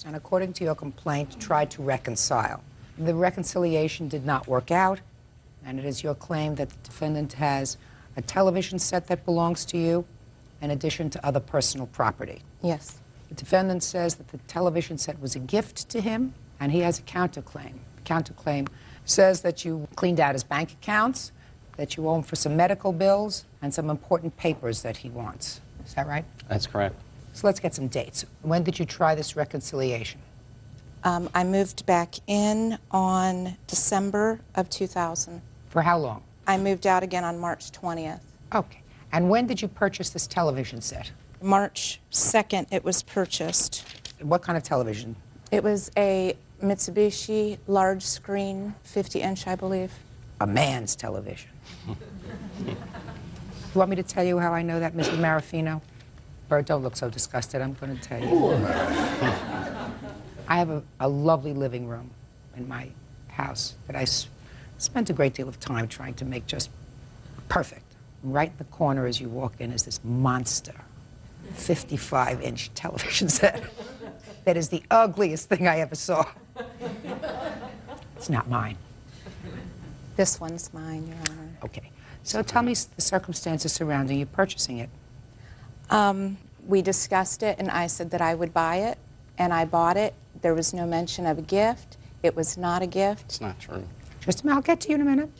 and according to your complaint, tried to reconcile. The reconciliation did not work out, and it is your claim that the defendant has a television set that belongs to you in addition to other personal property. Yes. The defendant says that the television set was a gift to him, and he has a counterclaim. The counterclaim says that you cleaned out his bank accounts, that you owe him for some medical bills, and some important papers that he wants. Is that right? That's correct. So let's get some dates. When did you try this reconciliation? I moved back in on December of 2000. For how long? I moved out again on March 20th. Okay. And when did you purchase this television set? March 2nd it was purchased. What kind of television? It was a Mitsubishi large screen, 50-inch, I believe. A man's television. You want me to tell you how I know that, Mrs. Marafino? Bert, don't look so disgusted. I'm going to tell you. I have a lovely living room in my house that I spent a great deal of time trying to make just perfect. Right in the corner as you walk in is this monster 55-inch television set that is the ugliest thing I ever saw. It's not mine. This one's mine, Your Honor. Okay. So tell me the circumstances surrounding you purchasing it. We discussed it, and I said that I would buy it, and I bought it. There was no mention of a gift. It was not a gift. It's not true. Just a minute, I'll get to you in a minute.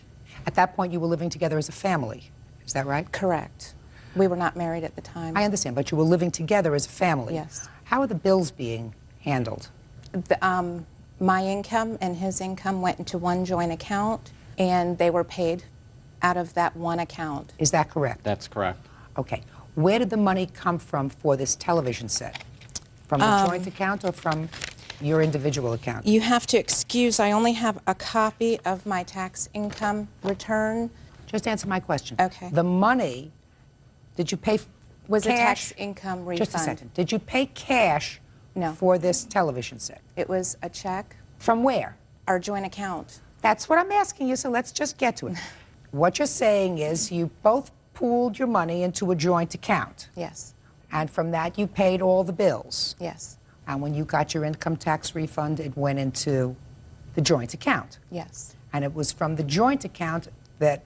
At that point, you were living together as a family. Is that right? Correct. We were not married at the time. I understand, but you were living together as a family. Yes. How are the bills being handled? My income and his income went into one joint account, and they were paid out of that one account. Is that correct? That's correct. Okay. Where did the money come from for this television set? From the joint account or from your individual account? You have to excuse, I only have a copy of my tax income return. Just answer my question. Okay. The money, did you pay Was cash? a tax income refund. Just a second. Did you pay cash No. for this television set? It was a check, From where? our joint account. That's what I'm asking you, so let's just get to it. What you're saying is you both pooled your money into a joint account, Yes, and from that you paid all the bills. yes, And when you got your income tax refund, it went into the joint account. yes, And it was from the joint account that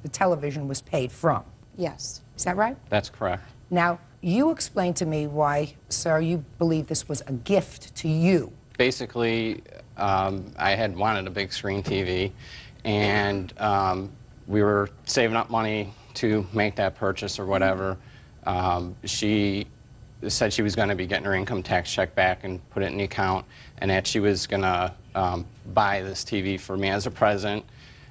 the television was paid from. yes. Is that right? That's correct. Now, you explain to me why, sir, you believe this was a gift to you. Basically, I had wanted a big screen TV, and we were saving up money to make that purchase or whatever. She said she was going to be getting her income tax check back and put it in the account, and that she was going to buy this TV for me as a present.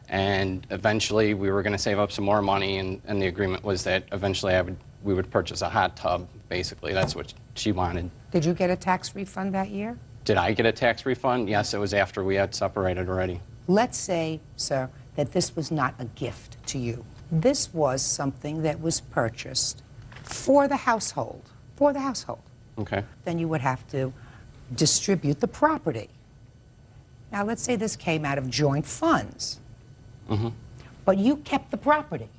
And eventually, we were going to save up some more money, and the agreement was that eventually we would purchase a hot tub. Basically, that's what she wanted. Did you get a tax refund that year? Did I get a tax refund? Yes, it was after we had separated already. Let's say, sir, that this was not a gift to you. This was something that was purchased for the household. For the household. Okay. Then you would have to distribute the property. Now, let's say this came out of joint funds. Mm-hmm. But you kept the property,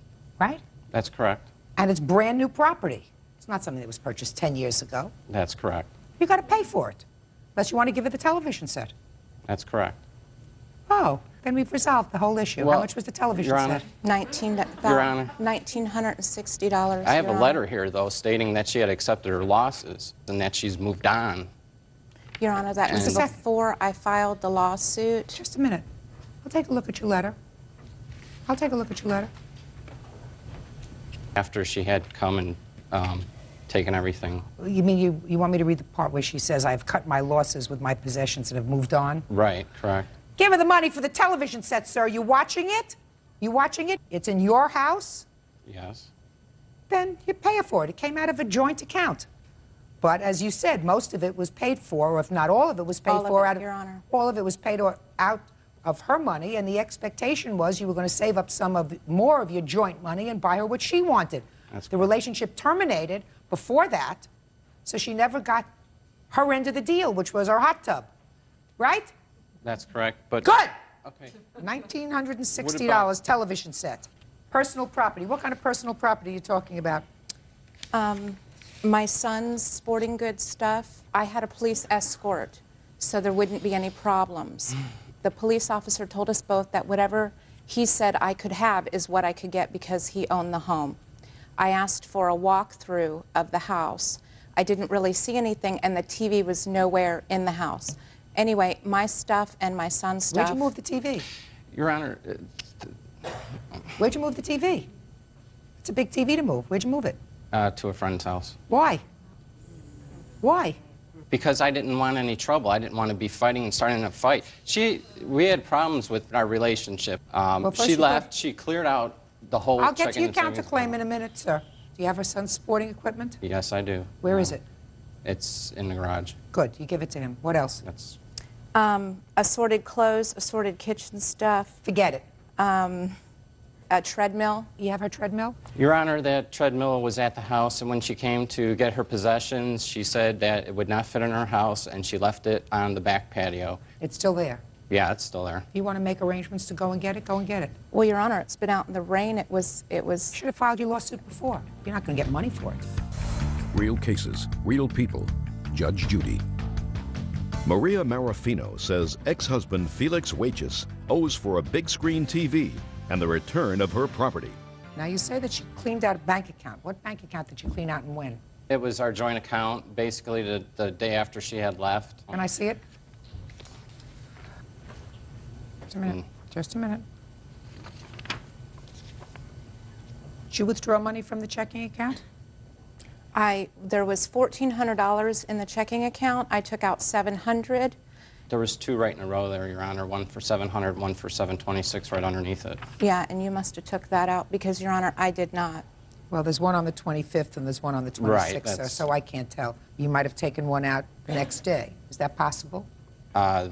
right? That's correct. And it's brand new property. It's not something that was purchased 10 years ago. That's correct. You got to pay for it, unless you want to give her the television set. That's correct. Oh, then we've resolved the whole issue. Well, How much was the television Your Honor, set? Your Honor. $1,960. I have a Your letter Honor. here, though, stating that she had accepted her losses and that she's moved on. Your Honor, that was Just a sec. before I filed the lawsuit. Just a minute. I'll take a look at your letter. I'll take a look at your letter. After she had come and taken everything. You mean you want me to read the part where she says, I've cut my losses with my possessions and have moved on? Right, correct. Give her the money for the television set, sir. You watching it? You watching it? It's in your house? Yes. Then you pay her for it. It came out of a joint account. But as you said, most of it was paid for, or if not all of it was paid All of for it, out of Your Honor. all of it was paid out of her money, and the expectation was you were going to save up more of your joint money and buy her what she wanted. That's the correct. relationship terminated before that, so she never got her end of the deal, which was her hot tub. Right? That's correct, but... Good! Okay. $1,960 television set. Personal property. What kind of personal property are you talking about? My son's sporting goods stuff, I had a police escort, so there wouldn't be any problems. The police officer told us both that whatever he said I could have is what I could get because he owned the home. I asked for a walkthrough of the house. I didn't really see anything, and the TV was nowhere in the house. Anyway, my stuff and my son's stuff... Where'd you move the TV? Your Honor, Where'd you move the TV? It's a big TV to move. Where'd you move it? to a friend's house. Why? Why? Because I didn't want any trouble. I didn't want to be fighting and starting a fight. We had problems with our relationship. first She you left. got- She cleared out the whole I'll get to checking your and savings counterclaim in account. a minute, sir. Do you have her son's sporting equipment? Yes, I do. Where is it? It's in the garage. Good, you give it to him. What else? That's assorted clothes, assorted kitchen stuff, Forget it. a treadmill. You have her treadmill? Your Honor, that treadmill was at the house, and when she came to get her possessions, she said that it would not fit in her house, and she left it on the back patio. It's still there. Yeah, it's still there. You want to make arrangements to go and get it? Go and get it. Well, Your Honor, it's been out in the rain. It was. Should have filed your lawsuit before. You're not going to get money for it. Real cases, real people. Judge Judy. Maria Marafino says ex-husband Felix Wages owes for a big screen TV and the return of her property. Now, you say that she cleaned out a bank account. What bank account did you clean out and when? It was our joint account, basically the day after she had left. Can I see it? Just a minute. Just a minute. Did you withdraw money from the checking account? There was $1,400 in the checking account. I took out $700. There was two right in a row there, Your Honor, one for $700, one for $726 right underneath it. Yeah, and you must have took that out because, Your Honor, I did not. Well, there's one on the 25th and there's one on the 26th, Right, sir, that's- so I can't tell. You might have taken one out the next day. Is that possible? Not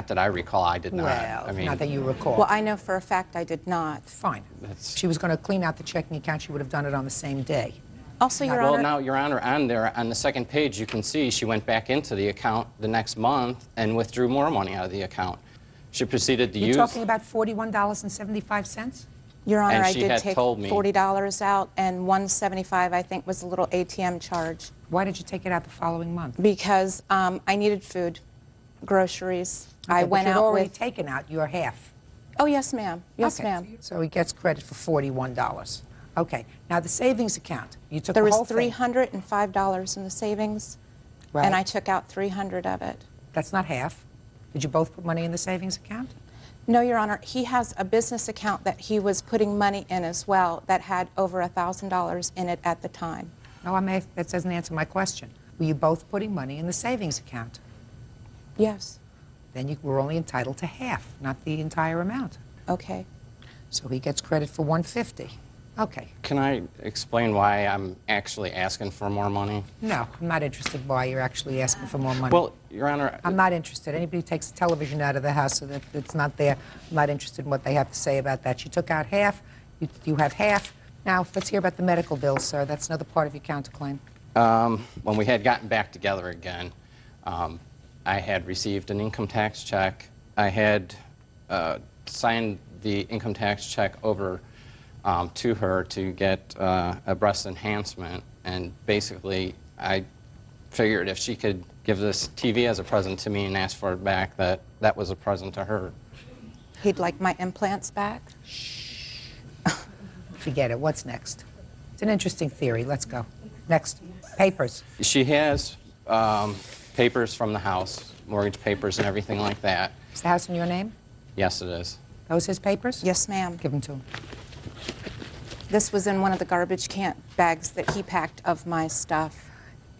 that I recall, I did not. Well, I mean, not that you recall. Well, I know for a fact I did not. Fine. That's- She was going to clean out the checking account. She would have done it on the same day. Also, Your Well, Honor, now, Your Honor, on there, on the second page, you can see she went back into the account the next month and withdrew more money out of the account. She proceeded to You're use... talking about $41.75? Your Honor, and I she did had take told me- $40 out, and $175, I think, was a little ATM charge Why did you take it out the following month? because I needed food, groceries. I Okay, but went you'd out already with. taken out your half. Oh, yes, ma'am. Yes, Okay. ma'am. So he gets credit for $41. Okay. Now the savings account. You took There the was whole thing. $305 in the savings, Right. and I took out $300 of it. That's not half. Did you both put money in the savings account? No, Your Honor, he has a business account that he was putting money in as well that had over $1,000 in it at the time. No, that doesn't answer my question. Were you both putting money in the savings account? Yes. Then you were only entitled to half, not the entire amount. Okay. So he gets credit for $150. Okay. Can I explain why I'm actually asking for more money? No, I'm not interested why you're actually asking for more money. Well, Your Honor... I'm not interested. Anybody who takes a television out of the house so that it's not there, I'm not interested in what they have to say about that. You took out half, you have half. Now, let's hear about the medical bill, sir. That's another part of your counterclaim. When we had gotten back together again, I had received an income tax check. I had signed the income tax check over to her to get a breast enhancement, and basically I figured if she could give this TV as a present to me and ask for it back, that was a present to her. He'd like my implants back? Forget it. What's next? It's an interesting theory. Let's go. Next. Papers. She has papers from the house, mortgage papers and everything like that. Is the house in your name? Yes, it is. Those his papers? Yes, ma'am. Give them to him. This was in one of the garbage can bags that he packed of my stuff.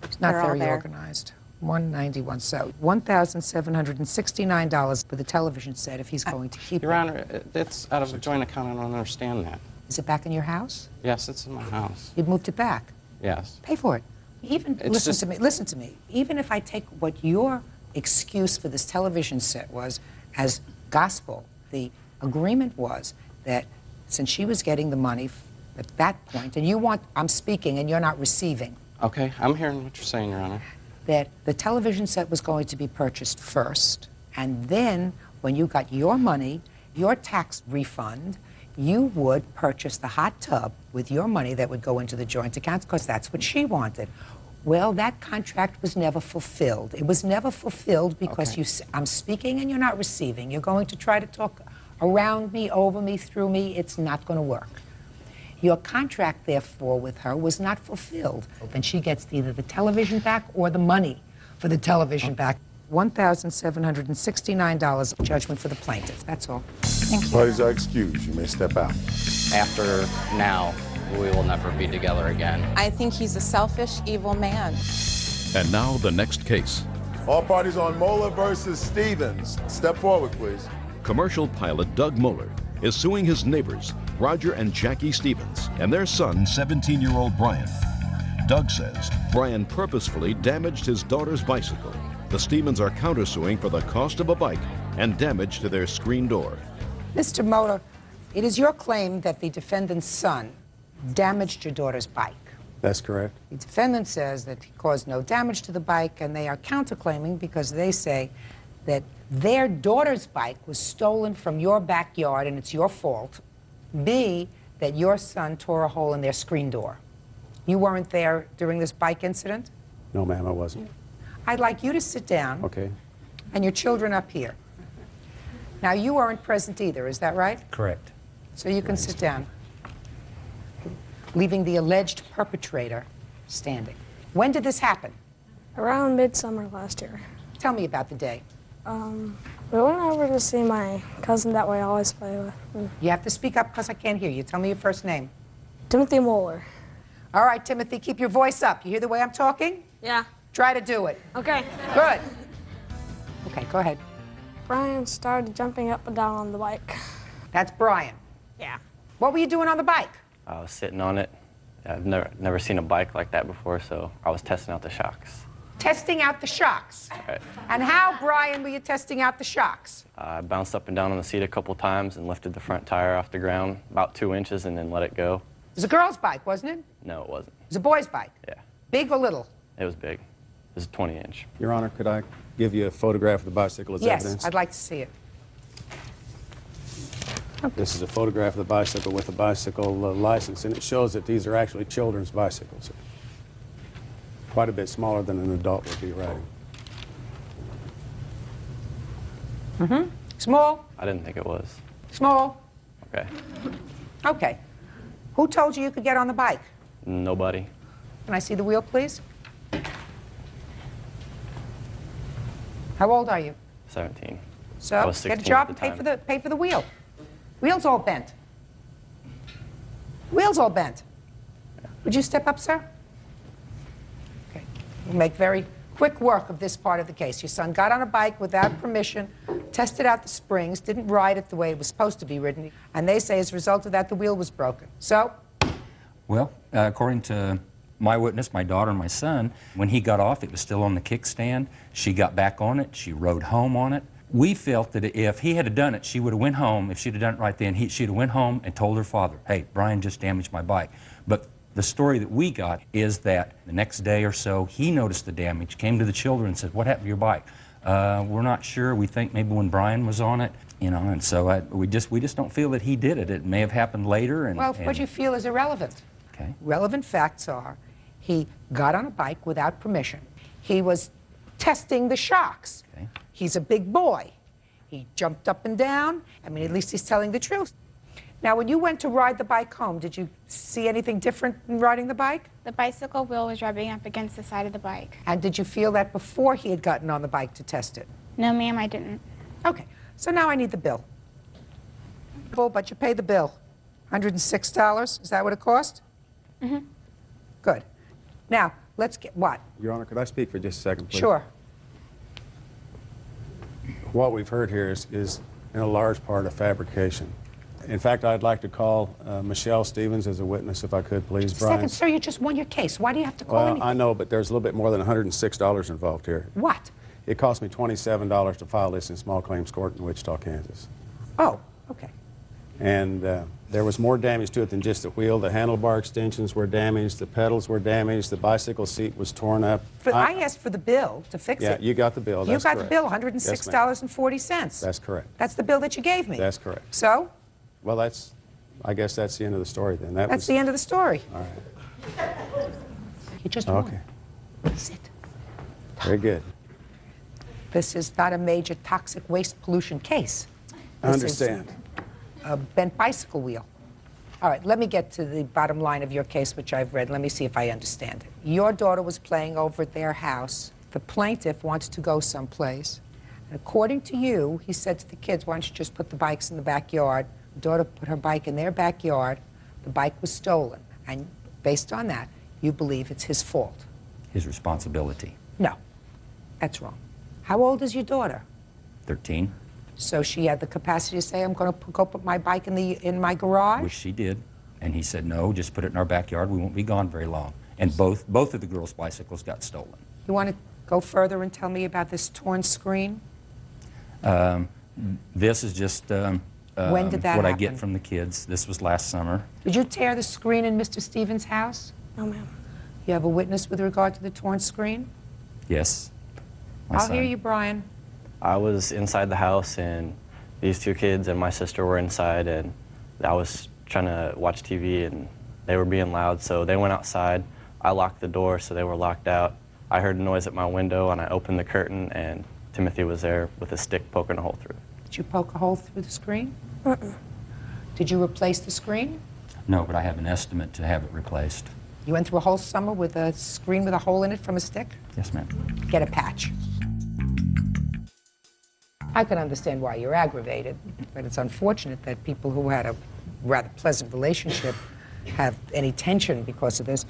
It's not They're all very there. organized. 191. So $1,769 for the television set if he's going to keep Your it. Honor, it's out of a joint account. I don't understand that. Is it back in your house? Yes, it's in my house. You've moved it back. Yes. Pay for it. Even It's listen just- to me. Listen to me. Even if I take what your excuse for this television set was as gospel, the agreement was that since she was getting the money at that point, and I'm speaking and you're not receiving, Okay, I'm hearing what you're saying, Your Honor. that the television set was going to be purchased first, and then when you got your money, your tax refund, you would purchase the hot tub with your money that would go into the joint accounts because that's what she wanted. Well, that contract was never fulfilled. It was never fulfilled because I'm speaking and you're not receiving. You're going to try to talk around me, over me, through me. It's not going to work. Your contract, therefore, with her was not fulfilled. And she gets either the television back or the money for the television back. $1,769 judgment for the plaintiff. That's all. Thank you. Parties are excused. You may step out. After now, we will never be together again. I think he's a selfish, evil man. And now the next case. All parties on Moeller versus Stevens. Step forward, please. Commercial pilot Doug Moeller is suing his neighbors, Roger and Jackie Stevens, and their son, 17-year-old Brian. Doug says Brian purposefully damaged his daughter's bicycle. The Stevens are countersuing for the cost of a bike and damage to their screen door. Mr. Moeller, it is your claim that the defendant's son damaged your daughter's bike. That's correct. The defendant says that he caused no damage to the bike, and they are counterclaiming because they say that their daughter's bike was stolen from your backyard and it's your fault. B, that your son tore a hole in their screen door. You weren't there during this bike incident? No, ma'am, I wasn't. I'd like you to sit down. Okay. And your children up here. Now, you weren't present either, is that right? Correct. So you can sit down, leaving the alleged perpetrator standing. When did this happen? Around midsummer last year. Tell me about the day. We went over to see my cousin that we always play with. You have to speak up because I can't hear you. Tell me your first name. Timothy Moeller. All right, Timothy, keep your voice up. You hear the way I'm talking? Yeah. Try to do it. Okay. Good. Okay, go ahead. Brian started jumping up and down on the bike. That's Brian. Yeah. What were you doing on the bike? I was sitting on it. I've never seen a bike like that before, so I was testing out the shocks. Testing out the shocks. Right. And how, Brian, were you testing out the shocks? I bounced up and down on the seat a couple times and lifted the front tire off the ground about 2 inches and then let it go. It was a girl's bike, wasn't it? No, it wasn't. It was a boy's bike. Yeah, Big or little? it was big. It was a 20-inch. Your Honor, could I give you a photograph of the bicycle as Yes, evidence? I'd like to see it. This is a photograph of the bicycle with a bicycle license, and it shows that these are actually children's bicycles. Quite a bit smaller than an adult would be riding. Small? I didn't think it was. Small? Okay. Okay. Who told you you could get on the bike? Nobody. Can I see the wheel, please? How old are you? 17. So I was get a 16 job at and the time. pay for the wheel. Wheel's all bent. Wheel's all bent. Would you step up, sir? Okay. We'll make very quick work of this part of the case. Your son got on a bike without permission, tested out the springs, didn't ride it the way it was supposed to be ridden, and they say as a result of that the wheel was broken. So? Well, according to my witness, my daughter and my son, when he got off, it was still on the kickstand. She got back on it. She rode home on it. We felt that if he had done it, she would have went home. If she'd have done it right then, she'd have went home and told her father, hey, Brian just damaged my bike. But the story that we got is that the next day or so, he noticed the damage, came to the children and said, what happened to your bike? We're not sure. We think maybe when Brian was on it, you know, and so we just don't feel that he did it. It may have happened later. Well, what you feel is irrelevant. Okay. Relevant facts are he got on a bike without permission. He was testing the shocks. Okay. He's a big boy. He jumped up and down. I mean, at least he's telling the truth. Now, when you went to ride the bike home, did you see anything different in riding the bike? The bicycle wheel was rubbing up against the side of the bike. And did you feel that before he had gotten on the bike to test it? No, ma'am, I didn't. Okay, so now I need the bill. But you paid the bill. $106, is that what it cost? Mm-hmm. Good. Now, let's get, what? Your Honor, could I speak for just a second, please? Sure. What we've heard here is in a large part a fabrication. In fact, I'd like to call Michelle Stevens as a witness, if I could, please. Brian. Second, sir, you just won your case. Why do you have to call Well, anything? I know, but there's a little bit more than $106 involved here. What? It cost me $27 to file this in small claims court in Wichita, Kansas. Oh, okay. And there was more damage to it than just the wheel. The handlebar extensions were damaged, the pedals were damaged, the bicycle seat was torn up. I asked for the bill to fix Yeah, it. you got the bill. You That's got correct. the bill, $106.40. That's correct. That's the bill that you gave me. That's correct. So? Well, that's I guess that's the end of the story then. That's the end of the story. All right. You just Okay. won. Sit. Very good. This is not a major toxic waste pollution case. I understand. A bent bicycle wheel. All right, let me get to the bottom line of your case, which I've read. Let me see if I understand it. Your daughter was playing over at their house. The plaintiff wanted to go someplace. And according to you, he said to the kids, why don't you just put the bikes in the backyard? The daughter put her bike in their backyard. The bike was stolen. And based on that, you believe it's his fault. His responsibility. No, that's wrong. How old is your daughter? 13, So she had the capacity to say, I'm going to go put my bike in my garage? which she did. And he said, no, just put it in our backyard. We won't be gone very long. And both of the girls' bicycles got stolen. You want to go further and tell me about this torn screen? This is just When did that what I happen? get from the kids. This was last summer. Did you tear the screen in Mr. Stevens' house? No, ma'am. You have a witness with regard to the torn screen? Yes. My I'll son. hear you, Brian. I was inside the house, and these two kids and my sister were inside, and I was trying to watch TV, and they were being loud, so they went outside. I locked the door, so they were locked out. I heard a noise at my window, and I opened the curtain, and Timothy was there with a stick poking a hole through it. Did you poke a hole through the screen? Did you replace the screen? No, but I have an estimate to have it replaced. You went through a whole summer with a screen with a hole in it from a stick? Yes, ma'am. Get a patch. I can understand why you're aggravated, but it's unfortunate that people who had a rather pleasant relationship have any tension because of this.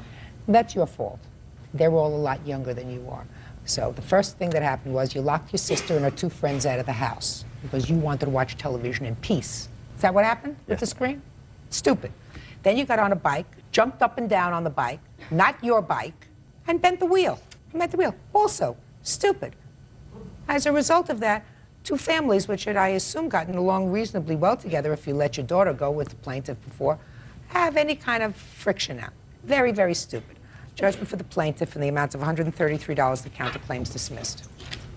That's your fault. They're all a lot younger than you are. So the first thing that happened was you locked your sister and her two friends out of the house because you wanted to watch television in peace. Is that what happened with the screen? Stupid. Then you got on a bike, jumped up and down on the bike, not your bike, and bent the wheel. Also, stupid. As a result of that, two families, which had, I assume, gotten along reasonably well together if you let your daughter go with the plaintiff before, have any kind of friction now. Very, very stupid. Judgment for the plaintiff in the amount of $133. The counterclaim's dismissed.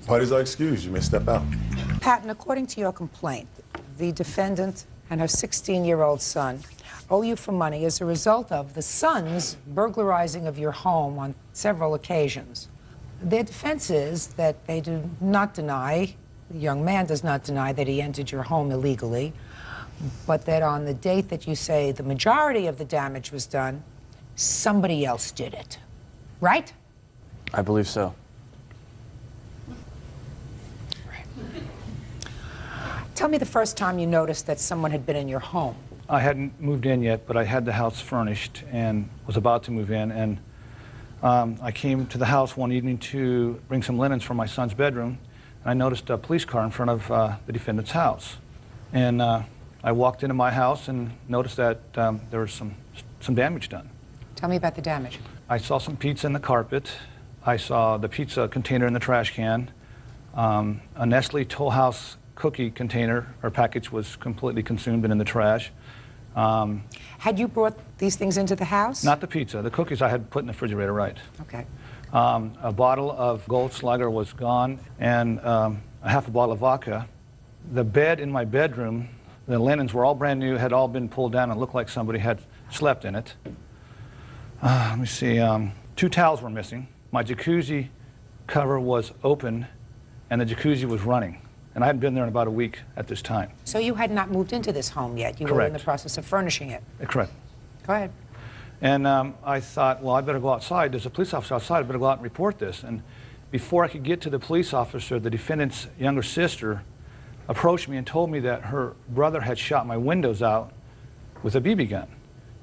Parties are excused. You may step out. Patton, according to your complaint, the defendant and her 16-year-old son owe you for money as a result of the son's burglarizing of your home on several occasions. Their defense is that they do not deny, the young man does not deny that he entered your home illegally, but that on the date that you say the majority of the damage was done, somebody else did it. Right? I believe so. Tell me the first time you noticed that someone had been in your home. I hadn't moved in yet, but I had the house furnished and was about to move in. And I came to the house one evening to bring some linens from my son's bedroom, and I noticed a police car in front of the defendant's house. And I walked into my house and noticed that there was some damage done. Tell me about the damage. I saw some pizza in the carpet. I saw the pizza container in the trash can. A Nestle Toll House cookie container or package was completely consumed and in the trash. Had you brought these things into the house? Not the pizza. The cookies I had put in the refrigerator, right. Okay. A bottle of Goldschlager was gone, and a half a bottle of vodka. The bed in my bedroom, the linens were all brand new, had all been pulled down and looked like somebody had slept in it. Let me see, 2 towels were missing. My jacuzzi cover was open, and the jacuzzi was running. And I hadn't been there in about a week at this time. So you had not moved into this home yet. You were in the process of furnishing it. Correct. Go ahead. And I thought, well, I better go outside. There's a police officer outside. I better go out and report this. And before I could get to the police officer, the defendant's younger sister approached me and told me that her brother had shot my windows out with a BB gun.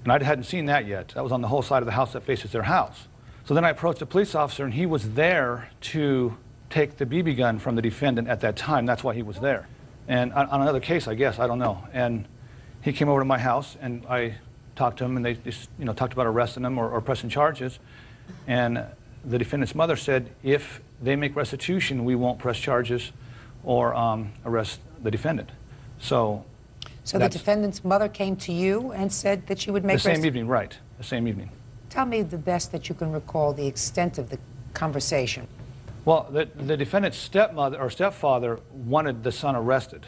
And I hadn't seen that yet. That was on the whole side of the house that faces their house. So then I approached the police officer, and he was there to take the BB gun from the defendant at that time. That's why he was there. And on another case, I guess, I don't know. And he came over to my house, and I talked to him, and they just, talked about arresting him or pressing charges. And the defendant's mother said, if they make restitution, we won't press charges or arrest the defendant. So the defendant's mother came to you and said that she would make the same evening, right? The same evening. Tell me the best that you can recall the extent of the conversation. Well, the defendant's stepmother or stepfather wanted the son arrested.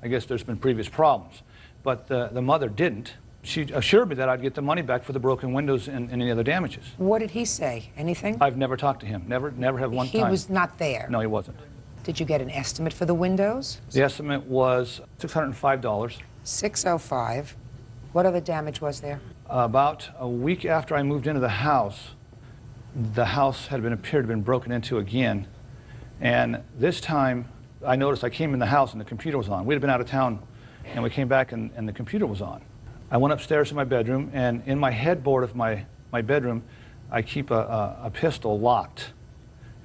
I guess there's been previous problems, but the mother didn't. she assured me that I'd get the money back for the broken windows and any other damages. What did he say? Anything? I've never talked to him. Never have one He time. was not there. No, he wasn't. Did you get an estimate for the windows? The estimate was $605. 605. What other damage was there? About a week after I moved into the house had appeared to have been broken into again. And this time, I noticed I came in the house and the computer was on. We'd been out of town, and we came back and the computer was on. I went upstairs to my bedroom, and in my headboard of my bedroom, I keep a pistol locked,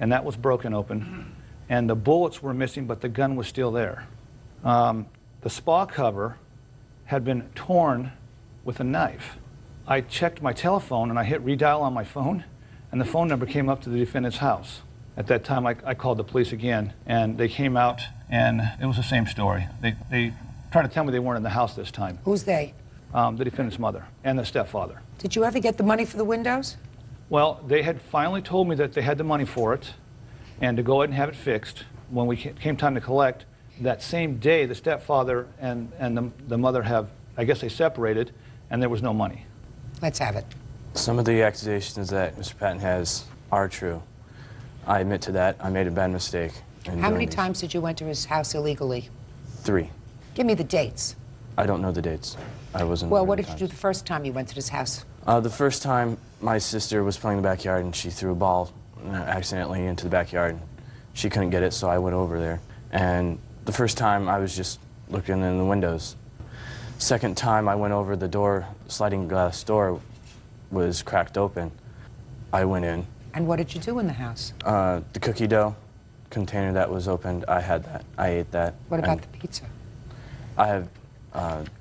and that was broken open. And the bullets were missing, but the gun was still there. The spa cover had been torn with a knife. I checked my telephone, and I hit redial on my phone, and the phone number came up to the defendant's house. At that time, I called the police again, and they came out, and it was the same story. They tried to tell me they weren't in the house this time. Who's they? The defendant's mother and the stepfather. Did you ever get the money for the windows? Well, they had finally told me that they had the money for it and to go ahead and have it fixed. When we came time to collect, that same day, the stepfather and the mother have, I guess they separated, and there was no money. Let's have it. Some of the accusations that Mr. Patton has are true. I admit to that. I made a bad mistake. How many times did you enter his house illegally? 3. Give me the dates. I don't know the dates. I wasn't. Well, what did you do the first time you went to his house? The first time, my sister was playing in the backyard and she threw a ball accidentally into the backyard. She couldn't get it, so I went over there. And the first time, I was just looking in the windows. Second time, I went over the door, sliding glass door was cracked open. I went in. And what did you do in the house? The cookie dough container that was opened, I had that. I ate that. What about the pizza? I have,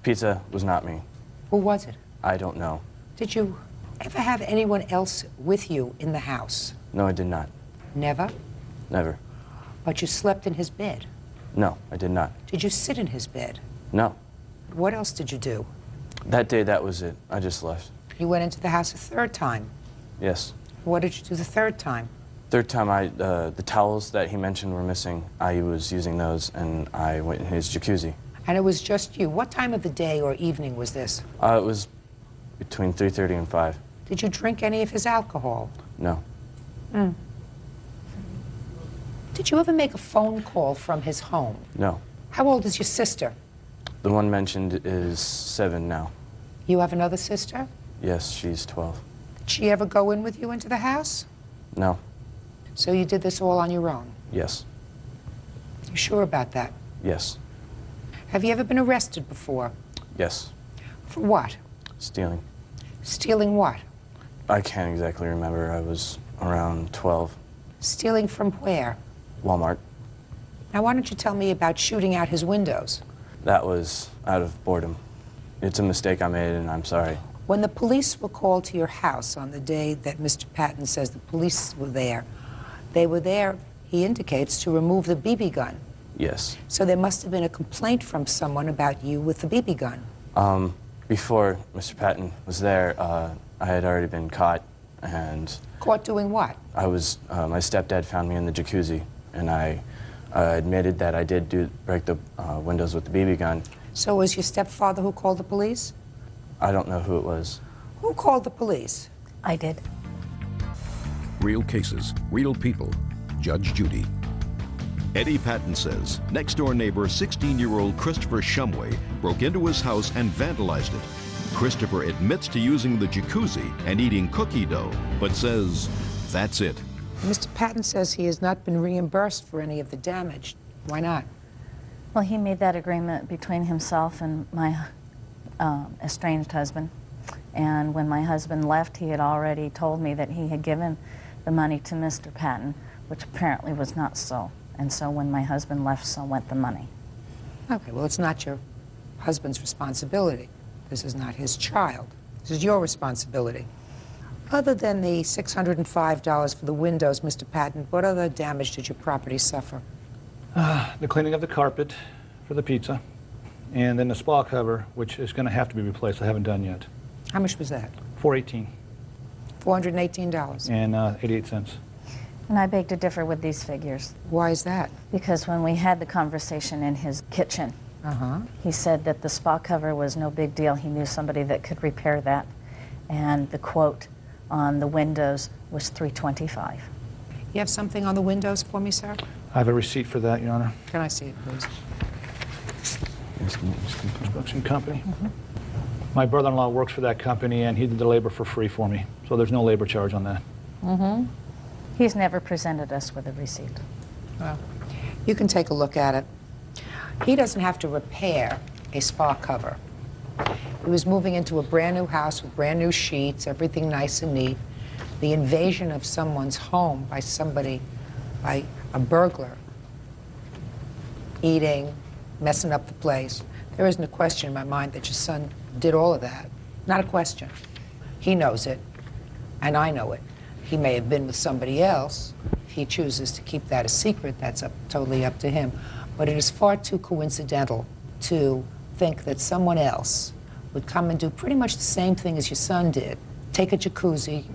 pizza was not me. Who was it? I don't know. Did you ever have anyone else with you in the house? No, I did not. Never? Never. But you slept in his bed? No, I did not. Did you sit in his bed? No. What else did you do? That day, that was it. I just left. You went into the house a third time? Yes. What did you do the third time? Third time, the towels that he mentioned were missing. I was using those, and I went in his jacuzzi. And it was just you. What time of the day or evening was this? It was between 3:30 and 5. Did you drink any of his alcohol? No. Did you ever make a phone call from his home? No. How old is your sister? The one mentioned is 7 now. You have another sister? Yes, she's 12. Did she ever go in with you into the house? No. So you did this all on your own? Yes. You sure about that? Yes. Have you ever been arrested before? Yes. For what? Stealing. Stealing what? I can't exactly remember. I was around 12. Stealing from where? Walmart. Now, why don't you tell me about shooting out his windows? That was out of boredom. It's a mistake I made, and I'm sorry. When the police were called to your house on the day that Mr. Patton says the police were there, they were there, he indicates, to remove the BB gun. Yes. So there must have been a complaint from someone about you with the BB gun. Before Mr. Patton was there, I had already been caught, and... Caught doing what? I was, my stepdad found me in the jacuzzi, and I admitted that I did break the windows with the BB gun. So it was your stepfather who called the police? I don't know who it was. Who called the police? I did. Real cases, real people. Judge Judy. Eddie Patton says next-door neighbor 16-year-old Christopher Shumway broke into his house and vandalized it. Christopher admits to using the jacuzzi and eating cookie dough, but says that's it. Mr. Patton says he has not been reimbursed for any of the damage. Why not? Well, he made that agreement between himself and my estranged husband. And when my husband left, he had already told me that he had given the money to Mr. Patton, which apparently was not so. And so when my husband left, so went the money. Okay, well, it's not your husband's responsibility. This is not his child. This is your responsibility. Other than the $605 for the windows, Mr. Patton, what other damage did your property suffer? The cleaning of the carpet for the pizza, and then the spa cover, which is going to have to be replaced. I haven't done yet. How much was that? $418. $418. And 88 cents. And I beg to differ with these figures. Why is that? Because when we had the conversation in his kitchen, He said that the spa cover was no big deal. He knew somebody that could repair that. And the quote on the windows was $325. You have something on the windows for me, sir? I have a receipt for that, Your Honor. Can I see it, please? Construction company. My brother-in-law works for that company, and he did the labor for free for me. So there's no labor charge on that. He's never presented us with a receipt. Well, you can take a look at it. He doesn't have to repair a spa cover. He was moving into a brand new house with brand new sheets, everything nice and neat. The invasion of someone's home by somebody, by a burglar, eating, messing up the place. There isn't a question in my mind that your son did all of that. Not a question. He knows it, and I know it. He may have been with somebody else. If he chooses to keep that a secret, that's totally up to him. But it is far too coincidental to think that someone else would come and do pretty much the same thing as your son did. Take a jacuzzi,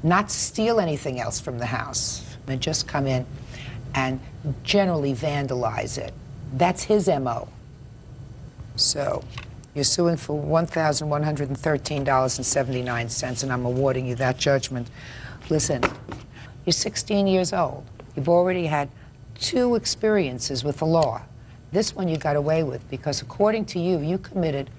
not steal anything else from the house, and just come in and generally vandalize it. That's his MO. So you're suing for $1,113.79, and I'm awarding you that judgment. Listen, you're 16 years old. You've already had 2 experiences with the law. This one you got away with because, according to you, you committed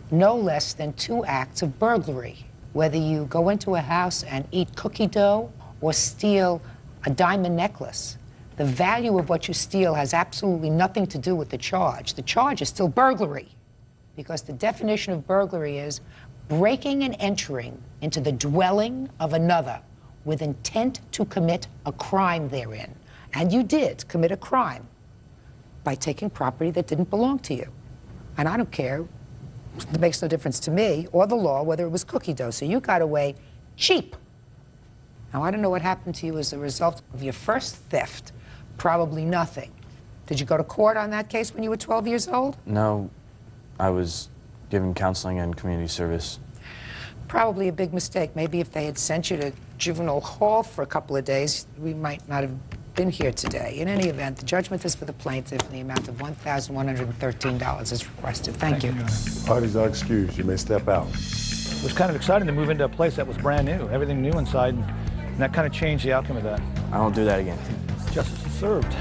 no less than 2 acts of burglary. Whether you go into a house and eat cookie dough or steal a diamond necklace, the value of what you steal has absolutely nothing to do with the charge. The charge is still burglary, because the definition of burglary is breaking and entering into the dwelling of another with intent to commit a crime therein. And you did commit a crime by taking property that didn't belong to you. And I don't care, it makes no difference to me or the law whether it was cookie dough. So you got away cheap. Now, I don't know what happened to you as a result of your first theft. Probably nothing. Did you go to court on that case when you were 12 years old? No, I was given counseling and community service. Probably a big mistake. Maybe if they had sent you to juvenile hall for a couple of days, we might not have been here today. In any event, the judgment is for the plaintiff in the amount of $1,113 as requested. Thank you. Parties are excused. You may step out. It was kind of exciting to move into a place that was brand new, everything new inside, and that kind of changed the outcome of that. I won't do that again. Justice is served.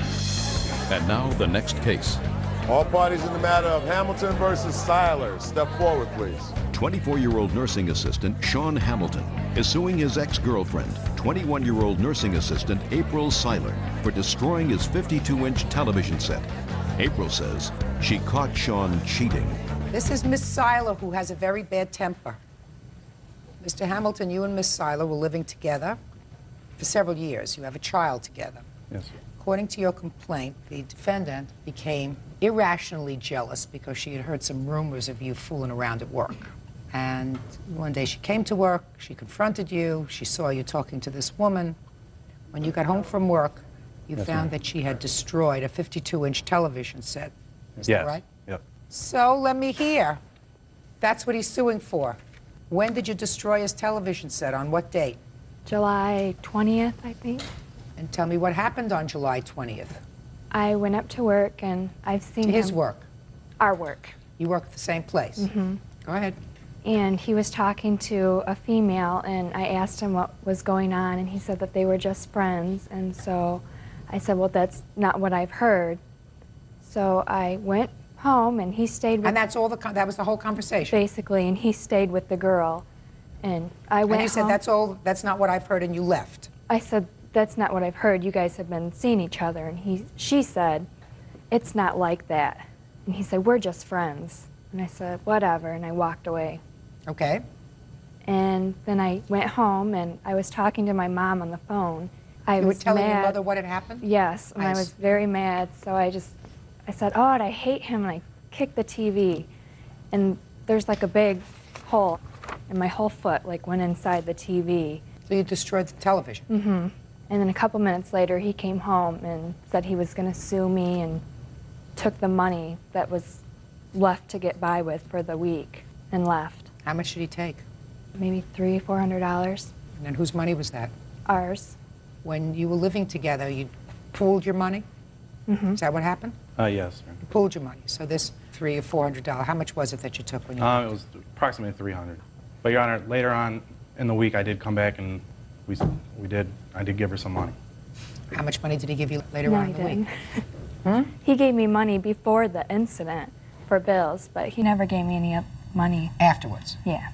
And now the next case. All parties in the matter of Hamilton versus Seiler, step forward, please. 24-year-old nursing assistant Sean Hamilton is suing his ex-girlfriend, 21-year-old nursing assistant April Seiler, for destroying his 52-inch television set. April says she caught Sean cheating. This is Miss Seiler, who has a very bad temper. Mr. Hamilton, you and Miss Seiler were living together for several years. You have a child together. Yes. According to your complaint, the defendant became irrationally jealous because she had heard some rumors of you fooling around at work. And one day she came to work, she confronted you, she saw you talking to this woman. When you got home from work, you found that she had destroyed a 52-inch television set. Is that right? Yep. So let me hear. That's what he's suing for. When did you destroy his television set? On what date? July 20th, I think. And tell me what happened on July 20th. I went up to work and I've seen His him. work. Our work. You work at the same place. Mm-hmm. Go ahead. And he was talking to a female, and I asked him what was going on, and he said that they were just friends. And so I said, well, that's not what I've heard. So I went home, and he stayed with... And that's all that was the whole conversation? Basically, and he stayed with the girl. And I went And you said, home. that's not what I've heard, and you left? I said, that's not what I've heard. You guys have been seeing each other. And she said, it's not like that. And he said, we're just friends. And I said, whatever, and I walked away. Okay. And then I went home, and I was talking to my mom on the phone. You were telling your mother what had happened? Yes, and I was very mad, so I said, oh, I hate him, and I kicked the TV. And there's like a big hole, and my whole foot like went inside the TV. So you destroyed the television? Mm-hmm. And then a couple minutes later, he came home and said he was going to sue me and took the money that was left to get by with for the week and left. How much did he take? Maybe $300, $400. And then whose money was that? Ours. When you were living together, you pooled your money? Is that what happened? Yes. You pooled your money. So this $300 or $400, how much was it that you took when you It was approximately $300. But Your Honor, later on in the week, I did come back and I did give her some money. How much money did he give you later No, on he in the week? didn't. He gave me money before the incident for bills, but he never gave me any money. Afterwards? Yeah.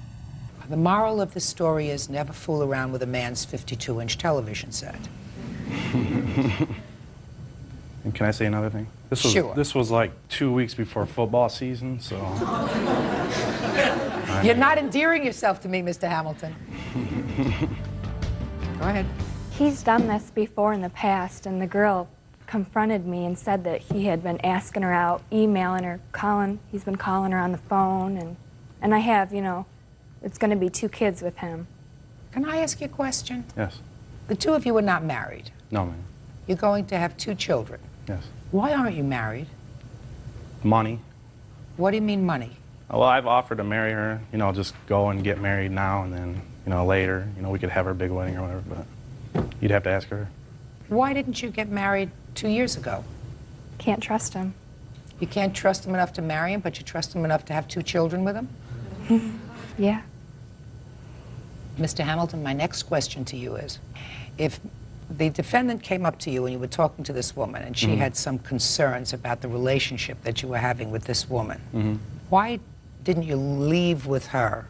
The moral of the story is never fool around with a man's 52-inch television set. And can I say another thing? Sure. This was like 2 weeks before football season, so... You're not endearing yourself to me, Mr. Hamilton. Go ahead. He's done this before in the past, and the girl confronted me and said that he had been asking her out, emailing her, calling. He's been calling her on the phone, and I have, you know, it's going to be 2 kids with him. Can I ask you a question? Yes. The 2 of you are not married. No, ma'am. You're going to have 2 children. Yes. Why aren't you married? Money. What do you mean money? Well, I've offered to marry her, you know, just go and get married now and then, you know, later, you know, we could have our big wedding or whatever, but you'd have to ask her. Why didn't you get married 2 years ago? Can't trust him. You can't trust him enough to marry him, but you trust him enough to have 2 children with him? Yeah. Mr. Hamilton, my next question to you is, if the defendant came up to you and you were talking to this woman and she had some concerns about the relationship that you were having with this woman, why didn't you leave with her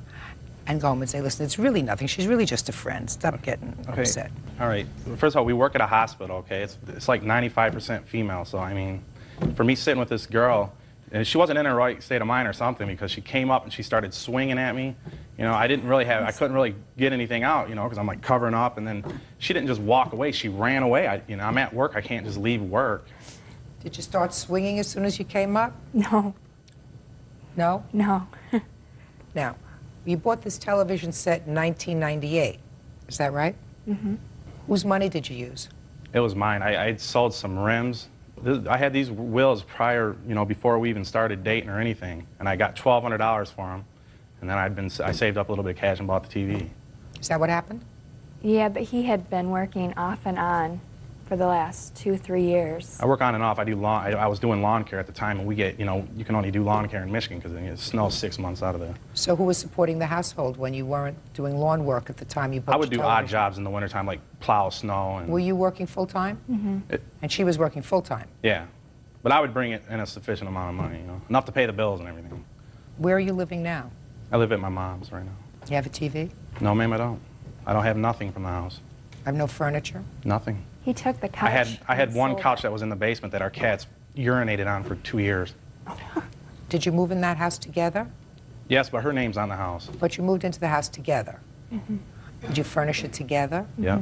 and go home and say, listen, it's really nothing. She's really just a friend. Stop getting upset. All right. First of all, we work at a hospital, okay? It's like 95% female, so I mean, for me sitting with this girl, and she wasn't in her right state of mind or something because she came up and she started swinging at me. You know, I couldn't really get anything out, you know, because I'm like covering up, and then she didn't just walk away, she ran away. You know, I'm at work, I can't just leave work. Did you start swinging as soon as you came up? No. No? No. Now, you bought this television set in 1998. Is that right? Mm-hmm. Whose money did you use? It was mine. I had sold some rims. I had these wheels prior, you know, before we even started dating or anything, and I got $1,200 for them, and then I saved up a little bit of cash and bought the TV. Is that what happened? Yeah, but he had been working off and on for the last 2-3 years. I work on and off. I was doing lawn care at the time, and we get, you know, you can only do lawn care in Michigan because it snows 6 months out of there. So who was supporting the household when you weren't doing lawn work at the time you bought I would do your odd television? jobs in the wintertime, like plow snow. And Were you working full-time? Mm-hmm. And she was working full-time? Yeah. But I would bring it in a sufficient amount of money, you know, enough to pay the bills and everything. Where are you living now? I live at my mom's right now. You have a TV? No, ma'am, I don't. I don't have nothing from the house. I have no furniture? Nothing. He took the couch. I had and one sold couch it. that was in the basement that our cats urinated on for 2 years. Did you move in that house together? Yes, but her name's on the house. But you moved into the house together. Mm-hmm. Did you furnish it together? Yeah.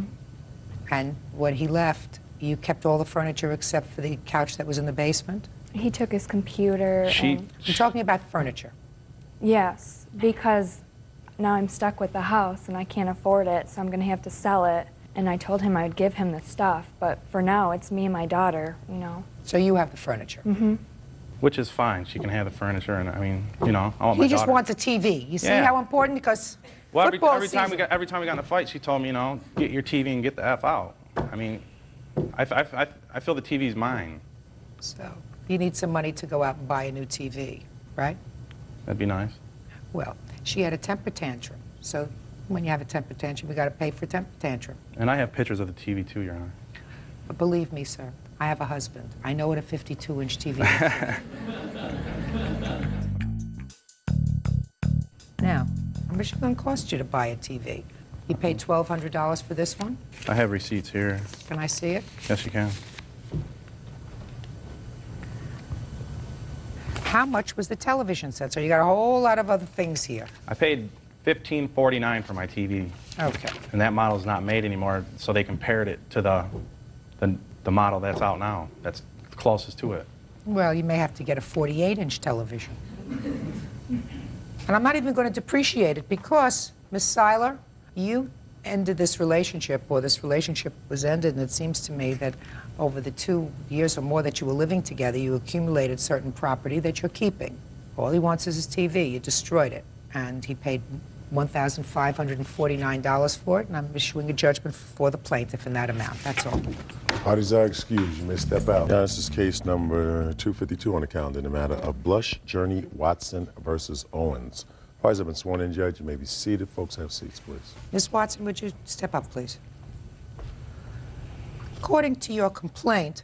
And when he left, you kept all the furniture except for the couch that was in the basement? He took his computer. And, I'm talking about furniture. yes, because now I'm stuck with the house and I can't afford it, so I'm going to have to sell it. And I told him I'd give him the stuff, but for now it's me and my daughter, you know. So you have the furniture? Mm-hmm. Which is fine. She can have the furniture, and I mean, you know, I want my He just daughter. wants a TV. You see Yeah. how important? Because Well, football every time season. every time we got in a fight, she told me, you know, get your TV and get the F out. I mean, I feel the TV's mine. So you need some money to go out and buy a new TV, right? That'd be nice. Well, she had a temper tantrum. So when you have a temper tantrum, you got to pay for temper tantrum. And I have pictures of the TV too, Your Honor. But believe me, sir, I have a husband. I know what a 52-inch TV is. Now, how much is it going to cost you to buy a TV? You paid $1,200 for this one? I have receipts here. Can I see it? Yes, you can. How much was the television set? So you got a whole lot of other things here. I paid $15.49 for my TV. Okay. And that model's not made anymore, so they compared it to the model that's out now. That's closest to it. Well, you may have to get a 48-inch television. And I'm not even going to depreciate it because, Miss Seiler, you ended this relationship, or this relationship was ended, and it seems to me that over the 2 years or more that you were living together, you accumulated certain property that you're keeping. All he wants is his TV. You destroyed it. And he paid $1,549 for it, and I'm issuing a judgment for the plaintiff in that amount. That's all. Parties are excused. You may step out. Now, this is case number 252 on the calendar in the matter of Blush Journey Watson versus Owens. Parties have been sworn in, Judge. You may be seated. Folks, have seats, please. Ms. Watson, would you step up, please? According to your complaint,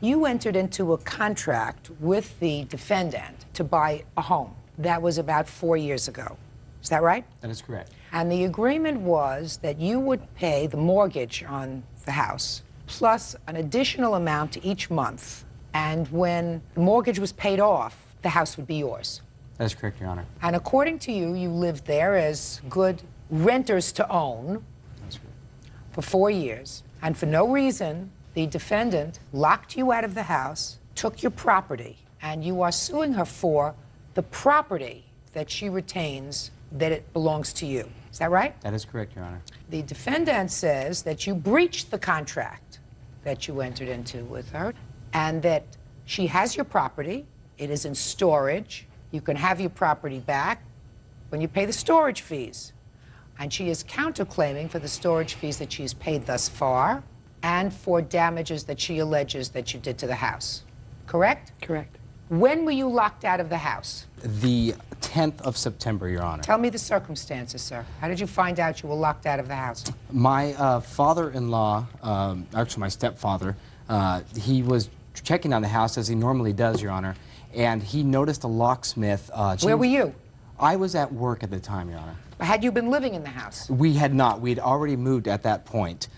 you entered into a contract with the defendant to buy a home. That was about 4 years ago. Is that right? That is correct. And the agreement was that you would pay the mortgage on the house plus an additional amount each month. And when the mortgage was paid off, the house would be yours. That is correct, Your Honor. And according to you, you lived there as good renters to own for 4 years. And for no reason, the defendant locked you out of the house, took your property, and you are suing her for the property that she retains, that it belongs to you. Is that right? That is correct, Your Honor. The defendant says that you breached the contract that you entered into with her, and that she has your property, it is in storage, you can have your property back when you pay the storage fees. And she is counterclaiming for the storage fees that she's paid thus far and for damages that she alleges that you did to the house. Correct? Correct. When were you locked out of the house? The 10th of September, Your Honor. Tell me the circumstances, sir. How did you find out you were locked out of the house? My father-in-law, actually my stepfather, he was checking on the house as he normally does, Your Honor, and he noticed a locksmith. Where were you? I was at work at the time, Your Honor. Had you been living in the house? We had not. We had already moved at that point.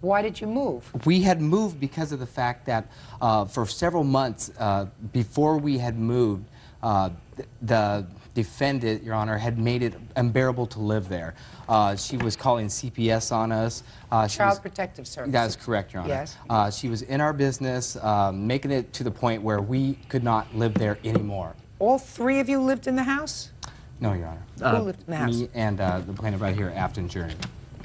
Why did you move? We had moved because of the fact that for several months before we had moved, the defendant, Your Honor, had made it unbearable to live there. She was calling CPS on us. Child Protective Services. That is correct, Your Honor. Yes. She was in our business, making it to the point where we could not live there anymore. All three of you lived in the house? No, Your Honor. Who lived in the house? Me and the plaintiff right here, Afton Journey.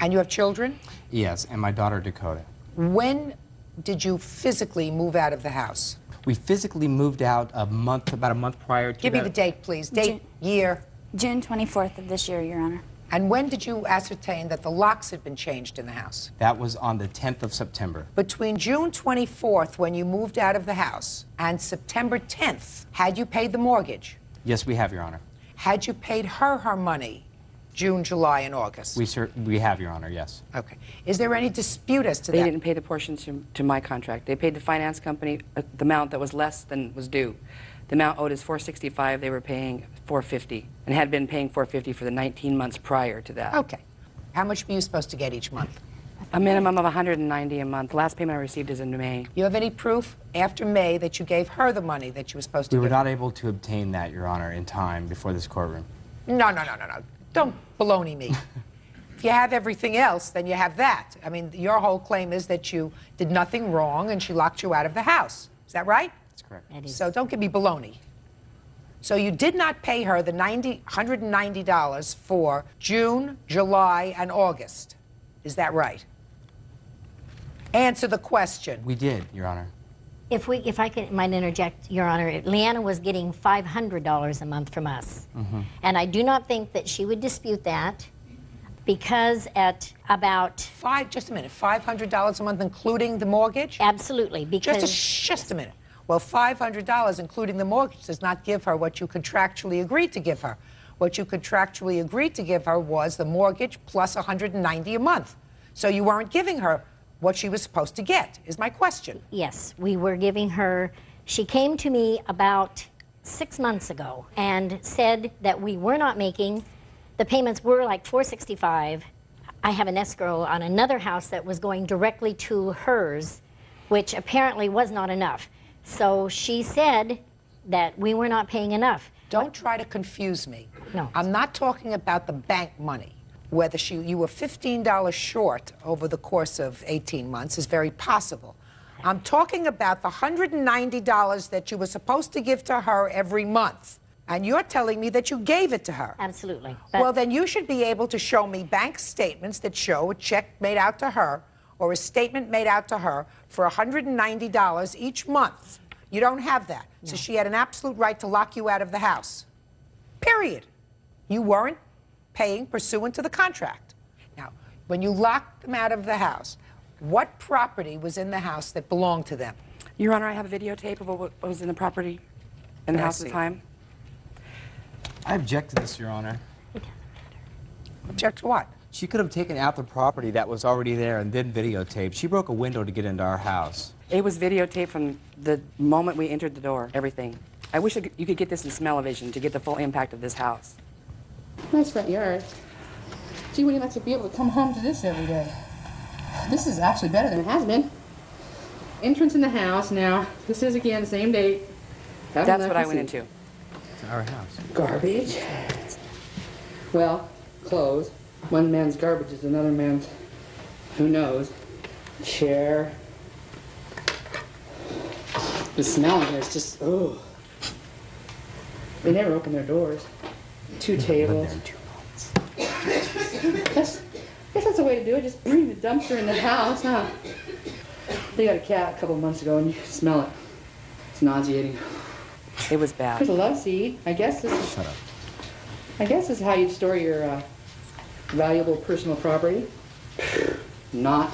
And you have children? Yes, and my daughter, Dakota. When did you physically move out of the house? We physically moved out about a month prior to Give me the date, please. Date, year. June 24th of this year, Your Honor. And when did you ascertain that the locks had been changed in the house? That was on the 10th of September. Between June 24th, when you moved out of the house, and September 10th, had you paid the mortgage? Yes, we have, Your Honor. Had you paid her money, June, July, and August? We have, Your Honor, yes. Okay. Is there any dispute as to that? They didn't pay the portion to my contract. They paid the finance company the amount that was less than was due. The amount owed is $465. They were paying $450 and had been paying $450 for the 19 months prior to that. Okay. How much were you supposed to get each month? A minimum of $190 a month. The last payment I received is in May. You have any proof after May that you gave her the money that you were supposed to We give? were not able to obtain that, Your Honor, in time before this courtroom. No. Don't baloney me. If you have everything else, then you have that. I mean, your whole claim is that you did nothing wrong and she locked you out of the house. Is that right? That's correct. So don't give me baloney. So you did not pay her the $190 for June, July, and August. Is that right? Answer the question. We did, Your Honor. If I might interject, Your Honor, Leanna was getting $500 a month from us. Mm-hmm. And I do not think that she would dispute that because at about... Just a minute, $500 a month including the mortgage? Absolutely, because... Just a minute. Well, $500 including the mortgage does not give her what you contractually agreed to give her. What you contractually agreed to give her was the mortgage plus $190 a month. So you weren't giving her what she was supposed to get, is my question. Yes, we were giving her... She came to me about 6 months ago and said that we were not making... The payments were like $465. I have an escrow on another house that was going directly to hers, which apparently was not enough. So she said that we were not paying enough. Don't try to confuse me. No. I'm not talking about the bank money. Whether you were $15 short over the course of 18 months is very possible. I'm talking about the $190 that you were supposed to give to her every month. And you're telling me that you gave it to her. Absolutely. Well, then you should be able to show me bank statements that show a check made out to her or a statement made out to her for $190 each month. You don't have that. No. So she had an absolute right to lock you out of the house. Period. You weren't paying pursuant to the contract. Now, when you locked them out of the house, what property was in the house that belonged to them? Your Honor, I have a videotape of what was in the property in the house at the time. I object to this, Your Honor. Object to what? She could have taken out the property that was already there and then videotaped. She broke a window to get into our house. It was videotaped from the moment we entered the door, everything. I wish you could get this in smell-o-vision to get the full impact of this house. Nice front yard. Gee, wouldn't you like to be able to come home to this every day? This is actually better than it has been. Entrance in the house now. This is, again, the same date. That's what I went into. It's our house. Garbage. Well, clothes. One man's garbage is another man's, who knows. Chair. The smell in here is just, oh. They never open their doors. 2 tables. Guess that's the way to do it. Just bring the dumpster in the house, huh? They got a cat a couple of months ago, and you can smell it. It's nauseating. It was bad. There's a love seat. I guess this is. Shut up. I guess this is how you store your valuable personal property. Not.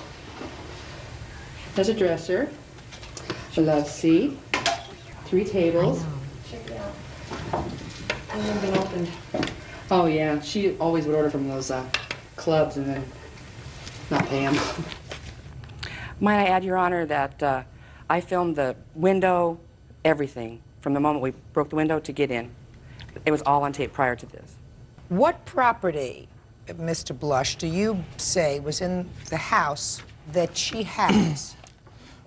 There's a dresser, a love seat, 3 tables. Check it out. Hasn't been opened. Oh yeah, she always would order from those clubs and then not pay them. Might I add, Your Honor, that I filmed the window, everything, from the moment we broke the window to get in. It was all on tape prior to this. What property, Mr. Blush, do you say was in the house that she has?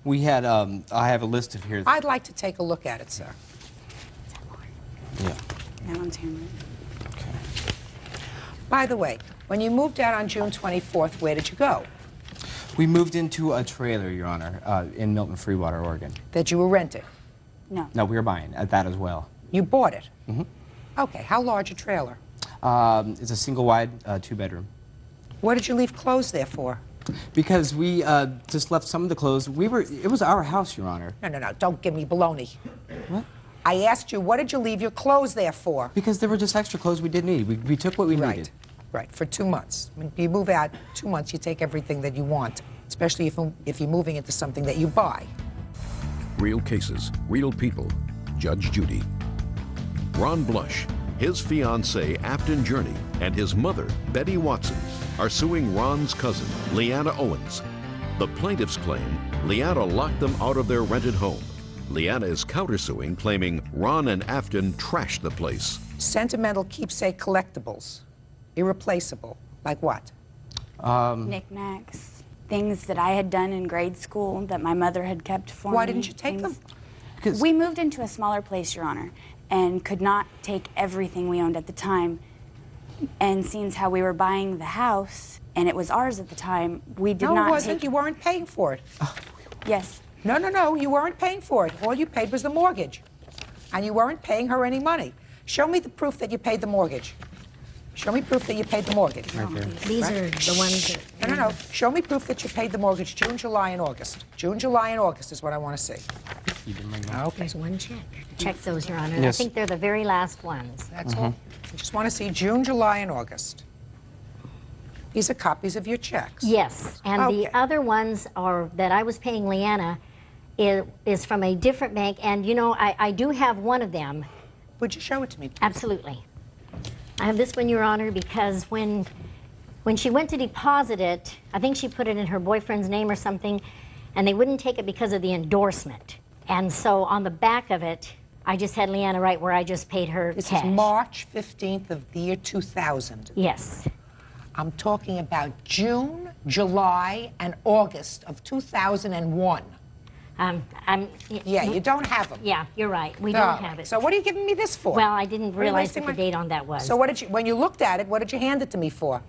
We had, I have a list of here. I'd like to take a look at it, sir. Yeah. That one's handwritten. By the way, when you moved out on June 24th, where did you go? We moved into a trailer, Your Honor, in Milton, Freewater, Oregon. That you were renting? No. No, we were buying that as well. You bought it? Mm-hmm. Okay, how large a trailer? It's a single-wide, 2-bedroom. What did you leave clothes there for? Because we just left some of the clothes. It was our house, Your Honor. No, don't give me baloney. What? I asked you, what did you leave your clothes there for? Because there were just extra clothes we didn't need. We took what we needed. Right, for 2 months. When you move out 2 months, you take everything that you want, especially if you're moving into something that you buy. Real cases, real people. Judge Judy. Ron Blush, his fiancée, Afton Journey, and his mother, Betty Watson, are suing Ron's cousin, Leanna Owens. The plaintiffs claim Leanna locked them out of their rented home. Leanna is countersuing, claiming Ron and Afton trashed the place. Sentimental keepsake collectibles. Irreplaceable. Like what? Knickknacks. Things that I had done in grade school that my mother had kept for me. Why didn't you take them? Because we moved into a smaller place, Your Honor, and could not take everything we owned at the time. And seeing how we were buying the house, and it was ours at the time, we did not No, it wasn't. take... You weren't paying for it. Yes. No, you weren't paying for it. All you paid was the mortgage. And you weren't paying her any money. Show me the proof that you paid the mortgage. Show me proof that you paid the mortgage. Right there. These are the ones that... No. Show me proof that you paid the mortgage June, July, and August. June, July, and August is what I want to see. You didn't bring that. Okay. There's one check. Check those, Your Honor. Yes. I think they're the very last ones. That's all. I just want to see June, July, and August. These are copies of your checks. Yes, and Okay. the other ones are that I was paying Leanna is from a different bank, and you know, I do have one of them. Would you show it to me, please? Absolutely. I have this one, Your Honor, because when she went to deposit it, I think she put it in her boyfriend's name or something, and they wouldn't take it because of the endorsement. And so on the back of it, I just had Leanna write where I just paid her This cash. is March 15th of the year 2000. Yes. I'm talking about June, July, and August of 2001. Yeah, you don't have them. Yeah, you're right. We don't have it. So what are you giving me this for? Well, I didn't What are you realize wasting what the date on that was. So what did you, when you looked at it, what did you hand it to me for?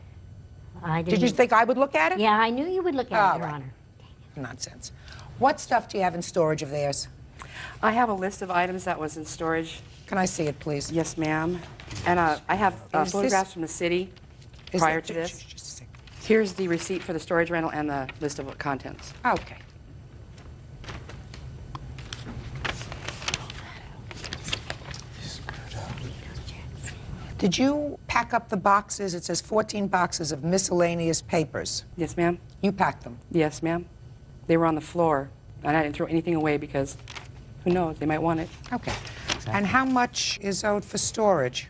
I Did you didn't- think I would look at it? Yeah, I knew you would look at it, Your right. Honor. Nonsense. What stuff do you have in storage of theirs? I have a list of items that was in storage. Can I see it, please? Yes, ma'am. And I have Is photographs this- from the city Is prior it- to this. Just a second. Here's the receipt for the storage rental and the list of contents. Okay. Did you pack up the boxes? It says 14 boxes of miscellaneous papers. Yes, ma'am. You packed them? Yes, ma'am. They were on the floor, and I didn't throw anything away because who knows, they might want it. Okay. And how much is owed for storage?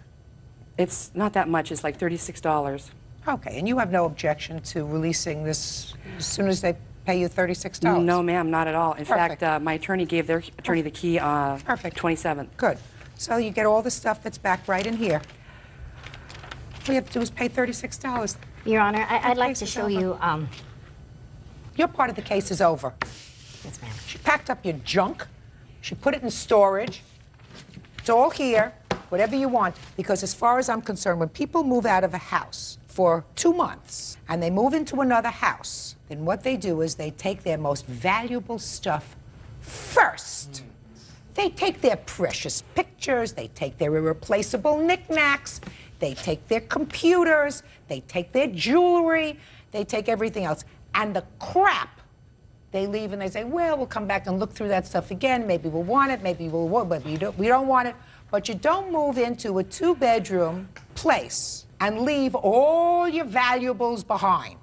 It's not that much. It's like $36. Okay, and you have no objection to releasing this as soon as they pay you $36? No, ma'am, not at all. In Perfect. fact, my attorney gave their attorney the key Perfect. 27th. Good. So you get all the stuff that's back right in here. All you have to do is pay $36. Your Honor, I'd like case to is show over. you, Your part of the case is over. Yes, ma'am. She packed up your junk. She put it in storage. It's all here, whatever you want. Because as far as I'm concerned, when people move out of a house for 2 months and they move into another house, then what they do is they take their most valuable stuff first. They take their precious pictures, they take their irreplaceable knickknacks, they take their computers, they take their jewelry, they take everything else. And the crap, they leave and they say, well, we'll come back and look through that stuff again. Maybe we'll want it, maybe we'll want it, but we don't want it. But you don't move into a 2-bedroom place and leave all your valuables behind.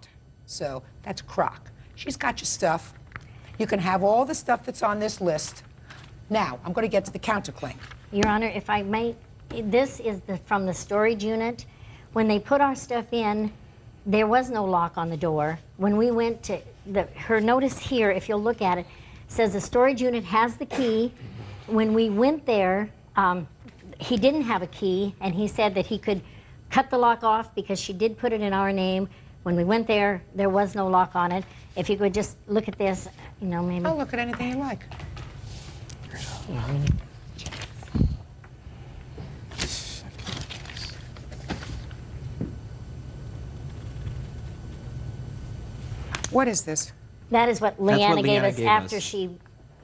So that's Croc. She's got your stuff. You can have all the stuff that's on this list. Now, I'm going to get to the counterclaim. Your Honor, if I may, this is from the storage unit. When they put our stuff in, there was no lock on the door. When we went to, her notice here, if you'll look at it, says the storage unit has the key. When we went there, he didn't have a key, and he said that he could cut the lock off because she did put it in our name. When we went there, there was no lock on it. If you could just look at this, you know, maybe. I'll look at anything you like. What is this? That is what Leanna gave us after she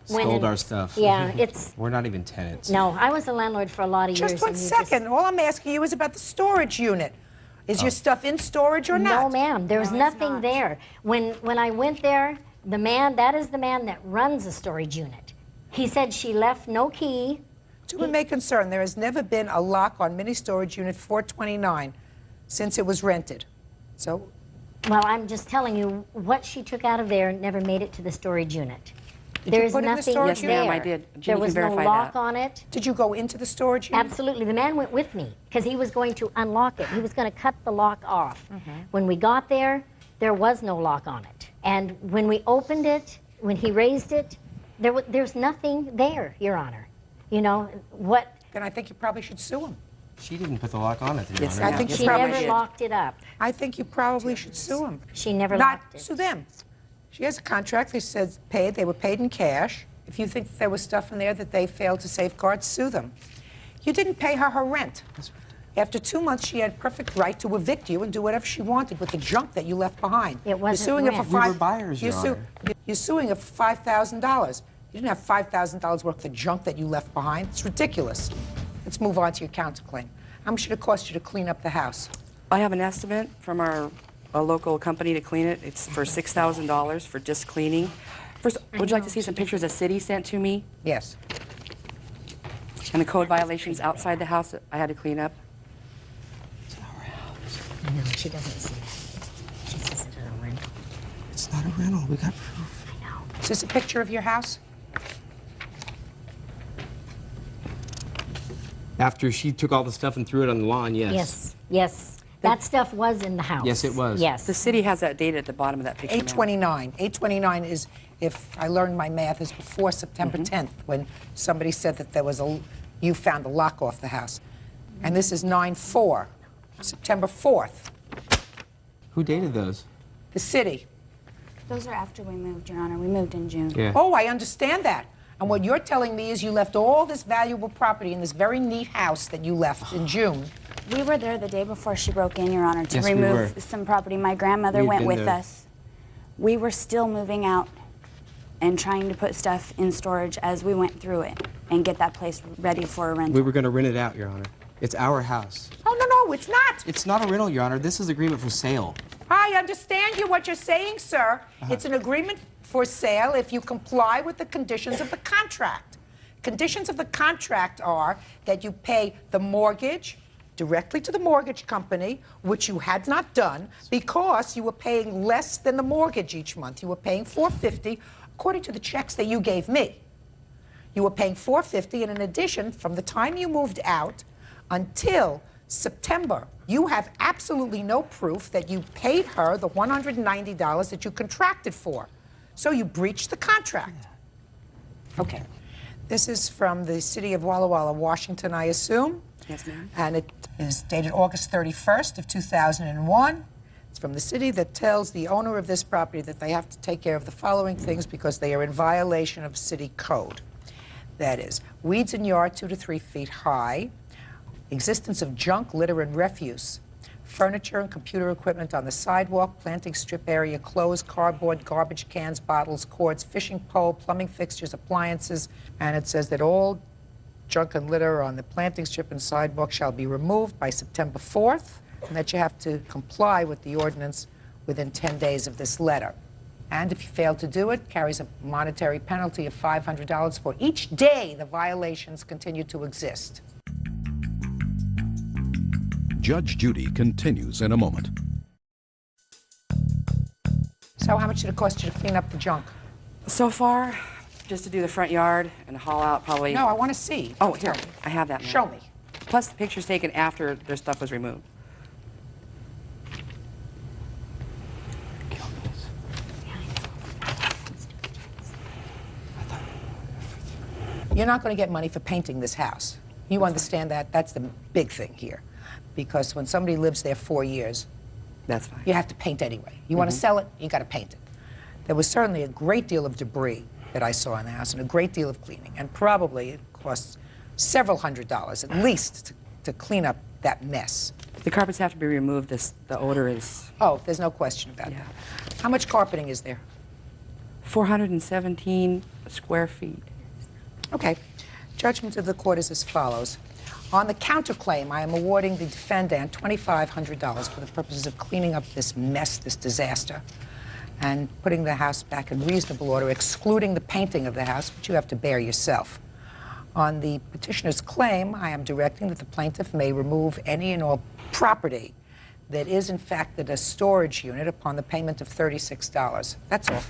went Sold and, our stuff. Yeah, it's. We're not even tenants. No, I was a landlord for a lot of years. Just 1 and you second. All I'm asking you is about the storage unit. Is your stuff in storage or not? No, ma'am. There was nothing there. When I went there, the man, that is the man that runs the storage unit. He said she left no key. To whom it may concern, there has never been a lock on mini storage unit 429 since it was rented. So. Well, I'm just telling you, what she took out of there never made it to the storage unit. Did There's you put it in the nothing storage there. unit? Yes, ma'am, I did. There Jimmy was can no verify lock that. on it. Did you go into the storage unit? Absolutely. The man went with me because he was going to unlock it. He was going to cut the lock off. When we got there was no lock on it. And when we opened it, when he raised it, there's nothing there, Your Honor. You know, what? Then I think you probably should sue him. She didn't put the lock on it, Your Yes, Honor. I think She never locked it up. I think you probably should sue him. She never Not locked it. sue them. She has a contract. They said paid. They were paid in cash. If you think that there was stuff in there that they failed to safeguard, sue them. You didn't pay her rent. After 2 months, she had perfect right to evict you and do whatever she wanted with the junk that you left behind. It wasn't You're suing her for rent. We were buyers, Your Honor. You're suing her for $5,000. You didn't have $5,000 worth of junk that you left behind. It's ridiculous. Let's move on to your counterclaim. How much should it cost you to clean up the house? I have an estimate from a local company to clean it. It's for $6,000 for just cleaning. First, would you like to see some pictures the city sent to me? Yes. And the code violations outside the house that I had to clean up? No, she doesn't see that. She says it's a rental. It's not a rental. We got proof. I know. Is this a picture of your house? After she took all the stuff and threw it on the lawn, yes. Yes, yes. That stuff was in the house. Yes, it was. Yes. The city has that date at the bottom of that picture. ma'am. 829. 829 is, if I learned my math, is before September 10th, when somebody said that there was you found a lock off the house. And this is 9/4, September 4th. Who dated those? The city. Those are after we moved, Your Honor. We moved in June. Yeah. Oh, I understand that. And what you're telling me is you left all this valuable property in this very neat house that you left in June. We were there the day before she broke in, Your Honor, to Yes, we remove were. some property. My grandmother We had went been with there. us. We were still moving out and trying to put stuff in storage as we went through it and get that place ready for a rental. We were going to rent it out, Your Honor. It's our house. Oh, no, it's not. It's not a rental, Your Honor. This is agreement for sale. I understand what you're saying, sir. It's an agreement for sale if you comply with the conditions of the contract. Conditions of the contract are that you pay the mortgage directly to the mortgage company, which you had not done because you were paying less than the mortgage each month. You were paying $450 according to the checks that you gave me. You were paying $450, and in addition, from the time you moved out until September, you have absolutely no proof that you paid her the $190 that you contracted for. So you breached the contract. Okay. This is from the city of Walla Walla, Washington, I assume. Yes, ma'am. And it is dated August 31st of 2001. It's from the city that tells the owner of this property that they have to take care of the following things because they are in violation of city code. That is, weeds in yard 2 to 3 feet high, existence of junk, litter, and refuse, furniture and computer equipment on the sidewalk, planting strip area closed, cardboard, garbage cans, bottles, cords, fishing pole, plumbing fixtures, appliances, and it says that all junk and litter on the planting strip and sidewalk shall be removed by September 4th, and that you have to comply with the ordinance within 10 days of this letter. And if you fail to do it, carries a monetary penalty of $500 for each day the violations continue to exist. Judge Judy continues in a moment. So how much did it cost you to clean up the junk? So far, just to do the front yard and haul out probably... No, I want to see. Oh, here, I have that now. Show me. Plus the pictures taken after their stuff was removed. You're not going to get money for painting this house. You understand that? That's the big thing here. Because when somebody lives there 4 years, that's fine. You have to paint anyway. You want to sell it, you got to paint it. There was certainly a great deal of debris that I saw in the house and a great deal of cleaning. And probably it costs several $100s at least to clean up that mess. The carpets have to be removed. The odor is... Oh, there's no question about that. How much carpeting is there? 417 square feet. Okay. Judgment of the court is as follows. On the counterclaim, I am awarding the defendant $2,500 for the purposes of cleaning up this mess, this disaster, and putting the house back in reasonable order, excluding the painting of the house, which you have to bear yourself. On the petitioner's claim, I am directing that the plaintiff may remove any and all property that is, in fact, a storage unit upon the payment of $36. That's all.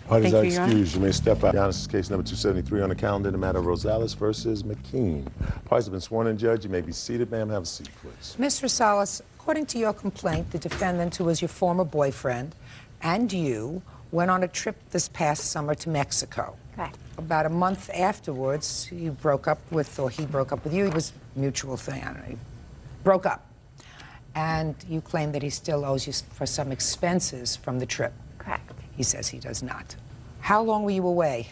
Parties are excused. You may step out. This is case number 273 on the calendar in the matter of Rosales versus McKean. Parties have been sworn in, Judge. You may be seated, ma'am. Have a seat, please. Ms. Rosales, according to your complaint, the defendant, who was your former boyfriend, and you went on a trip this past summer to Mexico. Correct. About a month afterwards, you broke up with, or he broke up with you. It was a mutual thing. I don't know. You broke up. And you claim that he still owes you for some expenses from the trip. Correct. He says he does not. How long were you away?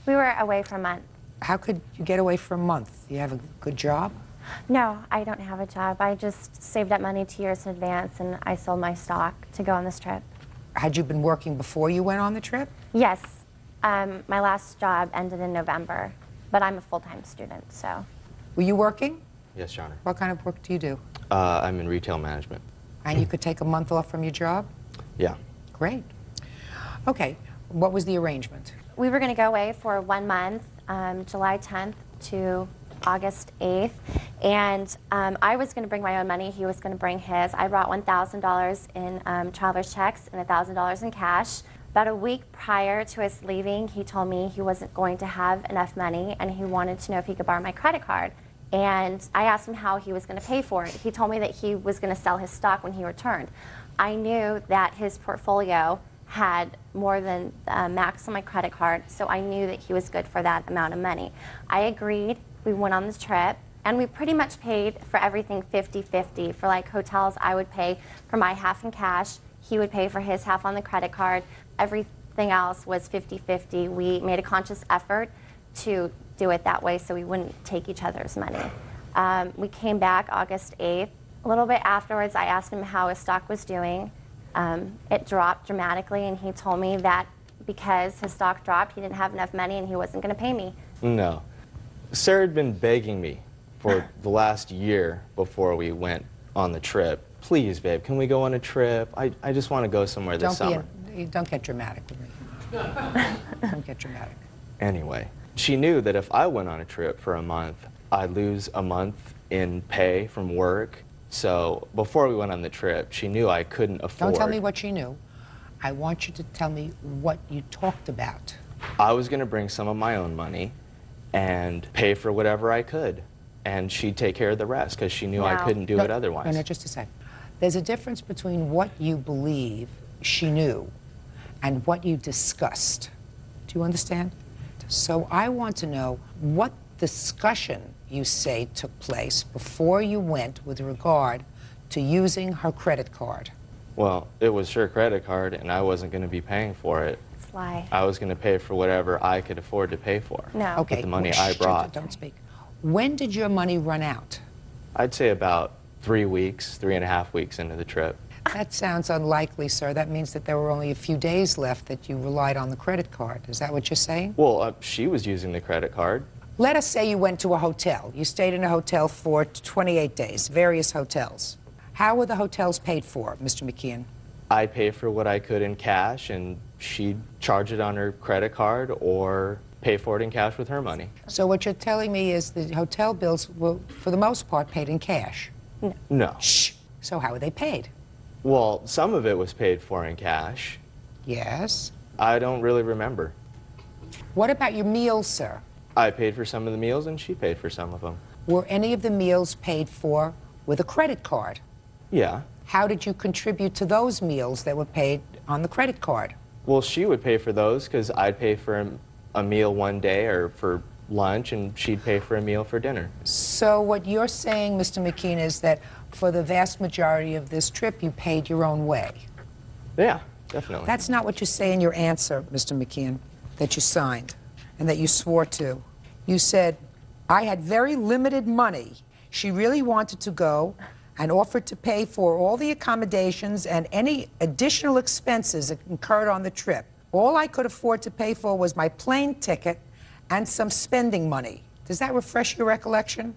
We were away for a month. How could you get away for a month? You have a good job? No, I don't have a job. I just saved up money 2 years in advance, and I sold my stock to go on this trip. Had you been working before you went on the trip? Yes. My last job ended in November, but I'm a full-time student, so. Were you working? Yes, Your Honor. What kind of work do you do? I'm in retail management. And you could take a month off from your job? Yeah. Great. Okay. What was the arrangement? We were going to go away for 1 month, July 10th to August 8th, and I was going to bring my own money. He was going to bring his. I brought $1,000 in traveler's checks and $1,000 in cash. About a week prior to us leaving, he told me he wasn't going to have enough money, and he wanted to know if he could borrow my credit card. And I asked him how he was going to pay for it. He told me that he was going to sell his stock when he returned. I knew that his portfolio had more than max on my credit card, so I knew that he was good for that amount of money. I agreed. We went on the trip, and we pretty much paid for everything 50-50. For like hotels, I would pay for my half in cash. He would pay for his half on the credit card. Everything else was 50-50. We made a conscious effort to do it that way so we wouldn't take each other's money. We came back August 8th. A little bit afterwards, I asked him how his stock was doing. It dropped dramatically, and he told me that because his stock dropped, he didn't have enough money and he wasn't going to pay me. No. Sarah had been begging me for the last year before we went on the trip. Please, babe, can we go on a trip? I just want to go somewhere this summer. Don't get dramatic with me. Don't get dramatic. Anyway, she knew that if I went on a trip for a month, I'd lose a month in pay from work. So before we went on the trip, she knew I couldn't afford. Don't tell me what she knew. I want you to tell me what you talked about. I was going to bring some of my own money and pay for whatever I could. And she'd take care of the rest because she knew I couldn't do it otherwise. No, just a sec. There's a difference between what you believe she knew and what you discussed. Do you understand? So I want to know what discussion you say took place before you went with regard to using her credit card. Well, it was her credit card, and I wasn't going to be paying for it. It's a lie. I was going to pay for whatever I could afford to pay for. No. Okay. With the money I brought. Don't speak. When did your money run out? I'd say about 3 weeks, 3.5 weeks into the trip. That sounds unlikely, sir. That means that there were only a few days left that you relied on the credit card. Is that what you're saying? Well, she was using the credit card. Let us say you went to a hotel. You stayed in a hotel for 28 days, various hotels. How were the hotels paid for, Mr. McKeon? I pay for what I could in cash, and she'd charge it on her credit card or pay for it in cash with her money. So what you're telling me is the hotel bills were, for the most part, paid in cash? No. Shh. So how were they paid? Well, some of it was paid for in cash. Yes. I don't really remember. What about your meals, sir? I paid for some of the meals, and she paid for some of them. Were any of the meals paid for with a credit card? Yeah. How did you contribute to those meals that were paid on the credit card? Well, she would pay for those because I'd pay for a meal one day or for lunch, and she'd pay for a meal for dinner. So what you're saying, Mr. McKeon, is that for the vast majority of this trip, you paid your own way? Yeah, definitely. That's not what you say in your answer, Mr. McKeon, that you signed and that you swore to. You said, I had very limited money. She really wanted to go and offered to pay for all the accommodations and any additional expenses incurred on the trip. All I could afford to pay for was my plane ticket and some spending money. Does that refresh your recollection?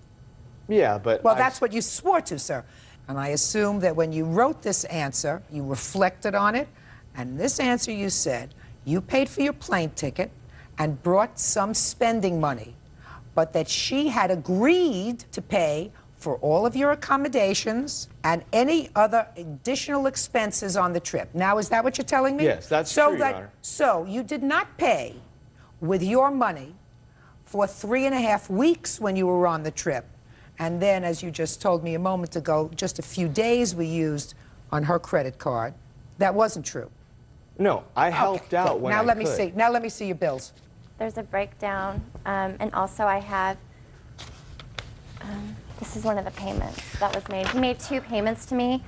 Yeah, but... Well, that's what you swore to, sir. And I assume that when you wrote this answer, you reflected on it, and in this answer you said you paid for your plane ticket and brought some spending money, but that she had agreed to pay for all of your accommodations and any other additional expenses on the trip. Now, is that what you're telling me? Yes, that's true, Your Honor. So you did not pay with your money for 3.5 weeks when you were on the trip. And then, as you just told me a moment ago, just a few days we used on her credit card. That wasn't true. No, I helped out when now I let me could. see. Now let me see your bills. There's a breakdown, and also I have, this is one of the payments that was made. He made 2 payments to me.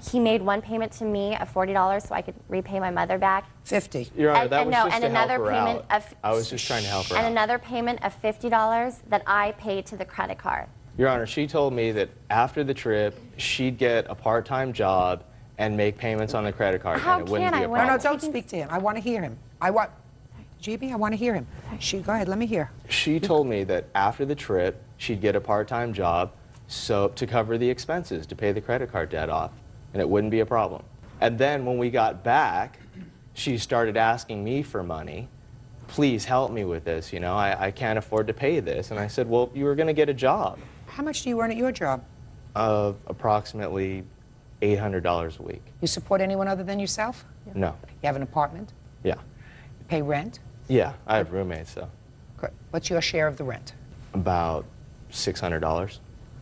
He made one payment to me of $40 so I could repay my mother back. 50. Your Honor, that was no, just and to help another her payment out. of I was just trying to help her and out. another payment of $50 that I paid to the credit card. Your Honor, she told me that after the trip, she'd get a part-time job and make payments on the credit card, and it wouldn't be a problem. No, don't speak to him. I want to hear him. GB, I want to hear him. Go ahead, let me hear. She told me that after the trip, she'd get a part-time job to cover the expenses, to pay the credit card debt off, and it wouldn't be a problem. And then when we got back, she started asking me for money. Please help me with this, you know, I can't afford to pay this. And I said, well, you were going to get a job. How much do you earn at your job? Approximately $800 a week. You support anyone other than yourself? No. You have an apartment? Yeah. You pay rent? Yeah, I have roommates, though. Good. What's your share of the rent? About $600.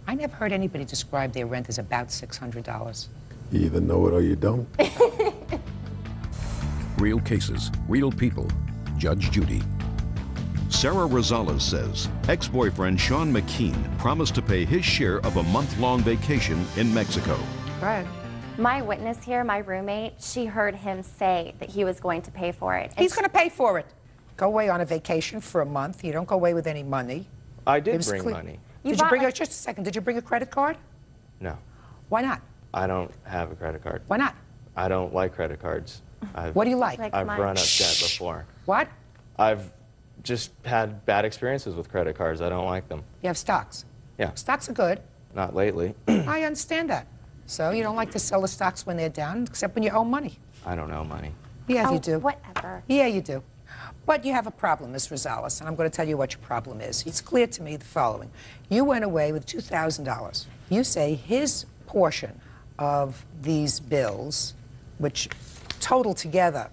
I never heard anybody describe their rent as about $600. You either know it or you don't. Real cases, real people. Judge Judy. Sarah Rosales says ex-boyfriend Sean McKeon promised to pay his share of a month-long vacation in Mexico. Go ahead. My witness here, my roommate, she heard him say that he was going to pay for it. He's going to pay for it. Go away on a vacation for a month. You don't go away with any money. I did bring money. Did you bring just a second, did you bring a credit card? No. Why not? I don't have a credit card. Why not? I don't like credit cards. What do you like? I've run up debt before. What? I've just had bad experiences with credit cards. I don't like them. You have stocks? Yeah. Stocks are good. Not lately. I understand that. So you don't like to sell the stocks when they're down, except when you owe money. I don't owe money. Yeah, you do. Whatever. Yeah, you do. But you have a problem, Ms. Rosales, and I'm going to tell you what your problem is. It's clear to me the following. You went away with $2,000. You say his portion of these bills, which total together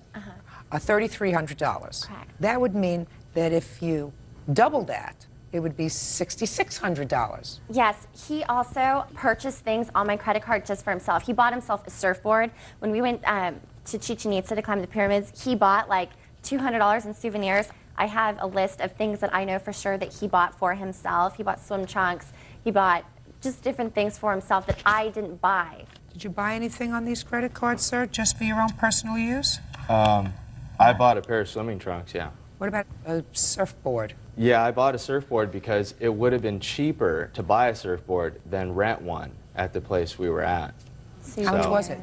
are $3,300. Correct. That would mean that if you double that, it would be $6,600. Yes, he also purchased things on my credit card just for himself. He bought himself a surfboard. When we went to Chichen Itza to climb the pyramids, he bought like $200 in souvenirs. I have a list of things that I know for sure that he bought for himself. He bought swim trunks. He bought just different things for himself that I didn't buy. Did you buy anything on these credit cards, sir, just for your own personal use? I bought a pair of swimming trunks, yeah. What about a surfboard? Yeah, I bought a surfboard because it would have been cheaper to buy a surfboard than rent one at the place we were at. How much was it?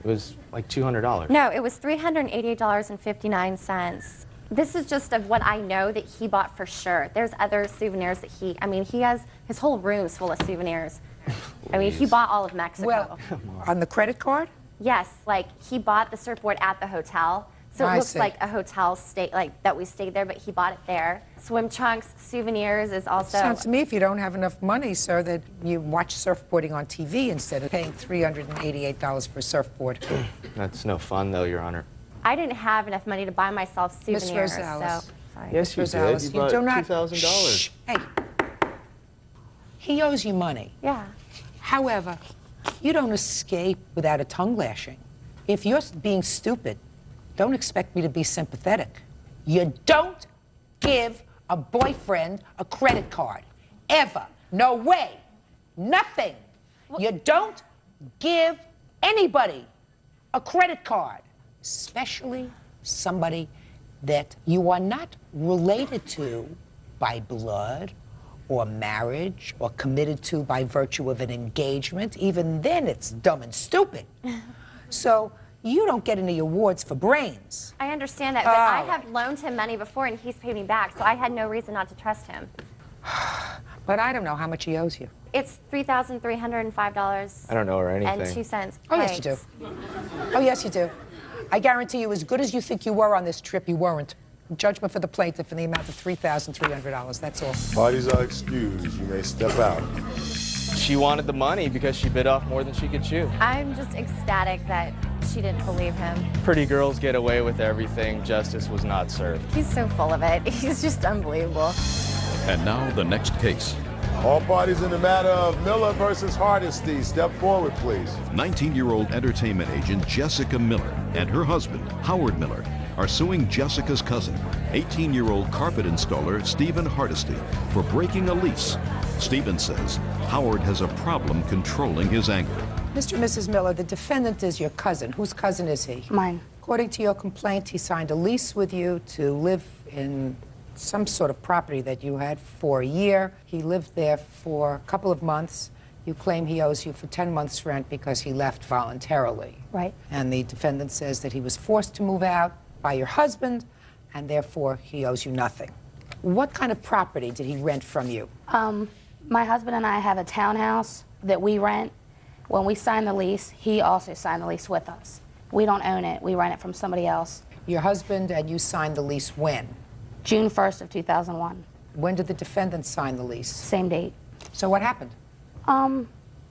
It was like $200. No, it was $388.59. This is just of what I know that he bought for sure. There's other souvenirs that he has his whole room's full of souvenirs. I mean, he bought all of Mexico. Well, on the credit card? Yes, like he bought the surfboard at the hotel. So it I looks see. like a hotel stay, like that we stayed there, but he bought it there. Swim trunks, souvenirs is also. Sounds to me, if you don't have enough money, sir, that you watch surfboarding on TV instead of paying $388 for a surfboard. That's no fun, though, Your Honor. I didn't have enough money to buy myself Miss souvenirs. Rosales. So, sorry. Yes, you Ms. did. Rosales, You you bought do not- $2,000. Shh. Hey, he owes you money. Yeah. However, you don't escape without a tongue lashing. If you're being stupid, don't expect me to be sympathetic. You don't give a boyfriend a credit card. Ever. No way. Nothing. You don't give anybody a credit card, especially somebody that you are not related to by blood or marriage or committed to by virtue of an engagement. Even then, it's dumb and stupid. So you don't get any awards for brains. I understand that, but I Oh. have loaned him money before and he's paid me back, so I had no reason not to trust him. But I don't know how much he owes you. It's $3,305. I don't know her anything. And 2 cents. Oh, yes, you do. Oh, yes, you do. I guarantee you, as good as you think you were on this trip, you weren't. Judgment for the plaintiff in the amount of $3,300. That's all. Parties are excused. You may step out. She wanted the money because she bit off more than she could chew. I'm just ecstatic that she didn't believe him. Pretty girls get away with everything. Justice was not served. He's so full of it. He's just unbelievable. And now the next case. All parties in the matter of Miller versus Hardesty, step forward, please. 19-year-old entertainment agent Jessica Miller and her husband, Howard Miller, are suing Jessica's cousin, 18-year-old carpet installer Stephen Hardesty, for breaking a lease. Stephen says Howard has a problem controlling his anger. Mr. and Mrs. Miller, the defendant is your cousin. Whose cousin is he? Mine. According to your complaint, he signed a lease with you to live in some sort of property that you had for a year. He lived there for a couple of months. You claim he owes you for 10 months' rent because he left voluntarily. Right. And the defendant says that he was forced to move out by your husband, and therefore he owes you nothing. What kind of property did he rent from you? My husband and I have a townhouse that we rent. When we signed the lease, he also signed the lease with us. We don't own it. We rent it from somebody else. Your husband and you signed the lease when? June 1st of 2001. When did the defendant sign the lease? Same date. So what happened?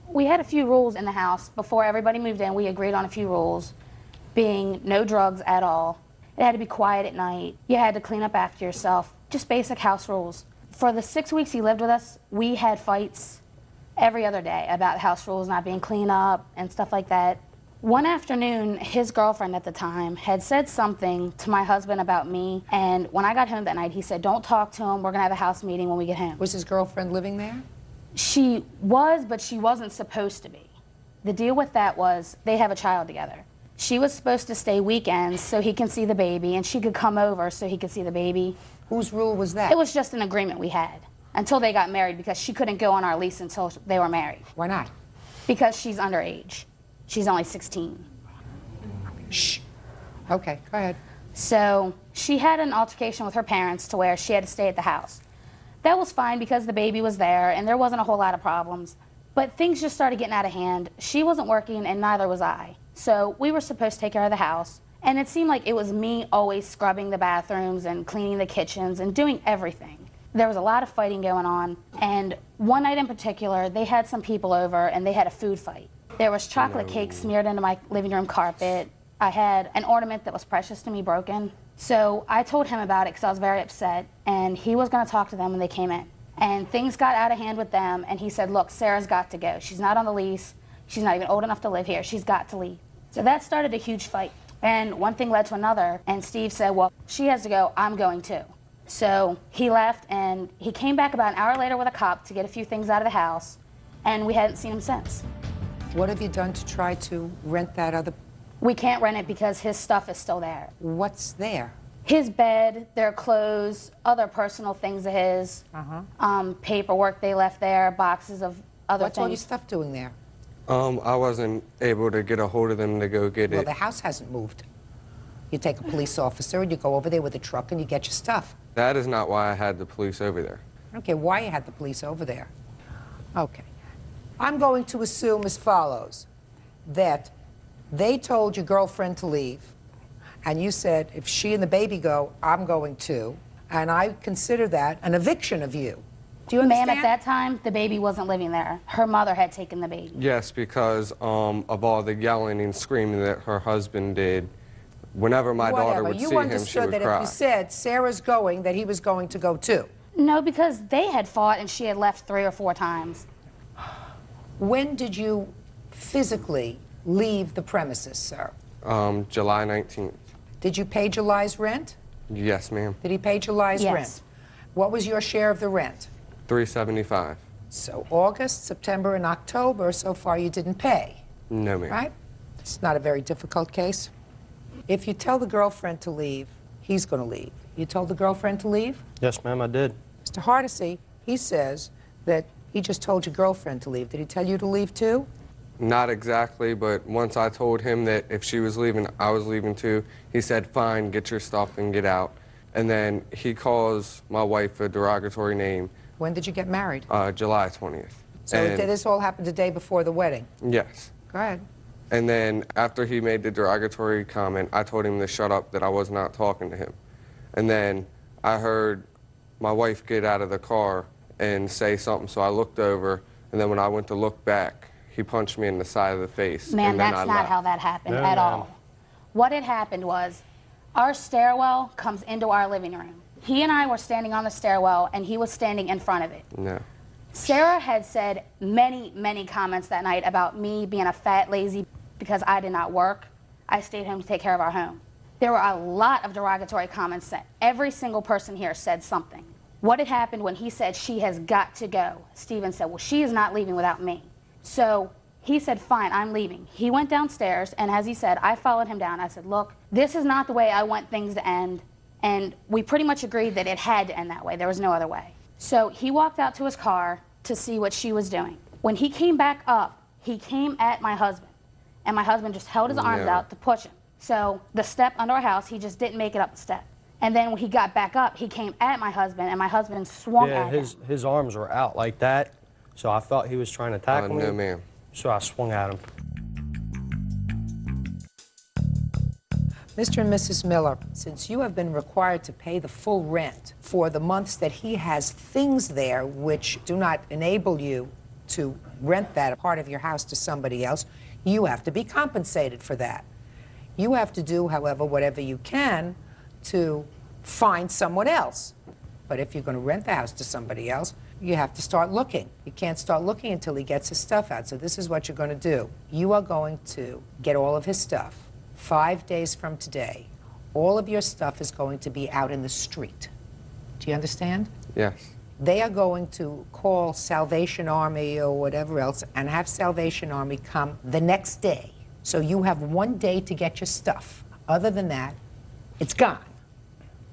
We had a few rules in the house. Before everybody moved in, we agreed on a few rules, being no drugs at all. It had to be quiet at night. You had to clean up after yourself. Just basic house rules. For the 6 weeks he lived with us, we had fights every other day about house rules not being cleaned up and stuff like that. One afternoon, his girlfriend at the time had said something to my husband about me, and when I got home that night, he said, "Don't talk to him. We're gonna have a house meeting when we get home." Was his girlfriend living there? She was, but she wasn't supposed to be. The deal with that was they have a child together. She was supposed to stay weekends so he can see the baby, and she could come over so he could see the baby. Whose rule was that? It was just an agreement we had until they got married, because she couldn't go on our lease until they were married. Why not? Because she's underage. She's only 16. Shh. Okay, go ahead. So she had an altercation with her parents to where she had to stay at the house. That was fine because the baby was there and there wasn't a whole lot of problems. But things just started getting out of hand. She wasn't working and neither was I. So we were supposed to take care of the house And it seemed like it was me always scrubbing the bathrooms and cleaning the kitchens and doing everything. There was a lot of fighting going on, and one night in particular, they had some people over and they had a food fight. There was chocolate cake smeared into my living room carpet. I had an ornament that was precious to me broken. So I told him about it because I was very upset, and he was going to talk to them when they came in. And things got out of hand with them, and he said, look, Sarah's got to go. She's not on the lease. She's not even old enough to live here. She's got to leave. So that started a huge fight. And one thing led to another, and Steve said, well, she has to go, I'm going too. So he left, and he came back about an hour later with a cop to get a few things out of the house, and we hadn't seen him since. What have you done to try to rent that other? We can't rent it because his stuff is still there. What's there? His bed, their clothes, other personal things of his, paperwork they left there, boxes of other What's things. all your stuff doing there? I wasn't able to get a hold of them to go get Well, it. the house hasn't moved. You take a police officer and you go over there with a truck and you get your stuff. That is not why I had the police over there. I don't care why you had the police over there. Okay. I'm going to assume as follows, that they told your girlfriend to leave, and you said, if she and the baby go, I'm going too, and I consider that an eviction of you. Do you understand? Ma'am, at that time, the baby wasn't living there. Her mother had taken the baby. Yes, because of all the yelling and screaming that her husband did. Whenever my daughter would see him, she You understood would that cry. if you said Sarah's going, that he was going to go too. No, because they had fought and she had left 3 or 4 times. When did you physically leave the premises, sir? July 19th. Did you pay July's rent? Yes, ma'am. Did he pay July's Yes. rent? What was your share of the rent? $375. So August, September, and October, so far you didn't pay, No, ma'am. right? It's not a very difficult case. If you tell the girlfriend to leave, he's going to leave. You told the girlfriend to leave? Yes, ma'am, I did. Mr. Hardesty, he says that he just told your girlfriend to leave. Did he tell you to leave too? Not exactly, but once I told him that if she was leaving, I was leaving too, he said, fine, get your stuff and get out. And then he calls my wife a derogatory name. When did you get married? July 20th. So And- did this all happen the day before the wedding? Yes. Go ahead. And then after he made the derogatory comment, I told him to shut up, that I was not talking to him. And then I heard my wife get out of the car and say something, so I looked over, and then when I went to look back, he punched me in the side of the face. Ma'am, and then that's I not left. how that happened No, at ma'am. all. What had happened was our stairwell comes into our living room. He and I were standing on the stairwell, and he was standing in front of it. No. Sarah had said many, many comments that night about me being a fat, lazy because I did not work. I stayed home to take care of our home. There were a lot of derogatory comments that every single person here said something. What had happened when he said she has got to go? Stephen said, well, she is not leaving without me. So he said, fine, I'm leaving. He went downstairs, and as he said, I followed him down. I said, look, this is not the way I want things to end. And we pretty much agreed that it had to end that way. There was no other way. So he walked out to his car to see what she was doing. When he came back up, he came at my husband. And my husband just held his arms Yeah. out to push him. So the step under our house, he just didn't make it up the step. And then when he got back up, he came at my husband, and my husband swung Yeah, at him. his arms were out like that, so I thought he was trying to tackle me. No, ma'am. So I swung at him. Mr. and Mrs. Miller, since you have been required to pay the full rent for the months that he has things there which do not enable you to rent that part of your house to somebody else, you have to be compensated for that. You have to do, however, whatever you can to find someone else. But if you're going to rent the house to somebody else, you have to start looking. You can't start looking until he gets his stuff out. So this is what you're going to do. You are going to get all of his stuff. 5 days from today, all of your stuff is going to be out in the street. Do you understand? Yes. They are going to call Salvation Army or whatever else and have Salvation Army come the next day. So you have 1 day to get your stuff. Other than that, it's gone.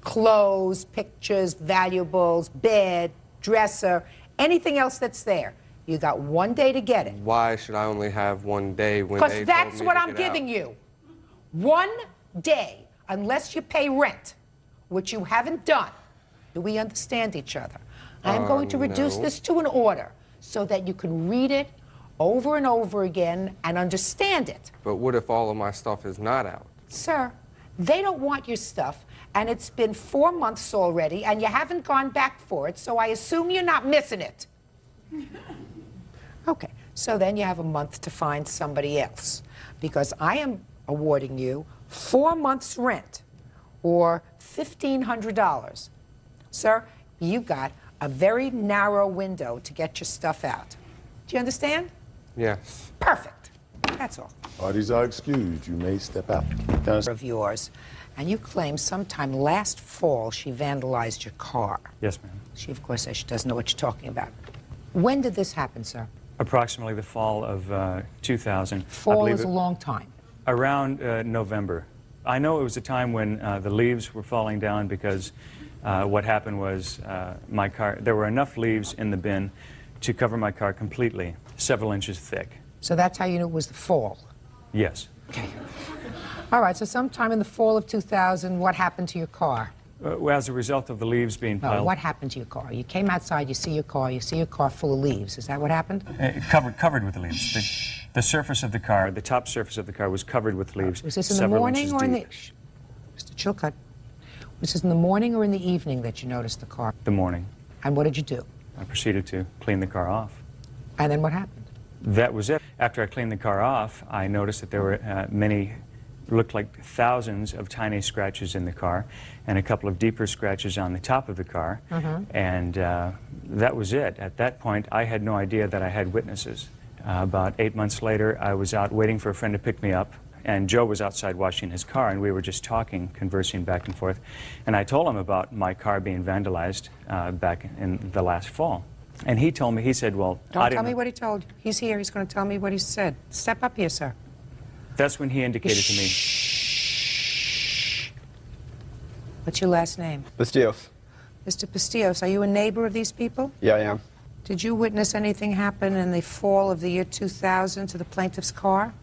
Clothes, pictures, valuables, bed, dresser, anything else that's there. You got 1 day to get it. Why should I only have 1 day when Because they that's told me what to I'm get giving out? you. 1 day, unless you pay rent, which you haven't done. Do we understand each other? I'm going to reduce no. this to an order so that you can read it over and over again and understand it. But what if all of my stuff is not out? Sir, They don't want your stuff, and it's been 4 months already, and you haven't gone back for it, so I assume you're not missing it. Okay, so then you have a month to find somebody else, because I am awarding you 4 months' rent, or $1,500. Sir, you got a very narrow window to get your stuff out. Do you understand? Yes. Perfect. That's all. Parties are excused. You may step out. Of yours, and you claim sometime last fall she vandalized your car. Yes, ma'am. She, of course, says she doesn't know what you're talking about. When did this happen, sir? Approximately the fall of 2000. Fall is a long time. Around November. I know it was a time when the leaves were falling down because what happened was my car, there were enough leaves in the bin to cover my car completely, several inches thick. So that's how you knew it was the fall? Yes. Okay. All right, so sometime in the fall of 2000, what happened to your car? Well, as a result of the leaves being No, piled... what happened to your car? You came outside, you see your car full of leaves. Is that what happened? Covered with leaves. The surface of the car, the top surface of the car was covered with leaves. Was this in the several morning inches or in the... deep. Mr. Chilcutt, was this in the morning or in the evening that you noticed the car? The morning. And what did you do? I proceeded to clean the car off. And then what happened? That was it. After I cleaned the car off, I noticed that there were many, looked like thousands of tiny scratches in the car, and a couple of deeper scratches on the top of the car. And that was it. At that point, I had no idea that I had witnesses. About 8 months later, I was out waiting for a friend to pick me up, and Joe was outside washing his car, and we were just talking, conversing back and forth. And I told him about my car being vandalized back in the last fall. And he told me, he said, well, Don't tell me what he told you. He's here. He's going to tell me what he said. Step up here, sir. That's when he indicated to me. What's your last name? Pastillos. Mr. Pastillos, are you a neighbor of these people? Yeah, I am. Did you witness anything happen in the fall of the year 2000 to the plaintiff's car?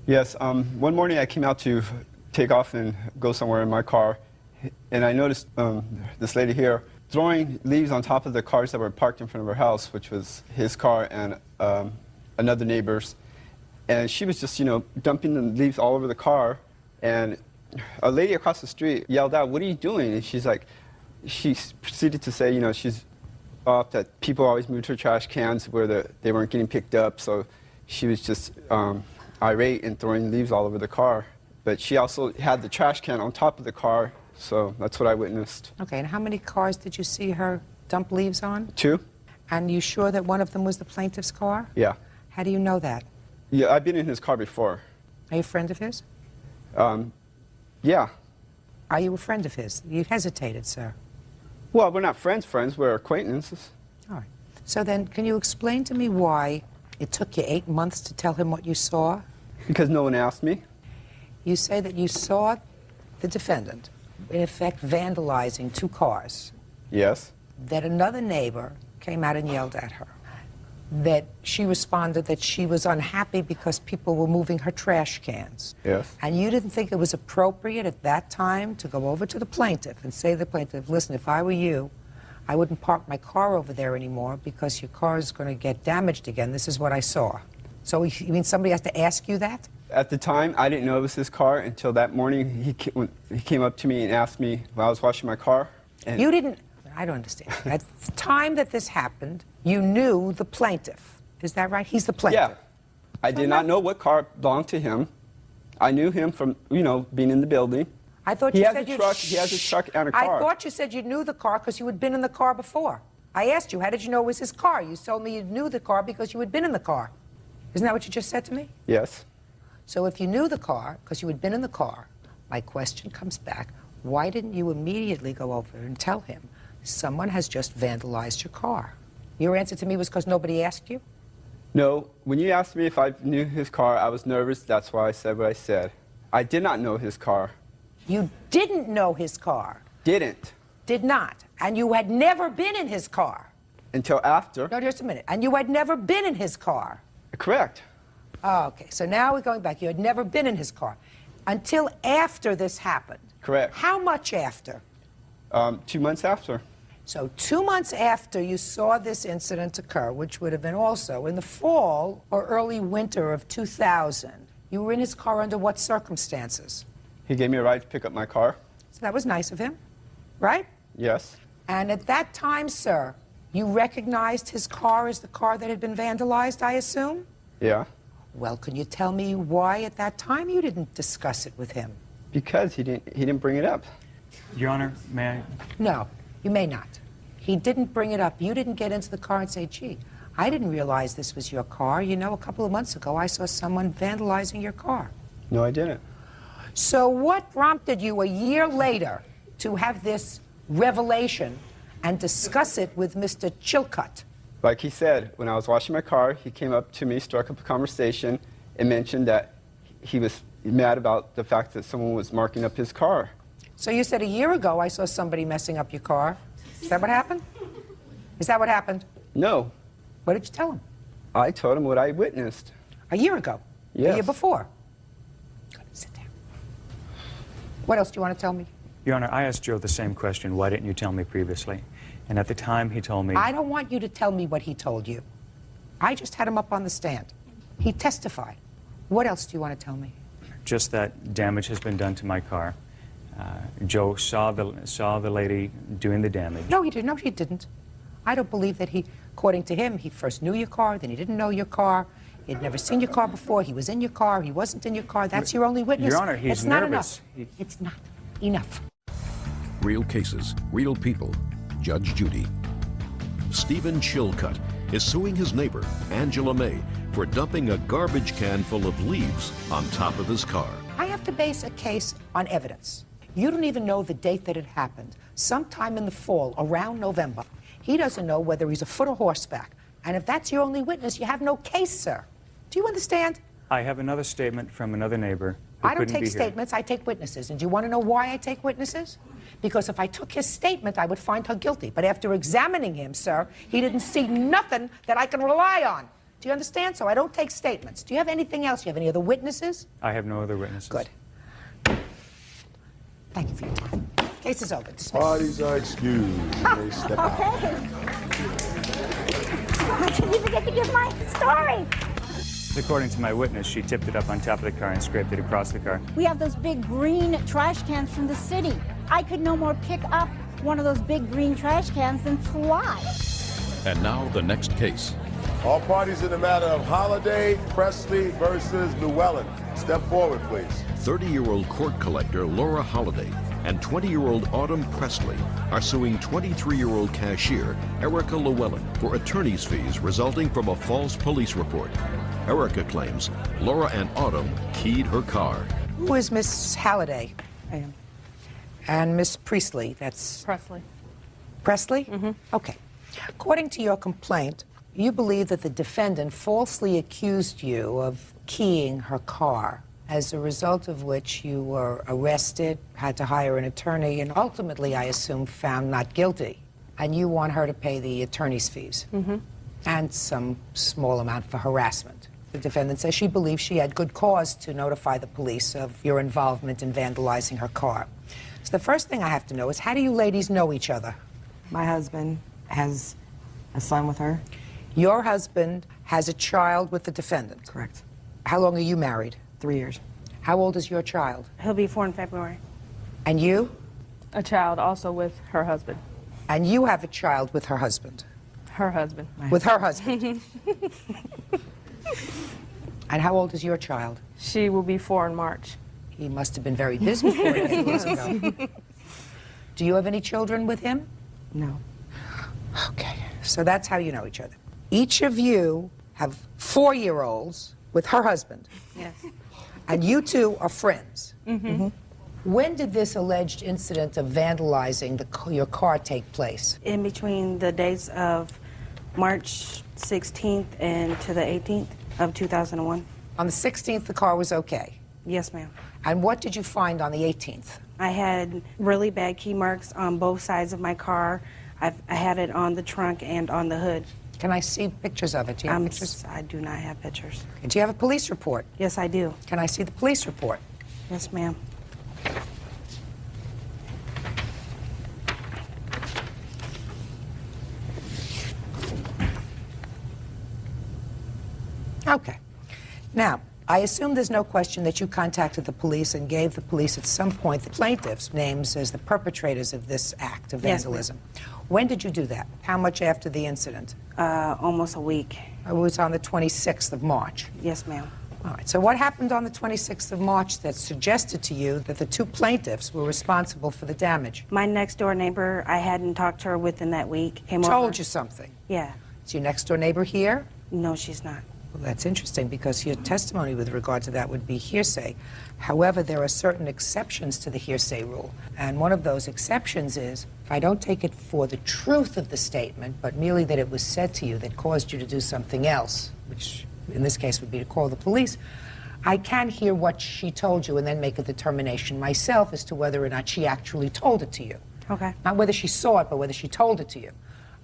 Yes, one morning I came out to take off and go somewhere in my car, and I noticed this lady here throwing leaves on top of the cars that were parked in front of her house, which was his car and another neighbor's. And she was just, dumping the leaves all over the car. And a lady across the street yelled out, "What are you doing?" And she proceeded to say, she's off that people always moved her trash cans where they weren't getting picked up. So she was just irate and throwing leaves all over the car. But she also had the trash can on top of the car. So that's what I witnessed. Okay, and how many cars did you see her dump leaves on? 2. And you sure that one of them was the plaintiff's car? Yeah. How do you know that? Yeah, I've been in his car before. Are you a friend of his? Yeah. Are you a friend of his? You hesitated, sir. Well, we're not friends, we're acquaintances. All right. So then, can you explain to me why it took you 8 months to tell him what you saw? Because no one asked me. You say that you saw the defendant, in effect, vandalizing 2 cars. Yes. That another neighbor came out and yelled at her. That she responded that she was unhappy because people were moving her trash cans. Yes. And you didn't think it was appropriate at that time to go over to the plaintiff and say to the plaintiff, listen, if I were you, I wouldn't park my car over there anymore because your car is going to get damaged again. This is what I saw. So you mean somebody has to ask you that? At the time, I didn't know it was his car until that morning. He came up to me and asked me while I was washing my car. And You didn't, I don't understand. At the time that this happened, you knew the plaintiff. Is that right? He's the plaintiff. Yeah. I did not know what car belonged to him. I knew him from, being in the building. I thought he you has said a truck. He has a truck and a car. I thought you said you knew the car because you had been in the car before. I asked you, how did you know it was his car? You told me you knew the car because you had been in the car. Isn't that what you just said to me? Yes. So if you knew the car because you had been in the car, my question comes back, why didn't you immediately go over and tell him someone has just vandalized your car? Your answer to me was because nobody asked you? No. When you asked me if I knew his car, I was nervous. That's why I said what I said. I did not know his car. You didn't know his car? Didn't. Did not. And you had never been in his car? Until after. No, just a minute. And you had never been in his car? Correct. Oh, okay, so now we're going back. You had never been in his car until after this happened. Correct. How much after? 2 months after. So 2 months after you saw this incident occur, which would have been also in the fall or early winter of 2000, you were in his car under what circumstances? He gave me a ride to pick up my car. So that was nice of him, right? Yes. And at that time, sir, you recognized his car as the car that had been vandalized, I assume? Yeah. Well, can you tell me why at that time you didn't discuss it with him? Because he didn't bring it up. Your Honor, may I? No, you may not. He didn't bring it up. You didn't get into the car and say, gee, I didn't realize this was your car. You know, a couple of months ago, I saw someone vandalizing your car. No, I didn't. So what prompted you a year later to have this revelation and discuss it with Mr. Chilcutt? Like he said, when I was washing my car, he came up to me, struck up a conversation, and mentioned that he was mad about the fact that someone was marking up his car. So you said a year ago I saw somebody messing up your car. Is that what happened? Is that what happened? No. What did you tell him? I told him what I witnessed. A year ago? Yes. A year before? Good, sit down. What else do you want to tell me? Your Honor, I asked Joe the same question. Why didn't you tell me previously? And at the time, he told me... I don't want you to tell me what he told you. I just had him up on the stand. He testified. What else do you want to tell me? Just that damage has been done to my car. Joe saw the lady doing the damage. No, he didn't. No, he didn't. I don't believe that he, according to him, he first knew your car, then he didn't know your car. He'd never seen your car before. He was in your car. He wasn't in your car. That's your only witness. Your Honor, he's it's not nervous. Enough. It's not enough. Real cases, real people. Judge Judy. Stephen Chilcutt is suing his neighbor, Angela May, for dumping a garbage can full of leaves on top of his car. I have to base a case on evidence. You don't even know the date that it happened. Sometime in the fall, around November. He doesn't know whether he's afoot or horseback. And if that's your only witness, you have no case, sir. Do you understand? I have another statement from another neighbor who I don't couldn't take be here. statements, I take witnesses. And do you want to know why I take witnesses? Because if I took his statement, I would find her guilty. But after examining him, sir, he didn't see nothing that I can rely on. Do you understand? So I don't take statements. Do you have anything else? Do you have any other witnesses? I have no other witnesses. Good. Thank you for your time. Case is over. Dismissed. Parties are excused. You may step out. I didn't even get to give my story. According to my witness, she tipped it up on top of the car and scraped it across the car. We have those big green trash cans from the city. I could no more pick up one of those big green trash cans than fly. And now the next case. All parties in the matter of Holiday, Presley versus Llewellyn. Step forward, please. 30-year-old court collector Laura Holliday and 20-year-old Autumn Presley are suing 23-year-old cashier Erica Llewellyn for attorney's fees resulting from a false police report. Erica claims Laura and Autumn keyed her car. Who is Miss Halliday? I am. And Miss Priestley, that's... Presley. Presley? Mm-hmm. Okay. According to your complaint, you believe that the defendant falsely accused you of keying her car, as a result of which you were arrested, had to hire an attorney, and ultimately, I assume, found not guilty. And you want her to pay the attorney's fees and some small amount for harassment. The defendant says she believes she had good cause to notify the police of your involvement in vandalizing her car. So the first thing I have to know is, how do you ladies know each other? My husband has a son with her. Your husband has a child with the defendant? Correct. How long are you married? 3 years. How old is your child? He'll be 4 in February. And you? A child also with her husband. And you have a child with her husband? Her husband. With her husband? And how old is your child? She will be 4 in March. He must have been very busy 4 years ago. Do you have any children with him? No. Okay, so that's how you know each other. Each of you have 4-year-olds with her husband. Yes. And you two are friends. Mm-hmm. When did this alleged incident of vandalizing your car take place? In between the dates of March 16th and to the 18th of 2001. On the 16th, the car was okay? Yes, ma'am. And what did you find on the 18th? I had really bad key marks on both sides of my car. I had it on the trunk and on the hood. Can I see pictures of it? Do you have pictures? I do not have pictures. Do you have a police report? Yes, I do. Can I see the police report? Yes, ma'am. Okay. Now, I assume there's no question that you contacted the police and gave the police at some point the plaintiffs' names as the perpetrators of this act of Yes, ma'am. vandalism. When did you do that? How much after the incident? Almost a week. It was on the 26th of March. Yes, ma'am. All right, so what happened on the 26th of March that suggested to you that the two plaintiffs were responsible for the damage? My next door neighbor, I hadn't talked to her within that week, came over. Told you something. Yeah. Is your next door neighbor here? No, she's not. Well, that's interesting because your testimony with regard to that would be hearsay. However, there are certain exceptions to the hearsay rule. And one of those exceptions is if I don't take it for the truth of the statement, but merely that it was said to you that caused you to do something else, which in this case would be to call the police, I can hear what she told you and then make a determination myself as to whether or not she actually told it to you. Okay. Not whether she saw it, but whether she told it to you.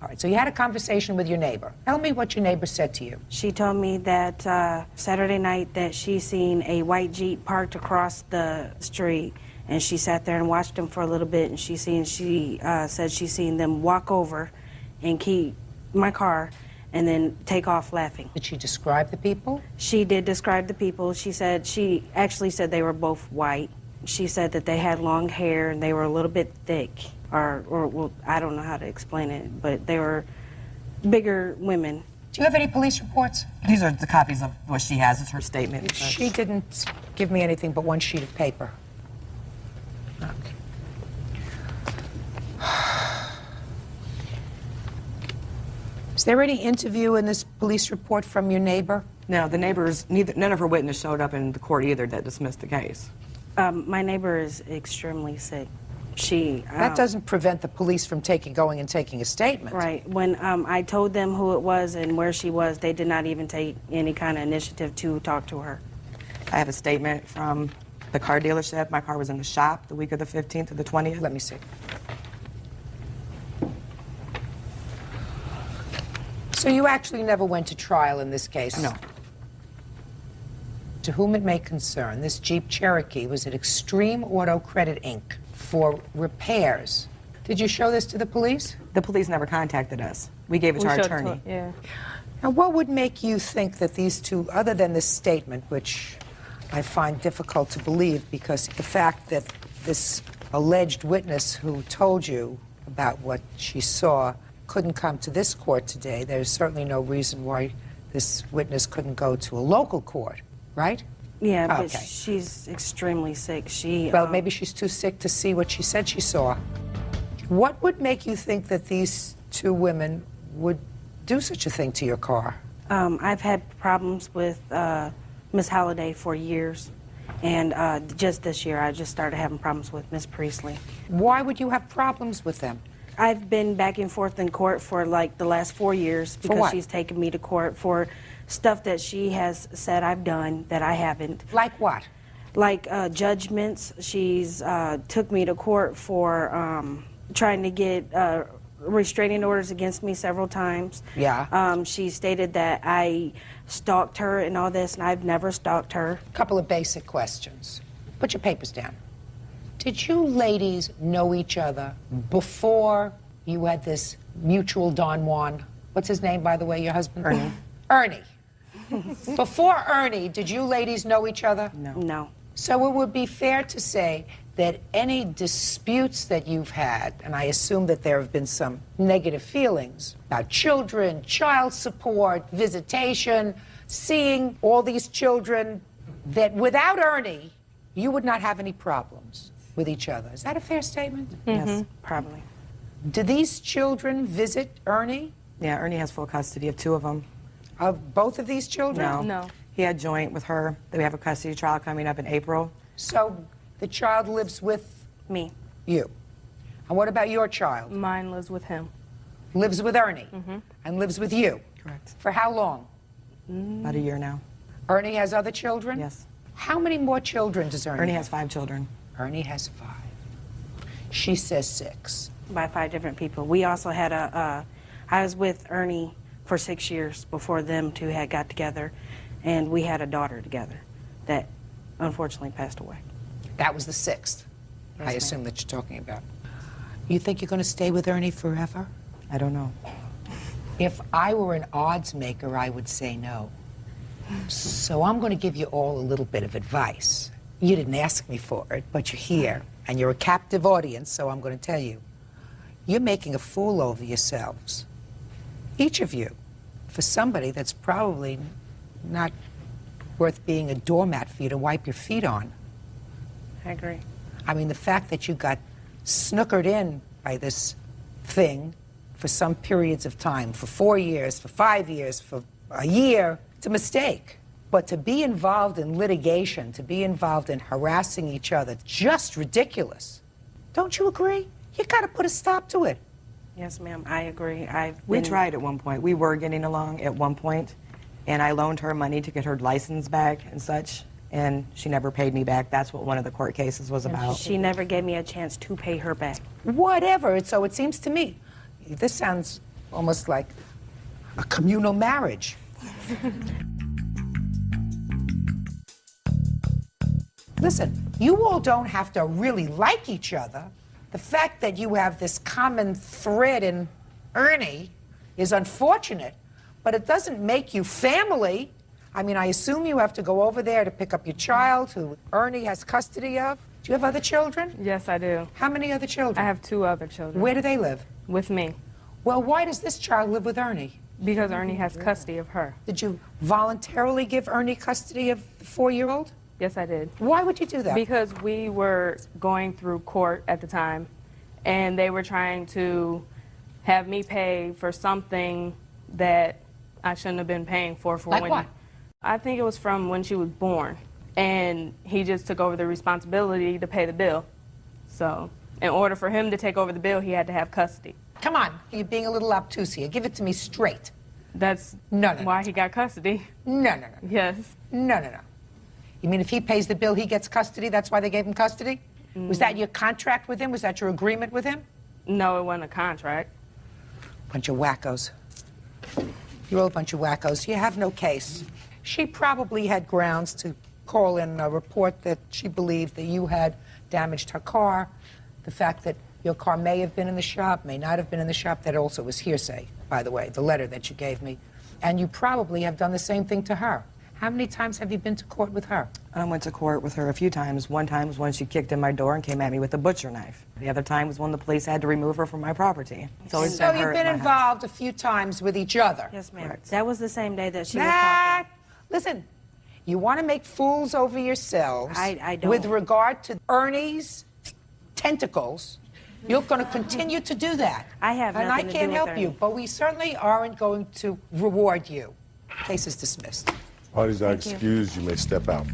All right, so you had a conversation with your neighbor. Tell me what your neighbor said to you. She told me that Saturday night that she seen a white Jeep parked across the street, and she sat there and watched them for a little bit, and she said she seen them walk over and keep my car and then take off laughing. Did she describe the people? She did describe the people. She actually said they were both white. She said that they had long hair and they were a little bit thick. Or well, I don't know how to explain it, but they were bigger women. Do you have any police reports? These are the copies of what she has. It's her statement. She didn't give me anything but one sheet of paper. Okay. Is there any interview in this police report from your neighbor? No, the neighbors, none of her witnesses showed up in the court either that dismissed the case. My neighbor is extremely sick. That doesn't prevent the police from going and taking a statement. Right. When I told them who it was and where she was, they did not even take any kind of initiative to talk to her. I have a statement from the car dealership. My car was in the shop the week of the 15th to the 20th. Let me see. So you actually never went to trial in this case? No. To whom it may concern, this Jeep Cherokee was at Extreme Auto Credit, Inc. for repairs. Did you show this to the police? The police never contacted us. We gave it to our attorney. Yeah. Now, what would make you think that these two, other than this statement, which I find difficult to believe because the fact that this alleged witness who told you about what she saw couldn't come to this court today, there's certainly no reason why this witness couldn't go to a local court, right? Yeah, but Okay. she's extremely sick. Well, maybe she's too sick to see what she said she saw. What would make you think that these two women would do such a thing to your car? I've had problems with Miss Halliday for years, and just this year I just started having problems with Miss Priestley. Why would you have problems with them? I've been back and forth in court for like the last 4 years because what? she's taken me to court for stuff that she has said I've done that I haven't. Like what? Like judgments. She's took me to court for trying to get restraining orders against me several times. Yeah. She stated that I stalked her and all this, and I've never stalked her. Couple of basic questions. Put your papers down. Did you ladies know each other before you had this mutual Don Juan? What's his name, by the way, your husband? Ernie. Ernie. Before Ernie, did you ladies know each other? No. No. So it would be fair to say that any disputes that you've had, and I assume that there have been some negative feelings about children, child support, visitation, seeing all these children, that without Ernie, you would not have any problems with each other. Is that a fair statement? Yes. Probably. Do these children visit Ernie? Yeah, Ernie has full custody of 2 of them. Of both of these children? No. He had joint with her. We have a custody trial coming up in April. So the child lives with me. You. And what about your child? Mine lives with him. Lives with Ernie? Mm-hmm. And lives with you? Correct. For how long? About a year now. Ernie has other children? Yes. How many more children does Ernie have? Ernie has 5 children. Ernie has 5. She says 6. By 5 different people. We also had I was with Ernie for 6 years before them two had got together, and we had a daughter together that unfortunately passed away. That was the 6th, Yes, I ma'am. assume that you're talking about. You think you're going to stay with Ernie forever? I don't know. If I were an odds maker, I would say no. So I'm going to give you all a little bit of advice. You didn't ask me for it, but you're here, and you're a captive audience, so I'm going to tell you. You're making a fool over yourselves, each of you, for somebody that's probably not worth being a doormat for you to wipe your feet on. I agree. I mean, the fact that you got snookered in by this thing for some periods of time, for 4 years, for 5 years, for a year, it's a mistake. But to be involved in litigation, to be involved in harassing each other, just ridiculous. Don't you agree? You got to put a stop to it. Yes, ma'am, I agree. We tried at one point. We were getting along at one point, and I loaned her money to get her license back and such, and she never paid me back. That's what one of the court cases was about. She never gave me a chance to pay her back. Whatever. So it seems to me, this sounds almost like a communal marriage. Listen, you all don't have to really like each other. The fact that you have this common thread in Ernie is unfortunate, but it doesn't make you family. I mean, I assume you have to go over there to pick up your child who Ernie has custody of. Do you have other children? Yes, I do. How many other children? I have 2 other children. Where do they live? With me. Well, why does this child live with Ernie? Because Ernie has custody of her. Did you voluntarily give Ernie custody of the 4-year-old? Yes, I did. Why would you do that? Because we were going through court at the time, and they were trying to have me pay for something that I shouldn't have been paying for Like when... what? I think it was from when she was born, and he just took over the responsibility to pay the bill. So, in order for him to take over the bill, he had to have custody. Come on, you're being a little obtuse here. Give it to me straight. That's why he got custody. No. Yes. No. You mean if he pays the bill, he gets custody? That's why they gave him custody? Was that your contract with him? Was that your agreement with him? No, it wasn't a contract. Bunch of wackos. You're all a bunch of wackos. You have no case. She probably had grounds to call in a report that she believed that you had damaged her car. The fact that your car may have been in the shop, may not have been in the shop, that also was hearsay, by the way, the letter that you gave me. And you probably have done the same thing to her. How many times have you been to court with her? I went to court with her a few times. One time was when she kicked in my door and came at me with a butcher knife. The other time was when the police had to remove her from my property. It's always So been her you've at been my involved a few times with each other. Yes, ma'am. That was the same day that she was talking. Listen, you want to make fools over yourselves. I don't. With regard to Ernie's tentacles, you're going to continue to do that. I have and nothing I to can't do with help Ernie. you, but we certainly aren't going to reward you. Case is dismissed. Parties are Thank you. excused. You may step out.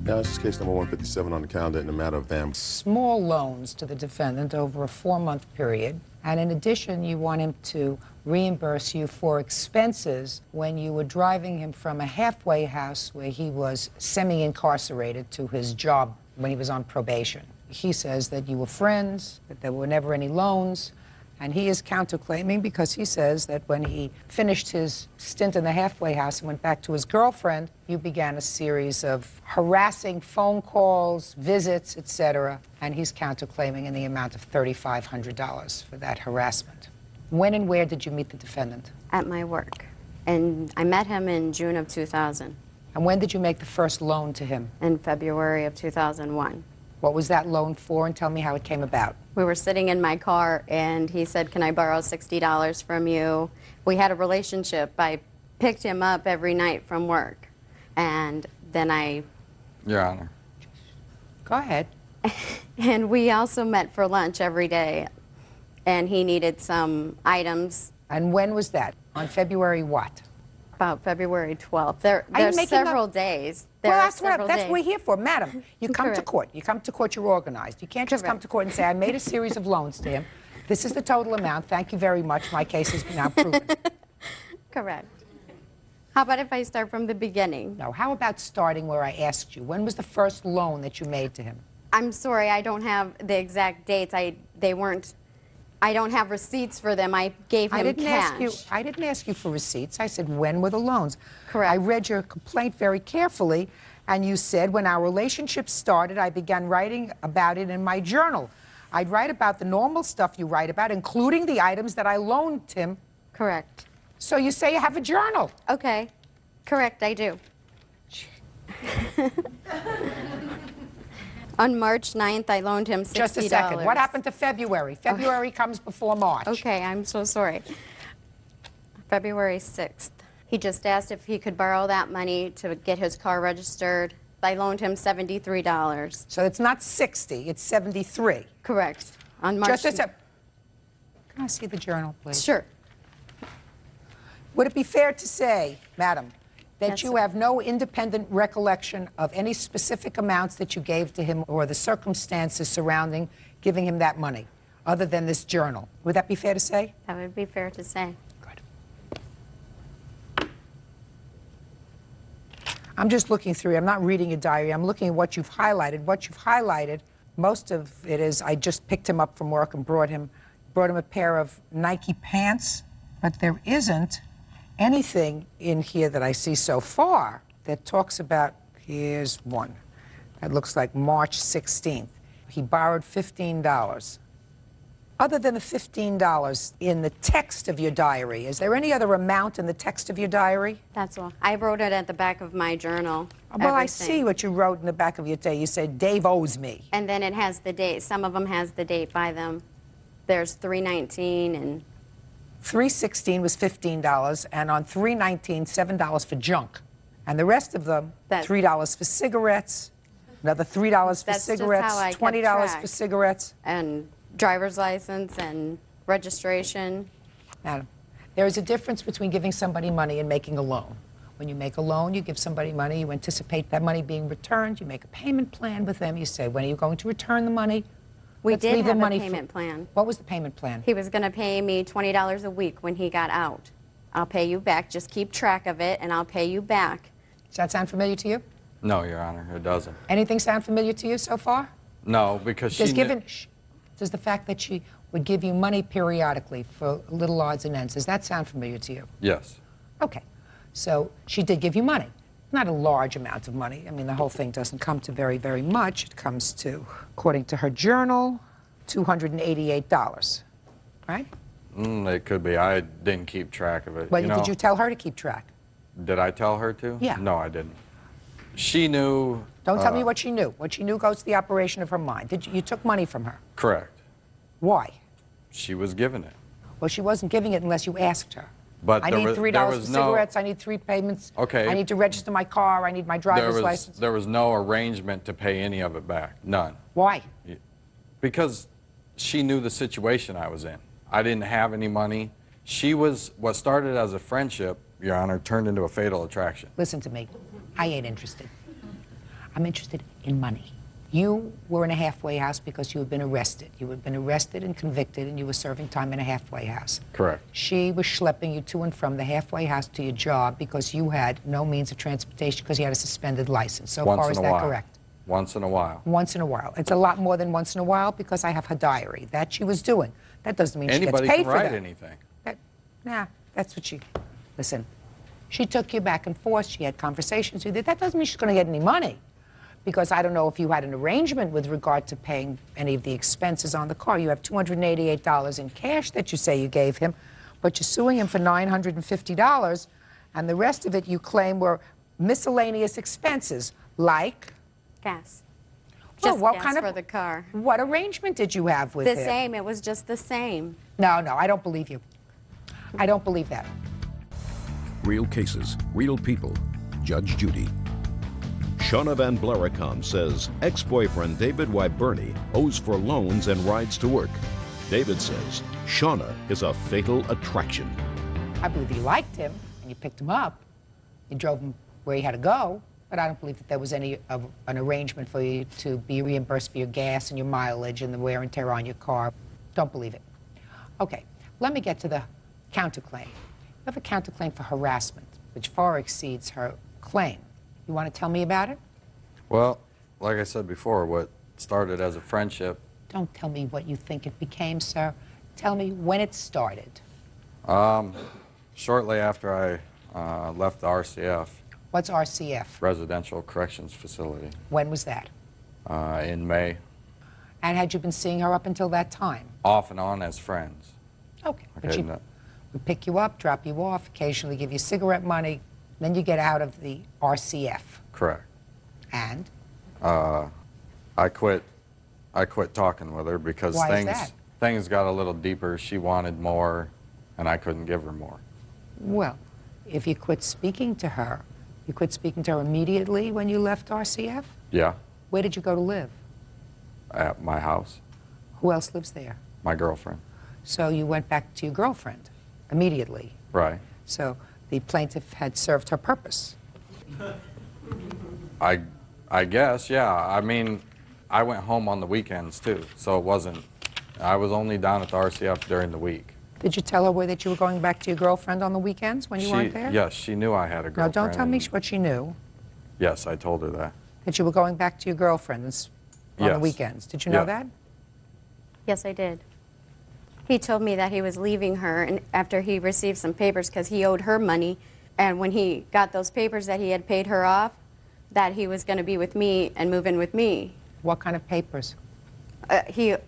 Now, this is case number 157 on the calendar in the matter of Van. Small loans to the defendant over a 4-month period. And in addition, you want him to reimburse you for expenses when you were driving him from a halfway house where he was semi-incarcerated to his job when he was on probation. He says that you were friends, that there were never any loans, and he is counterclaiming because he says that when he finished his stint in the halfway house and went back to his girlfriend, you began a series of harassing phone calls, visits, etc., and he's counterclaiming in the amount of $3,500 for that harassment. When and where did you meet the defendant? At my work. And I met him in June of 2000. And when did you make the first loan to him? In February of 2001. What was that loan for, and tell me how it came about? We were sitting in my car, and he said, "Can I borrow $60 from you?" We had a relationship. I picked him up every night from work, and then Your Honor. Go ahead. And we also met for lunch every day, and he needed some items. And when was that? On February what? About February 12th. There Are you are making several up- days. Well, There are that's what several that's days. what we're here for, madam. You come to Correct. court. You come to court, you're organized. You can't just come to court and say, I made a series of loans to him. This is the total amount. Thank you very much. My case is now proven. Correct. How about if I start from the beginning? No, how about starting where I asked you? When was the first loan that you made to him? I'm sorry, I don't have the exact dates. I don't have receipts for them. I gave him I didn't cash. I didn't ask you for receipts. I said, when were the loans? Correct. I read your complaint very carefully, and you said, when our relationship started, I began writing about it in my journal. I'd write about the normal stuff you write about, including the items that I loaned him. Correct. So you say you have a journal. Okay. Correct, I do. On March 9th, I loaned him $60. Just a second. What happened to February? February comes before March. Okay, I'm so sorry. February 6th. He just asked if he could borrow that money to get his car registered. I loaned him $73. So it's not 60, it's 73. Correct. On March. Just a second. Can I see the journal, please? Sure. Would it be fair to say, madam, that Yes, you sir. have no independent recollection of any specific amounts that you gave to him or the circumstances surrounding giving him that money, other than this journal? Would that be fair to say? That would be fair to say. I'm just looking through. I'm not reading your diary. I'm looking at what you've highlighted. What you've highlighted, most of it is I just picked him up from work and brought him a pair of Nike pants, but there isn't anything in here that I see so far that talks about, here's one. That looks like March 16th. He borrowed $15. Other than the $15 in the text of your diary, is there any other amount in the text of your diary? That's all. I wrote it at the back of my journal. Well, I everything. see what you wrote in the back of your day. You said, Dave owes me. And then it has the date. Some of them has the date by them. There's 3/19 and 3/16 was $15, and on 3/19, $7 for junk. And the rest of them, $3 for cigarettes, another $3 for That's just cigarettes, how I kept $20 for track. cigarettes. And driver's license and registration. Madam, there is a difference between giving somebody money and making a loan. When you make a loan, you give somebody money, you anticipate that money being returned, you make a payment plan with them, you say, when are you going to return the money? We Let's did leave the have a money payment plan. What was the payment plan? He was going to pay me $20 a week when he got out. I'll pay you back. Just keep track of it, and I'll pay you back. Does that sound familiar to you? No, Your Honor, it doesn't. Anything sound familiar to you so far? No, because she Does the fact that she would give you money periodically for little odds and ends, does that sound familiar to you? Yes. Okay. So she did give you money. Not a large amount of money. I mean, the whole thing doesn't come to very, very much. It comes to, according to her journal, $288, right? It could be. I didn't keep track of it. Well, did you tell her to keep track? Did I tell her to? Yeah. No, I didn't. She knew. Don't tell me what she knew. What she knew goes to the operation of her mind. You took money from her. Correct. Why? She was giving it. Well, she wasn't giving it unless you asked her. But I there need was- $3 there for was no- cigarettes. I need 3 payments. Okay. I need to register my car. I need my driver's license. There was no arrangement to pay any of it back. None. Why? Because she knew the situation I was in. I didn't have any money. What started as a friendship, Your Honor, turned into a fatal attraction. Listen to me. I ain't interested. I'm interested in money. You were in a halfway house because you had been arrested. You had been arrested and convicted, and you were serving time in a halfway house. Correct. She was schlepping you to and from the halfway house to your job because you had no means of transportation because you had a suspended license. So far, is that correct? Once in a while. Once in a while. It's a lot more than once in a while because I have her diary. That she was doing. That doesn't mean Anybody she gets paid can for write that. anything. Nah, that's what she... Listen, she took you back and forth. She had conversations with you. That doesn't mean she's going to get any money. Because I don't know if you had an arrangement with regard to paying any of the expenses on the car. You have $288 in cash that you say you gave him, but you're suing him for $950, and the rest of it you claim were miscellaneous expenses, like... Gas. Well, Just what gas kind of- for the car. What arrangement did you have with The him? same. It was just the same. No, I don't believe you. I don't believe that. Real cases, real people. Judge Judy. Shauna Van Blaricom says ex-boyfriend David Wyberny owes for loans and rides to work. David says Shauna is a fatal attraction. I believe you liked him, and you picked him up. You drove him where he had to go, but I don't believe that there was any of an arrangement for you to be reimbursed for your gas and your mileage and the wear and tear on your car. Don't believe it. Okay, let me get to the counterclaim. You have a counterclaim for harassment, which far exceeds her claim. You want to tell me about it? Well, like I said before, what started as a friendship. Don't tell me what you think it became, sir. Tell me when it started. Shortly after I left the RCF. What's RCF? Residential Corrections Facility. When was that? In May. And had you been seeing her up until that time? Off and on as friends. Okay. But Okay, she no- would pick you up, drop you off, occasionally give you cigarette money, then you get out of the RCF. Correct. And? I quit talking with her because Why is that? things got a little deeper. She wanted more, and I couldn't give her more. Well, if you quit speaking to her, you quit speaking to her immediately when you left RCF? Yeah, Where did you go to live? at my house, Who else lives there? my girlfriend. So you went back to your girlfriend immediately. Right. So the plaintiff had served her purpose. I guess, yeah. I mean, I went home on the weekends too, so it wasn't. I was only down at the RCF during the week. Did you tell her that you were going back to your girlfriend on the weekends when you weren't there? Yes, she knew I had a No, girlfriend. don't tell me and- what she knew. Yes, I told her that. That you were going back to your girlfriend on the Yes. weekends. Did you know Yeah. that? Yes, I did. He told me that he was leaving her and after he received some papers because he owed her money. And when he got those papers that he had paid her off, that he was going to be with me and move in with me. What kind of papers? It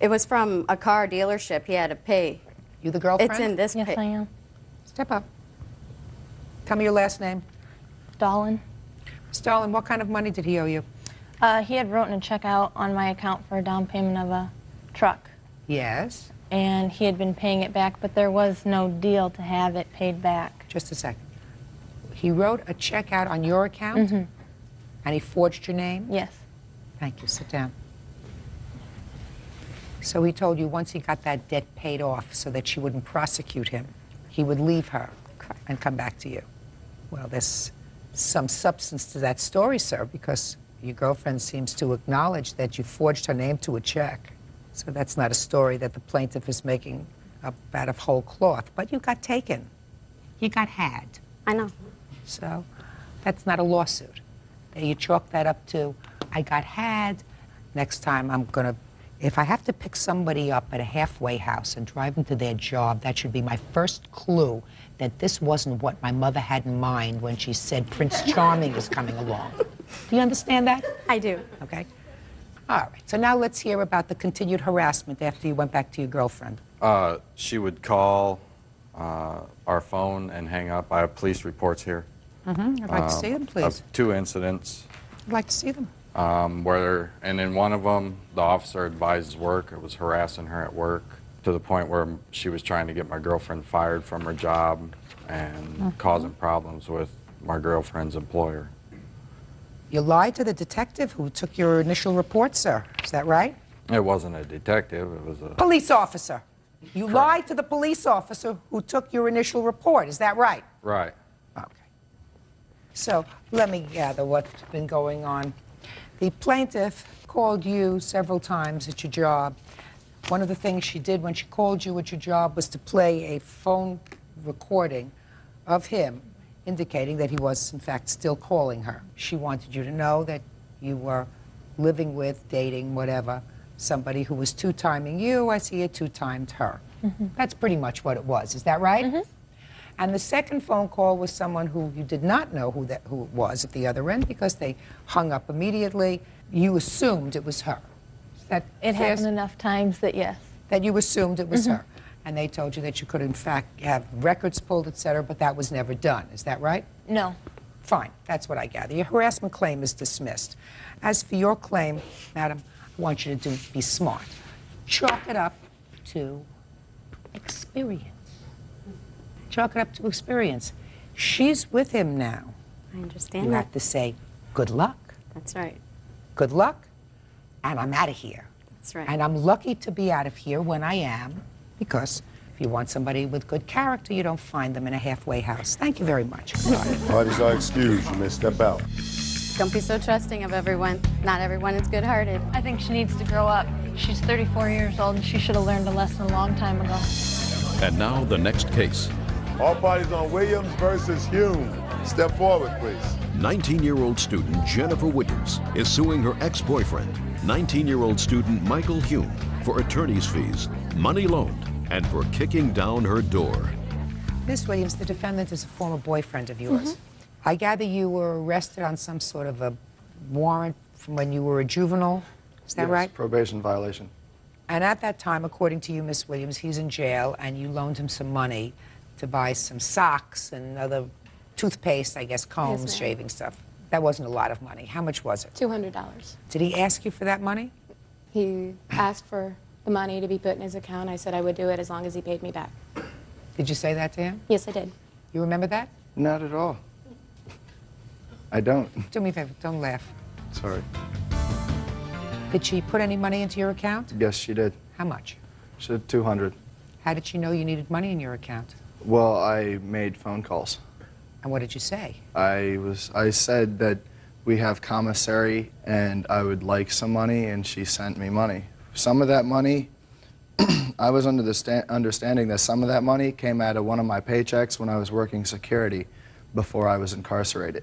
was from a car dealership he had to pay. You the girlfriend? It's in this Yes, I am. Step up. Tell me your last name. Dahlin. Stalin, what kind of money did he owe you? He had written a check out on my account for a down payment of a truck. Yes. And he had been paying it back, but there was no deal to have it paid back. Just a second. He wrote a check out on your account? Mm-hmm. And he forged your name? Yes. Thank you. Sit down. So he told you once he got that debt paid off so that she wouldn't prosecute him, he would leave her and come back to you. Well, there's some substance to that story, sir, because your girlfriend seems to acknowledge that you forged her name to a check. So that's not a story that the plaintiff is making up out of whole cloth. But you got taken. You got had. I know. So that's not a lawsuit. You chalk that up to, I got had. Next time I'm going to, if I have to pick somebody up at a halfway house and drive them to their job, that should be my first clue that this wasn't what my mother had in mind when she said Prince Charming is coming along. Do you understand that? I do. Okay. All right. So now let's hear about the continued harassment after you went back to your girlfriend. She would call our phone and hang up. I have police reports here. Mm-hmm. I'd like to see them, please. Of 2 incidents. I'd like to see them. And in one of them, the officer advised work. It was harassing her at work to the point where she was trying to get my girlfriend fired from her job and causing problems with my girlfriend's employer. You lied to the detective who took your initial report, sir. Is that right? It wasn't a detective. It was a Police officer. You lied to the police officer who took your initial report. Is that right? right. Okay. So let me gather what's been going on. The plaintiff called you several times at your job. One of the things she did when she called you at your job was to play a phone recording of him indicating that he was, in fact, still calling her. She wanted you to know that you were living with, dating, whatever, somebody who was two-timing you as he had two-timed her. Mm-hmm. That's pretty much what it was. Is that right? Mm-hmm. And the second phone call was someone who you did not know who it was at the other end because they hung up immediately. You assumed it was her. Is that It fair? happened enough times that yes. That you assumed it was Mhm. her. And they told you that you could, in fact, have records pulled, et cetera, but that was never done. Is that right? No. Fine. That's what I gather. Your harassment claim is dismissed. As for your claim, madam, I want you to be smart. Chalk it up to experience. Chalk it up to experience. She's with him now. I understand You that. have to say, good luck. That's right. Good luck, and I'm out of here. That's right. And I'm lucky to be out of here when I am, because if you want somebody with good character, you don't find them in a halfway house. Thank you very much. Parties are excused. You may step out. Don't be so trusting of everyone. Not everyone is good-hearted. I think she needs to grow up. She's 34 years old and she should have learned a lesson a long time ago. And now the next case. All parties on Williams versus Hume. Step forward, please. 19-year-old student Jennifer Williams is suing her ex-boyfriend, 19-year-old student Michael Hume, for attorney's fees, money loaned, and for kicking down her door. Miss Williams, the defendant is a former boyfriend of yours. I gather you were arrested on some sort of a warrant from when you were a juvenile. Is that right? Probation violation. And at that time, according to you, Miss Williams, he's in jail, and you loaned him some money to buy some socks and other toothpaste, I guess, combs, Yes, ma'am. shaving stuff. That wasn't a lot of money. How much was it? $200. Did he ask you for that money? He asked for the money to be put in his account. I said I would do it as long as he paid me back. Did you say that to him? Yes, I did. You remember that? Not at all. I don't. Do me a favor, don't laugh. Sorry. Did she put any money into your account? Yes, she did. How much? She said 200. How did she know you needed money in your account? Well, I made phone calls. And what did you say? I said that we have commissary and I would like some money, and she sent me money. Some of that money, I was under the understanding that some of that money came out of one of my paychecks when I was working security before I was incarcerated.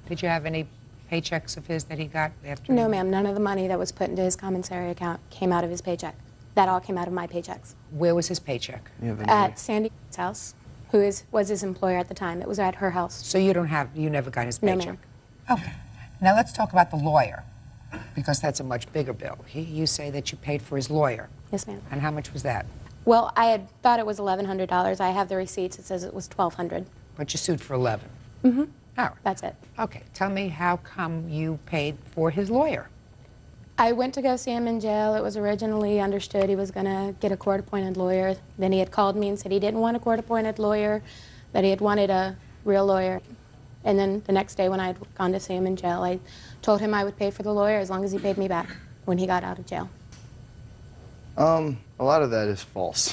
Did you have any paychecks of his that he got after? No, ma'am. None of the money that was put into his commissary account came out of his paycheck. That all came out of my paychecks. Where was his paycheck? At Sandy's house, who was his employer at the time. It was at her house. So you never got his No, paycheck? ma'am. Okay. Now let's talk about the lawyer, because that's a much bigger bill. You say that you paid for his lawyer. Yes, ma'am. And how much was that? Well, I had thought it was $1,100. I have the receipts. It says it was $1,200. But you sued for 11. Mm-hmm. All right. That's it. Okay. Tell me how come you paid for his lawyer? I went to go see him in jail. It was originally understood he was going to get a court-appointed lawyer. Then he had called me and said he didn't want a court-appointed lawyer, that he had wanted a real lawyer. And then the next day when I had gone to see him in jail, I told him I would pay for the lawyer as long as he paid me back when he got out of jail. A lot of that is false.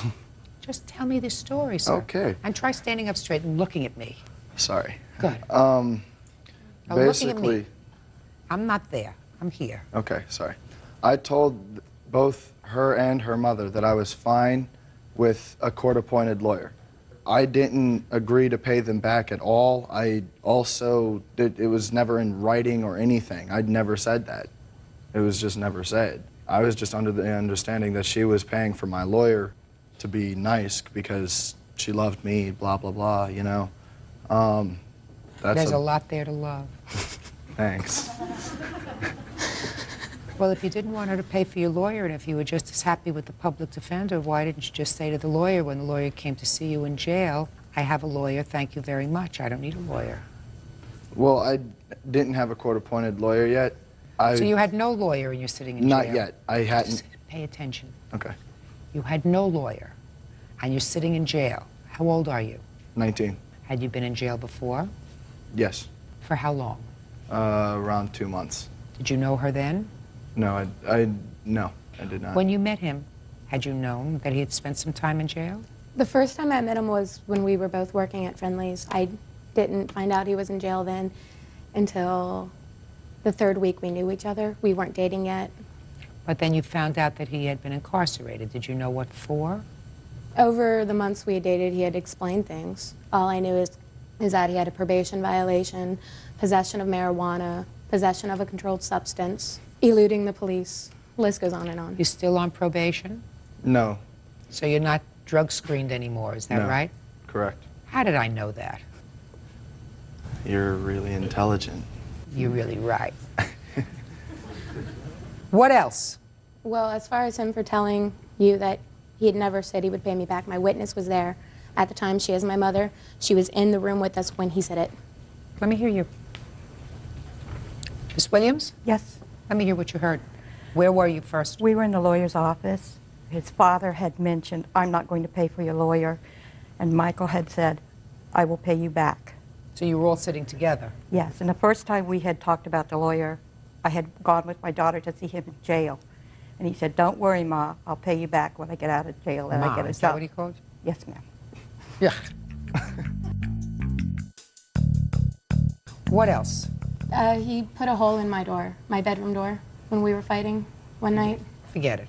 Just tell me the story, sir. Okay. And try standing up straight and looking at me. Sorry. Good. Now, looking at basically, me. I'm not there. I'm here. okay, sorry. I told both her and her mother that I was fine with a court-appointed lawyer. I didn't agree to pay them back at all. I also, it was never in writing or anything. I'd never said that. It was just never said. I was just under the understanding that she was paying for my lawyer to be nice because she loved me, blah, blah, blah, you know. There's a lot there to love. Thanks. Well, if you didn't want her to pay for your lawyer, and if you were just as happy with the public defender, why didn't you just say to the lawyer when the lawyer came to see you in jail, I have a lawyer, thank you very much, I don't need a lawyer? Well, I didn't have a court-appointed lawyer yet. So you had no lawyer and you're sitting in jail? Not yet. I hadn't. Just pay attention. Okay. You had no lawyer, and you're sitting in jail. How old are you? 19. Had you been in jail before? Yes. For how long? Around 2 months. Did you know her then? No, no, I did not. When you met him, had you known that he had spent some time in jail? The first time I met him was when we were both working at Friendly's. I didn't find out he was in jail then until the third week we knew each other. We weren't dating yet. But then you found out that he had been incarcerated. Did you know what for? Over the months we had dated, he had explained things. All I knew is that he had a probation violation, possession of marijuana, possession of a controlled substance, eluding the police. List goes on and on. You're still on probation? No. So you're not drug screened anymore, is that No. right? Correct. How did I know that? You're really intelligent. You're really right. What else? Well, as far as him for telling you that he had never said he would pay me back, my witness was there at the time. She is my mother. She was in the room with us when he said it. Let me hear you. Miss Williams? Yes. Let me hear what you heard. Where were you first? We were in the lawyer's office. His father had mentioned, I'm not going to pay for your lawyer. And Michael had said, I will pay you back. So you were all sitting together? Yes. And the first time we had talked about the lawyer, I had gone with my daughter to see him in jail. And he said, don't worry, Ma, I'll pay you back when I get out of jail and I get a job. Is that what he called you? Yes, ma'am. Yeah. What else? He put a hole in my door, my bedroom door, when we were fighting one night. Forget it.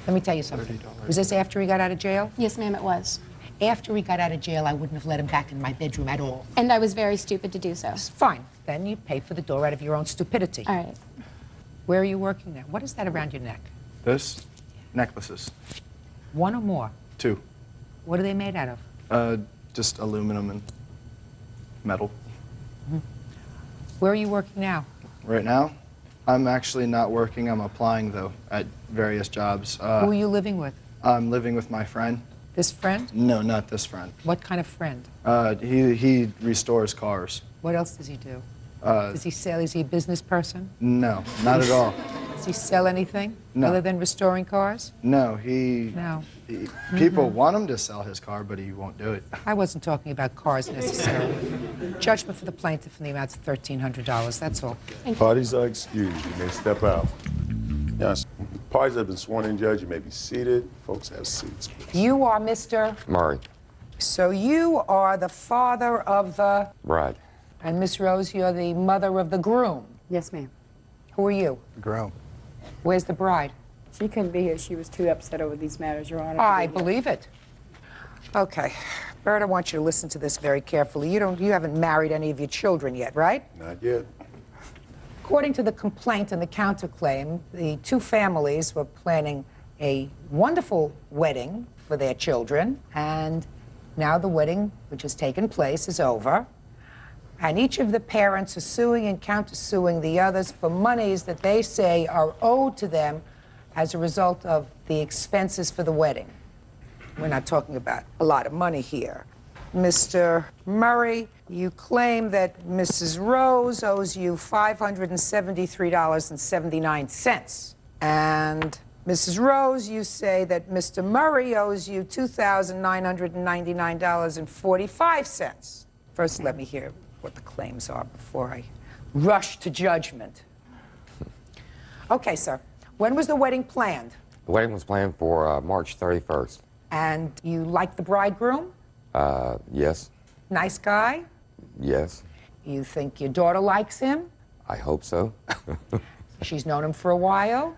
Let me tell you something. Was this after he got out of jail? Yes, ma'am, it was. After he got out of jail, I wouldn't have let him back in my bedroom at all. And I was very stupid to do so. Fine. Then you pay for the door out of your own stupidity. All right. Where are you working now? What is that around your neck? This? Necklaces. One or more? 2. What are they made out of? Just aluminum and metal. Where are you working now? Right now, I'm actually not working. I'm applying, though, at various jobs. Who are you living with? I'm living with my friend. This friend? No, not this friend. What kind of friend? He restores cars. What else does he do? Does he sell? Is he a business person? No, not at all. Does he sell anything No. other than restoring cars? No, people want him to sell his car, but he won't do it. I wasn't talking about cars necessarily. Judgment for the plaintiff in the amount of $1,300. That's all. Parties are excused. You may step out. Yes. Parties have been sworn in, Judge. You may be seated. Folks have seats, please. You are Mr. Murray. So you are the father of the... Bride. And Miss Rose, you're the mother of the groom. Yes, ma'am. Who are you? Groom. Where's the bride? She couldn't be here. She was too upset over these matters, Your Honor. I believe it. Okay. Bert, I want you to listen to this very carefully. You haven't married any of your children yet, right? Not yet. According to the complaint and the counterclaim, the two families were planning a wonderful wedding for their children, and now the wedding, which has taken place, is over. And each of the parents are suing and countersuing the others for monies that they say are owed to them as a result of the expenses for the wedding. We're not talking about a lot of money here. Mr. Murray, you claim that Mrs. Rose owes you $573.79. And Mrs. Rose, you say that Mr. Murray owes you $2,999.45. First, let me hear what the claims are before I rush to judgment. Okay, sir. When was the wedding planned? The wedding was planned for March 31st. And you like the bridegroom? Yes. Nice guy? Yes. You think your daughter likes him? I hope so. She's known him for a while?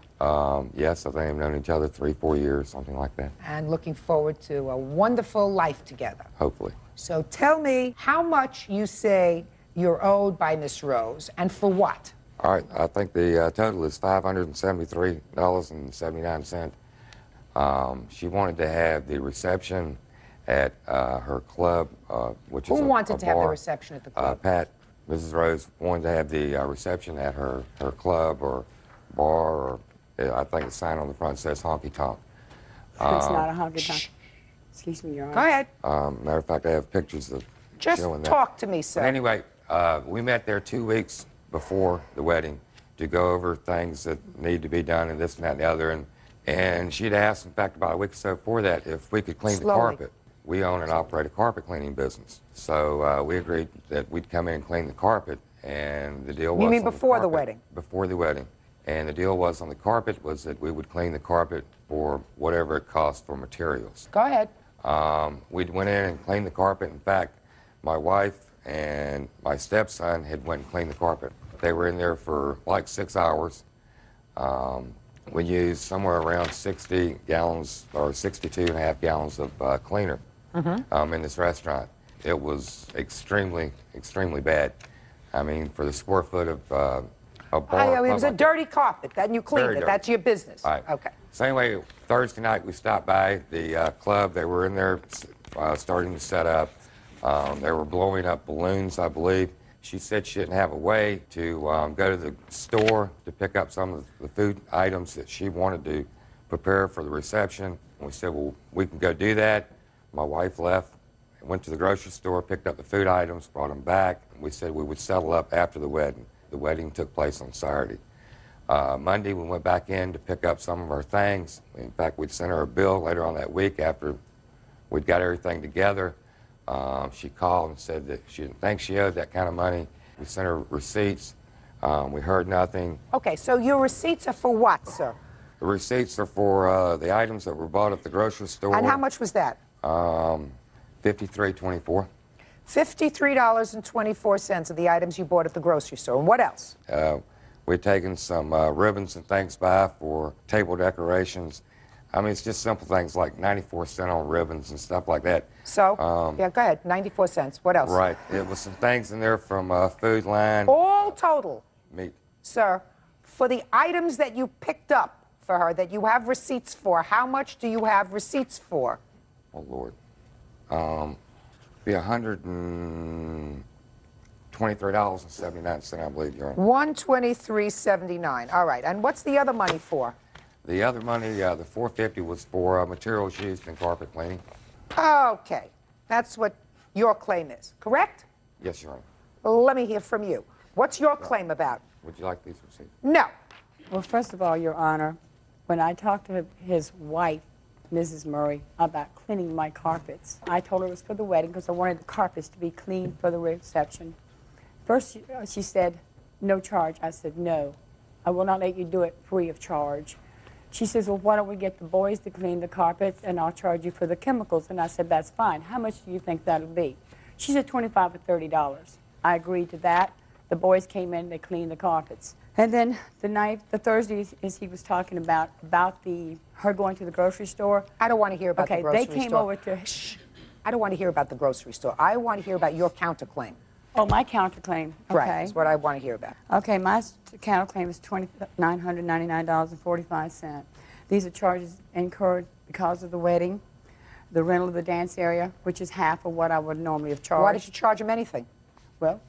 Yes, I think we've known each other 3-4 years, something like that. And looking forward to a wonderful life together. Hopefully. So tell me how much you say you're owed by Miss Rose, and for what? All right, I think the total is $573.79. She wanted to have the reception at her club, which is Who wanted to have the bar. reception at the club? Pat, Mrs. Rose wanted to have the reception at her club or bar, or I think the sign on the front says honky tonk. It's not a honky tonk. Excuse me, Your Honor. Go ahead. Matter of fact, I have pictures of Just showing that. talk to me, sir. But anyway, we met there 2 weeks before the wedding to go over things that need to be done and this and that and the other. And she'd asked, in fact, about a week or so before that, if we could clean the carpet. We own and operate a carpet cleaning business. So we agreed that we'd come in and clean the carpet, and the deal was... You mean on before the carpet- wedding? Before the wedding. And the deal was on the carpet was that we would clean the carpet for whatever it cost for materials. Go ahead. We went in and cleaned the carpet. In fact, my wife and my stepson had went and cleaned the carpet. They were in there for like 6 hours. We used somewhere around 60 gallons or 62.5 gallons of cleaner in this restaurant. It was extremely, extremely bad. I mean, for the square foot of a bar. It was a dirty carpet, and you cleaned Very it. dirty. That's your business. Right. Okay. So anyway, Thursday night we stopped by the club. They were in there starting to set up. They were blowing up balloons, I believe. She said she didn't have a way to go to the store to pick up some of the food items that she wanted to prepare for the reception. And we said, well, we can go do that. My wife left, went to the grocery store, picked up the food items, brought them back. And we said we would settle up after the wedding. The wedding took place on Saturday. Monday, we went back in to pick up some of our things. In fact, we'd sent her a bill later on that week after we'd got everything together. She called and said that she didn't think she owed that kind of money. We sent her receipts. We heard nothing. Okay, so your receipts are for what, sir? The receipts are for the items that were bought at the grocery store. And how much was that? $53.24. $53.24 of the items you bought at the grocery store. And what else? We'd taken some ribbons and things by for table decorations. I mean, it's just simple things like 94 cents on ribbons and stuff like that. So, yeah, go ahead, 94 cents. What else? Right. It was some things in there from Food Line. All total, Meat. sir, for the items that you picked up for her, that you have receipts for, how much do you have receipts for? Oh, Lord. Be $123.79, I believe, Your Honor. $123.79. All right. And what's the other money for? The other money, the $450 was for materials used in carpet cleaning. Okay. That's what your claim is, correct? Yes, Your Honor. Let me hear from you. What's your claim about? Would you like these receipts? No. Well, first of all, Your Honor, when I talked to his wife, Mrs. Murray, about cleaning my carpets, I told her it was for the wedding because I wanted the carpets to be clean for the reception. First, she said, no charge. I said, no, I will not let you do it free of charge. She says, well, why don't we get the boys to clean the carpets and I'll charge you for the chemicals? And I said, that's fine. How much do you think that'll be? She said $25 or $30. I agreed to that. The boys came in, they cleaned the carpets. And then the Thursday, as he was talking about her going to the grocery store. I don't want to hear about the grocery store. Okay, they came over to... Shh. I don't want to hear about the grocery store. I want to hear about your counterclaim. Oh, my counterclaim. Okay. Right, that's what I want to hear about. Okay, my counterclaim is $2,999.45. These are charges incurred because of the wedding, the rental of the dance area, which is half of what I would normally have charged. Why did you charge him anything? Well,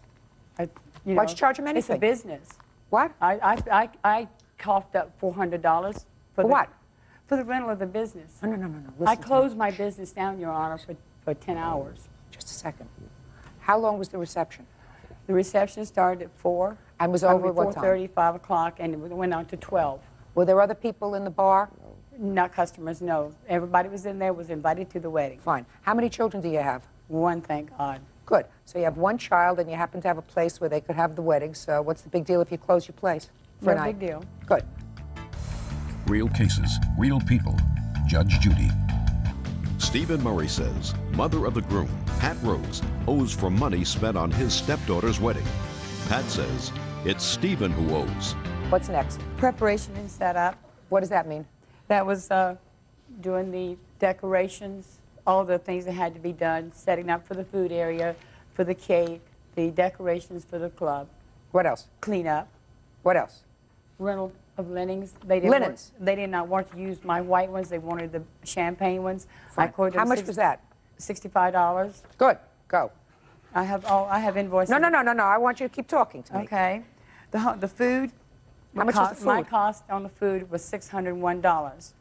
why'd you charge him anything? It's a business. What? I coughed up $400 for what? For the rental of the business. No. I closed my business down, Your Honor, for 10 hours. Just a second. How long was the reception? The reception started at 4. And was over at what time? 4:30, 5 o'clock, and it went on to 12. Were there other people in the bar? Not customers, no. Everybody was in there, was invited to the wedding. Fine. How many children do you have? One, thank God. Good. So you have one child, and you happen to have a place where they could have the wedding. So what's the big deal if you close your place for a No night? big deal. Good. Real cases, real people. Judge Judy. Stephen Murray says mother of the groom, Pat Rose, owes for money spent on his stepdaughter's wedding. Pat says it's Stephen who owes. What's next? Preparation and setup. What does that mean? That was doing the decorations, all the things that had to be done, setting up for the food area, for the cake, the decorations for the club. What else? Clean up. What else? Rental of linens. Linens? They did not want to use my white ones. They wanted the champagne ones. I quoted How them much was that? $65. Good. Go. I have invoices. No. I want you to keep talking to me. Okay. The food. How much was the food? My cost on the food was $601.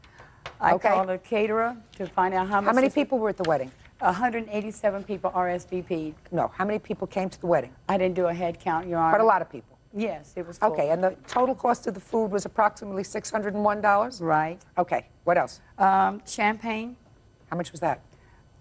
I called a caterer to find out how much. How many people were at the wedding? 187 people RSVP'd. No. How many people came to the wedding? I didn't do a head count, Your Honor. But a lot of people. Yes, it was full. Okay, and the total cost of the food was approximately $601? Right. Okay, what else? Champagne. How much was that?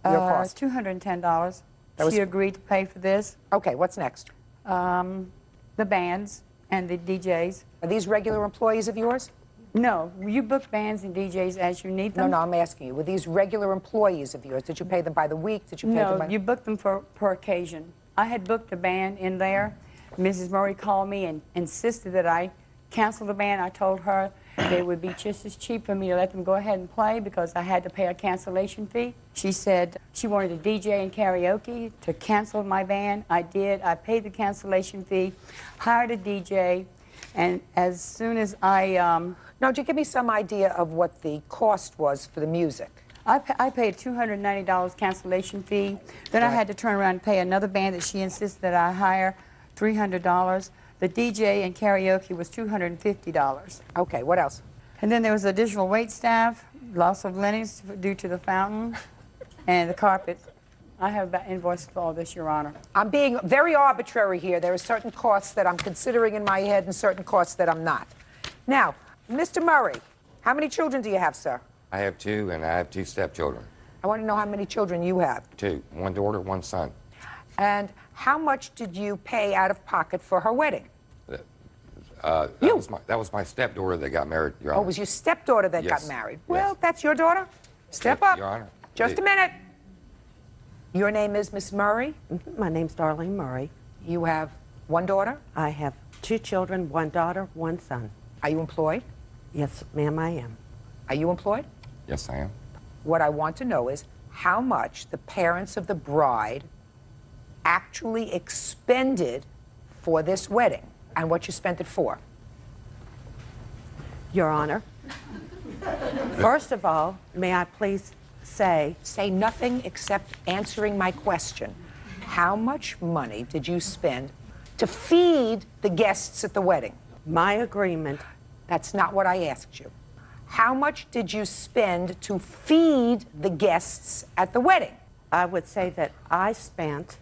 Your cost? $210. She agreed to pay for this. Okay, what's next? The bands and the DJs. Are these regular employees of yours? No, you book bands and DJs as you need them. No, I'm asking you. Were these regular employees of yours? Did you pay them by the week? Did you pay them by... No, you booked them per occasion. I had booked a band in there. Mrs. Murray called me and insisted that I cancel the band. I told her they would be just as cheap for me to let them go ahead and play because I had to pay a cancellation fee. She said she wanted a DJ and karaoke to cancel my band. I did. I paid the cancellation fee, hired a DJ, and as soon as I... Now, do you give me some idea of what the cost was for the music? I paid $290 cancellation fee. Then I had to turn around and pay another band that she insisted that I hire $300. The DJ and karaoke was $250. Okay, what else? And then there was additional wait staff, loss of linens due to the fountain, and the carpet. I have invoices for all this, Your Honor. I'm being very arbitrary here. There are certain costs that I'm considering in my head and certain costs that I'm not. Now, Mr. Murray, how many children do you have, sir? I have 2, and I have 2 stepchildren. I want to know how many children you have. 2, 1 daughter, 1 son. And how much did you pay out of pocket for her wedding? That was my stepdaughter that got married, Your Honor. Oh, it was your stepdaughter that Yes. got married. Yes. Well, that's your daughter. Step up. Your Honor. Just a minute. Your name is Miss Murray? My name's Darlene Murray. You have one daughter? I have 2 children, 1 daughter, 1 son. Are you employed? Yes, ma'am, I am. Are you employed? Yes, I am. What I want to know is how much the parents of the bride actually expended for this wedding and what you spent it for. Your Honor, first of all, may I please say... Say nothing except answering my question. How much money did you spend to feed the guests at the wedding? My agreement... That's not what I asked you. How much did you spend to feed the guests at the wedding? I would say that I spent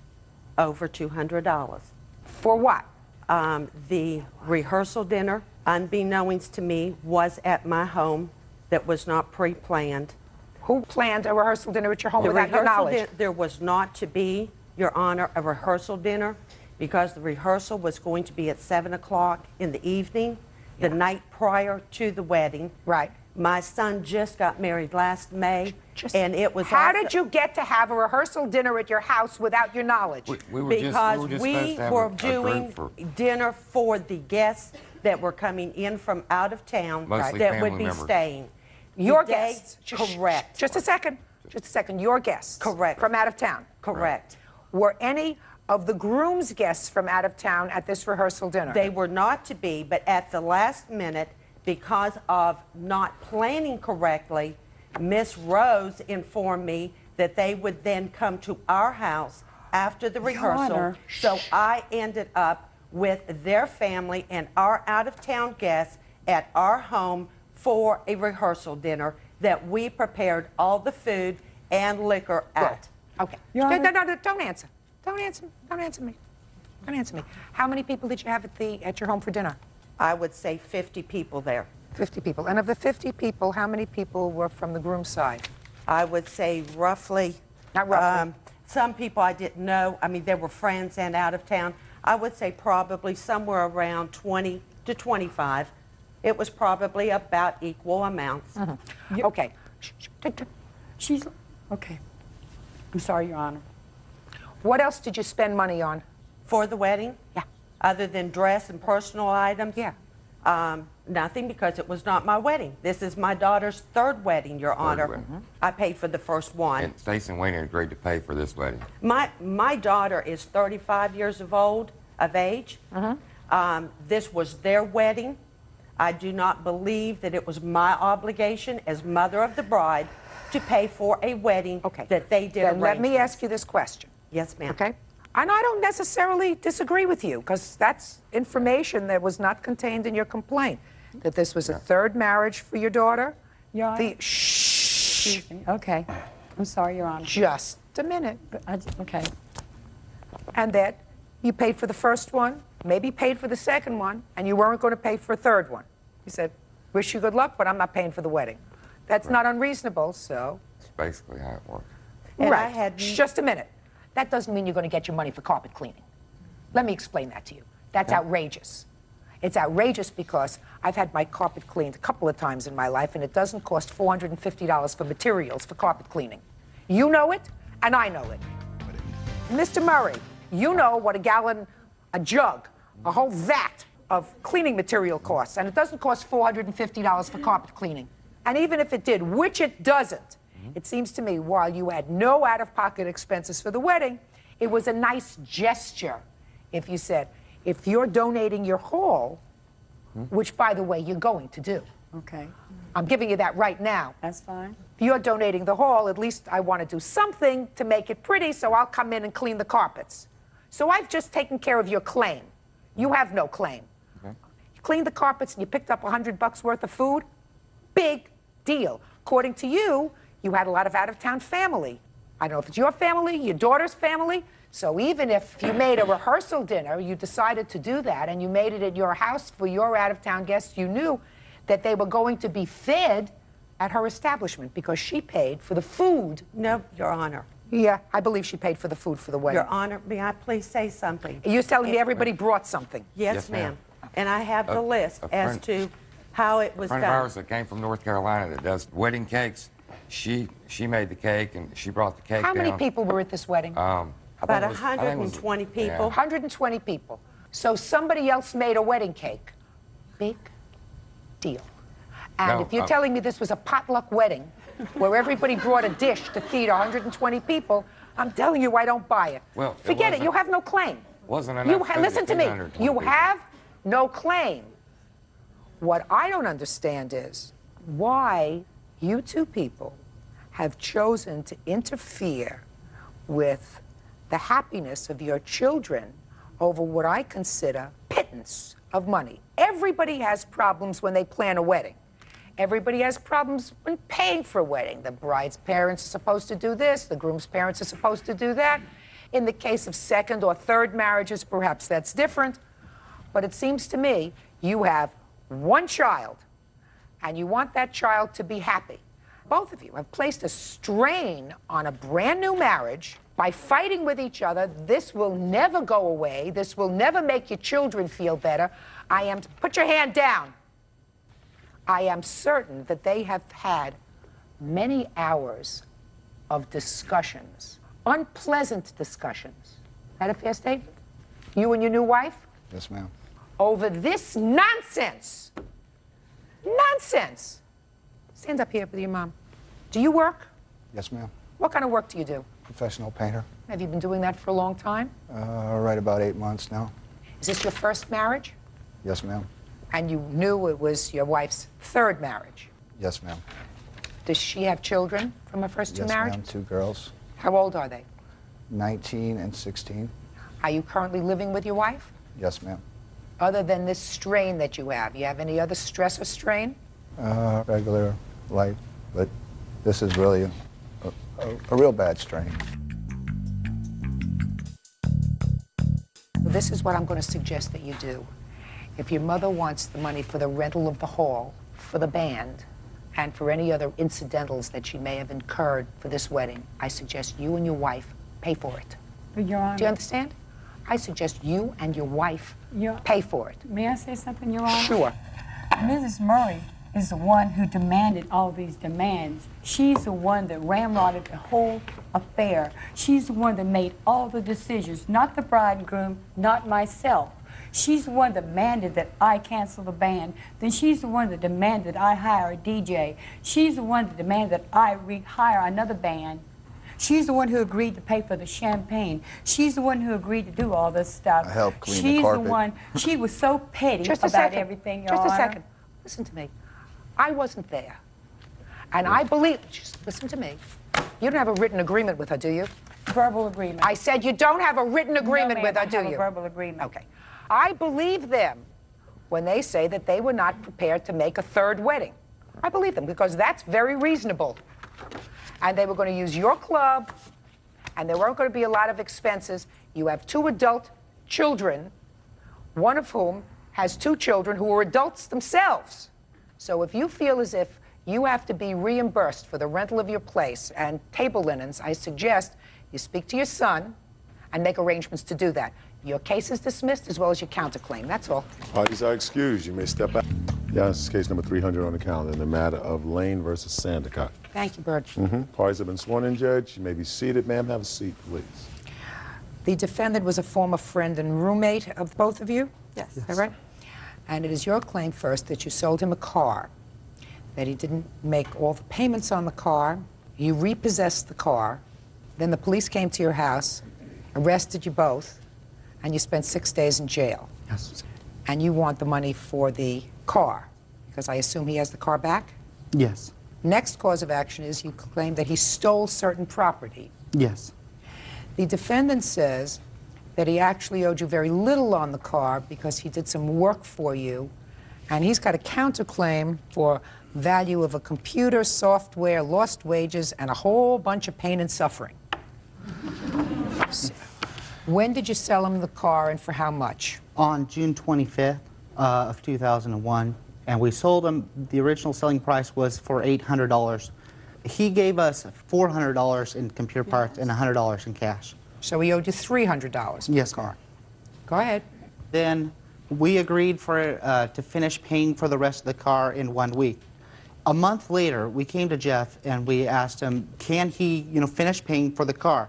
over $200. For what? The rehearsal dinner, unbeknownst to me, was at my home that was not pre-planned. Who planned a rehearsal dinner at your home The without your rehearsal knowledge? there was not to be, Your Honor, a rehearsal dinner because the rehearsal was going to be at 7 o'clock in the evening, the night prior to the wedding. Right. My son just got married last May, and it was How also- did you get to have a rehearsal dinner at your house without your knowledge? Because we were doing dinner for the guests that were coming in from out of town Mostly that family would be members. staying. Your Today- guests. Correct. Just a second. Just a second. Your guests. Correct. From out of town. Correct. Were any of the groom's guests from out of town at this rehearsal dinner? They were not to be, but at the last minute, because of not planning correctly, Miss Rose informed me that they would then come to our house after the rehearsal. Honor. So I ended up with their family and our out-of-town guests at our home for a rehearsal dinner that we prepared all the food and liquor at. Okay. Your No, Honor- no, don't answer. Don't answer. Don't answer me. Don't answer me. How many people did you have at your home for dinner? I would say 50 people there. 50 people. And of the 50 people, how many people were from the groom's side? I would say roughly. Not roughly. Some people I didn't know. I mean, there were friends and out of town. I would say probably somewhere around 20 to 25. It was probably about equal amounts. Okay. She's okay. I'm sorry, Your Honor. What else did you spend money on? For the wedding? Yeah. Other than dress and personal items? Yeah. Nothing, because it was not my wedding. This is my daughter's third wedding, Your Honor. wedding. I paid for the first one. And Stacy and Wayne agreed to pay for this wedding. My daughter is 35 years of age. This was their wedding. I do not believe that it was my obligation as mother of the bride to pay for a wedding that they did Then let me arrangements. ask you this question. Yes, ma'am. Okay? And I don't necessarily disagree with you, because that's information that was not contained in your complaint. That this was a third marriage for your daughter. Your Honor. Shh. Okay. I'm sorry, Your Honor. Just a minute. Okay. And that you paid for the first one, maybe paid for the second one, and you weren't going to pay for a third one. You said, wish you good luck, but I'm not paying for the wedding. That's not unreasonable, so. That's basically how it worked. And right. I had- Just a minute. That doesn't mean you're going to get your money for carpet cleaning. Let me explain that to you. That's outrageous. It's outrageous because I've had my carpet cleaned a couple of times in my life, and it doesn't cost $450 for materials for carpet cleaning. You know it, and I know it. Mr. Murray, you know what a jug, a whole vat of cleaning material costs, and it doesn't cost $450 for carpet cleaning. And even if it did, which it doesn't, it seems to me, while you had no out-of-pocket expenses for the wedding, it was a nice gesture if you said, if you're donating your hall, which, by the way, you're going to do. Okay. I'm giving you that right now. That's fine. If you're donating the hall, at least I want to do something to make it pretty, so I'll come in and clean the carpets. So I've just taken care of your claim. You have no claim. You cleaned the carpets and you picked up $100 worth of food. Big deal. According to you, you had a lot of out-of-town family. I don't know if it's your family, your daughter's family. So even if you made a rehearsal dinner, you decided to do that, and you made it at your house for your out-of-town guests, you knew that they were going to be fed at her establishment because she paid for the food. No, Your Honor. Yeah, I believe she paid for the food for the wedding. Your Honor, may I please say something? You're telling me everybody brought something? Yes, Yes, ma'am. ma'am. And I have the list a as friend- to how it was A friend of done. ours that came from North Carolina that does wedding cakes, she made the cake and she brought the cake How many down. people were at this wedding? I About think it was- I think it was- 120 people. yeah. 120 people. So somebody else made a wedding cake. Big deal. And No, if you're telling me this was a potluck wedding where everybody brought a dish to feed 120 people, I'm telling you I don't buy it. Well, it Forget it. wasn't- You have no claim. Wasn't You enough food listen to feed me. 120 You people. have no claim. What I don't understand is why you two people have chosen to interfere with the happiness of your children over what I consider pittance of money. Everybody has problems when they plan a wedding. Everybody has problems when paying for a wedding. The bride's parents are supposed to do this, the groom's parents are supposed to do that. In the case of second or third marriages, perhaps that's different. But it seems to me you have one child, and you want that child to be happy. Both of you have placed a strain on a brand new marriage by fighting with each other. This will never go away. This will never make your children feel better. Put your hand down. I am certain that they have had many hours of discussions, unpleasant discussions. Is that a fair statement? You and your new wife? Yes, ma'am. Over this nonsense. Nonsense. Stand up here with your mom. Do you work? Yes, ma'am. What kind of work do you do? Professional painter. Have you been doing that for a long time? Right about 8 months now. Is this your first marriage? Yes, ma'am. And you knew it was your wife's third marriage? Yes, ma'am. Does she have children from her first two marriages? Yes, ma'am. 2 girls. How old are they? 19 and 16. Are you currently living with your wife? Yes, ma'am. Other than this strain that you have any other stress or strain? Regular life, but this is really a real bad strain. This is what I'm going to suggest that you do. If your mother wants the money for the rental of the hall, for the band, and for any other incidentals that she may have incurred for this wedding, I suggest you and your wife pay for it. Your Honor. Do you understand? I suggest you and your wife pay for it. May I say something, Your Honor? Sure. Mrs. Murray is the one who demanded all these demands. She's the one that ramrodded the whole affair. She's the one that made all the decisions, not the bridegroom, not myself. She's the one that demanded that I cancel the band. Then she's the one that demanded that I hire a DJ. She's the one that demanded that I rehire another band. She's the one who agreed to pay for the champagne. She's the one who agreed to do all this stuff. I helped clean She's the carpet. the one, she was so petty Just a about second. everything, Your Just Honor. a second. Listen to me. I wasn't there. And I believe, just listen to me. You don't have a written agreement with her, do you? Verbal agreement. I said you don't have a written agreement No, with her, ma'am, do I have you? a verbal agreement. Okay. I believe them when they say that they were not prepared to make a third wedding. I believe them because that's very reasonable. And they were going to use your club, and there weren't going to be a lot of expenses. You have 2 adult children, one of whom has 2 children who are adults themselves. So if you feel as if you have to be reimbursed for the rental of your place and table linens, I suggest you speak to your son and make arrangements to do that. Your case is dismissed as well as your counterclaim. That's all. Parties are excused. You may step out. Yeah, this is case number 300 on the calendar in the matter of Lane versus Sandicott. Thank you, Bert. Parties have been sworn in, Judge. You may be seated. Ma'am, have a seat, please. The defendant was a former friend and roommate of both of you? Yes. Is that right? And it is your claim first that you sold him a car, that he didn't make all the payments on the car, you repossessed the car, then the police came to your house, arrested you both, and you spent 6 days in jail. Yes. And you want the money for the car, because I assume he has the car back? Yes. Next cause of action is you claim that he stole certain property. Yes. The defendant says that he actually owed you very little on the car because he did some work for you, and he's got a counterclaim for value of a computer, software, lost wages, and a whole bunch of pain and suffering. When did you sell him the car and for how much? On June 25th of 2001, and we sold him, the original selling price was for $800. He gave us $400 in computer parts and $100 in cash. So he owed you $300 for Yes, the car. ma'am. Go ahead. Then we agreed to finish paying for the rest of the car in 1 week. A month later, we came to Jeff and we asked him, can he, finish paying for the car?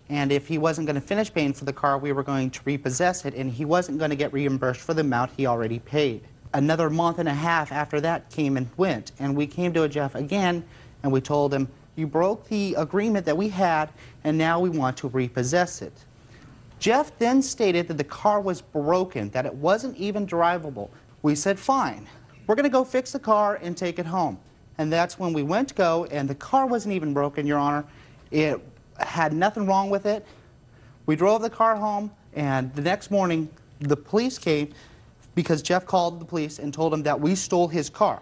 And if he wasn't going to finish paying for the car, we were going to repossess it, and he wasn't going to get reimbursed for the amount he already paid. Another month and a half after that came and went, and we came to Jeff again, and we told him, you broke the agreement that we had, and now we want to repossess it. Jeff then stated that the car was broken, that it wasn't even drivable. We said, fine, we're going to go fix the car and take it home. And that's when we went to go, and the car wasn't even broken, Your Honor. It had nothing wrong with it. We drove the car home, and the next morning, the police came because Jeff called the police and told him that we stole his car.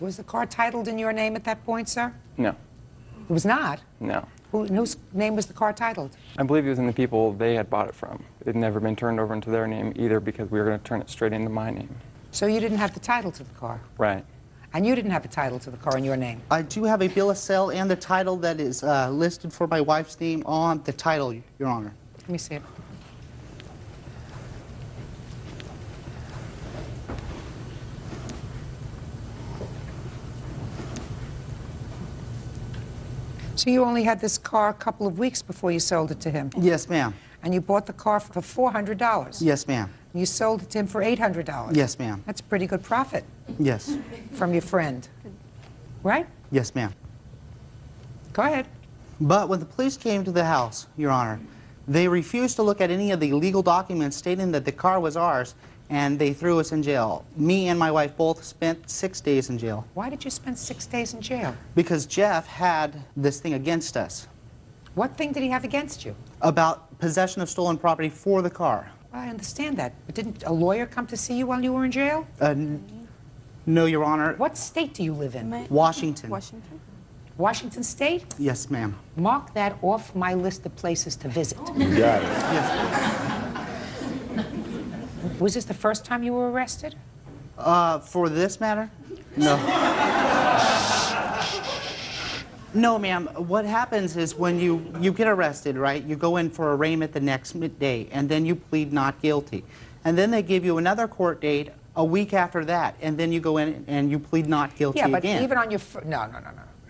Was the car titled in your name at that point, sir? No. It was not? No. In whose name was the car titled? I believe it was in the people they had bought it from. It had never been turned over into their name either because we were going to turn it straight into my name. So you didn't have the title to the car? Right. And you didn't have a title to the car in your name? I do have a bill of sale and the title that is listed for my wife's name on the title, Your Honor. Let me see it. So you only had this car a couple of weeks before you sold it to him? Yes, ma'am. And you bought the car for $400? Yes, ma'am. You sold it to him for $800? Yes, ma'am. That's a pretty good profit. Yes. From your friend, right? Yes, ma'am. Go ahead. But when the police came to the house, Your Honor, they refused to look at any of the legal documents stating that the car was ours, and they threw us in jail. Me and my wife both spent 6 days in jail. Why did you spend 6 days in jail? Because Jeff had this thing against us. What thing did he have against you? About possession of stolen property for the car. Well, I understand that, but didn't a lawyer come to see you while you were in jail? No, Your Honor. What state do you live in? Washington. Washington State? Yes, ma'am. Mark that off my list of places to visit. You got it. Yes. Was this the first time you were arrested? For this matter? No. No, ma'am. What happens is when you get arrested, right, you go in for arraignment the next day, and then you plead not guilty. And then they give you another court date a week after that, and then you go in and you plead not guilty Yeah, but again. even on your... No.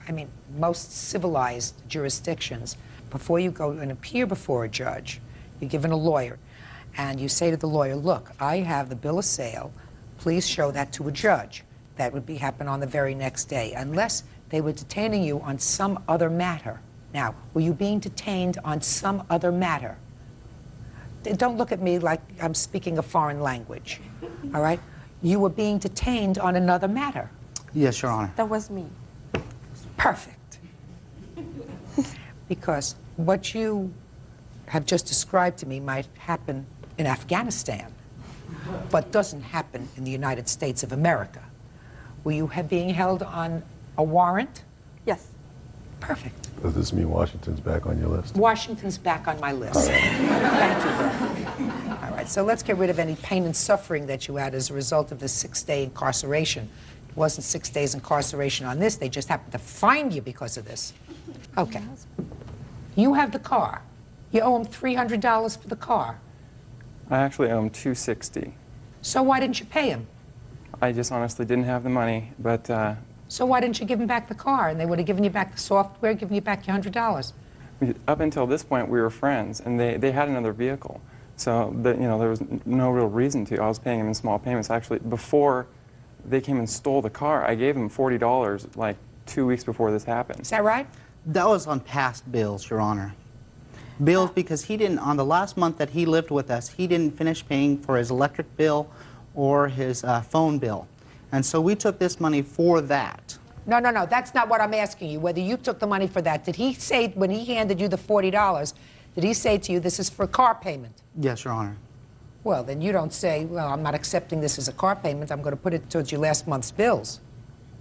I mean, most civilized jurisdictions, before you go and appear before a judge, you're given a lawyer, and you say to the lawyer, look, I have the bill of sale. Please show that to a judge. That would happen on the very next day, unless they were detaining you on some other matter. Now, were you being detained on some other matter? Don't look at me like I'm speaking a foreign language, all right? You were being detained on another matter. Yes, Your Honor. That was me. Perfect. Because what you have just described to me might happen in Afghanistan, but doesn't happen in the United States of America. Were you being held on a warrant? Yes. Perfect. Does this mean Washington's back on your list? Washington's back on my list. Thank you, Bill. All right, so let's get rid of any pain and suffering that you had as a result of this 6-day incarceration. It wasn't 6 days incarceration on this. They just happened to find you because of this. Okay. You have the car. You owe him $300 for the car. I actually owe him $260. So why didn't you pay him? I just honestly didn't have the money, but So why didn't you give him back the car? And they would have given you back the software, given you back your $100. up until this point we were friends, and they had another vehicle. So there was no real reason to. I was paying him in small payments. Actually, before they came and stole the car, I gave him $40 like 2 weeks before this happened. Is that right? That was on past bills, Your Honor. Bills because he didn't, on the last month that he lived with us, he didn't finish paying for his electric bill or his phone bill. And so we took this money for that. No, that's not what I'm asking you, whether you took the money for that. Did he say, when he handed you the $40, did he say to you, this is for car payment? Yes, Your Honor. Well, then you don't say, well, I'm not accepting this as a car payment. I'm going to put it towards your last month's bills.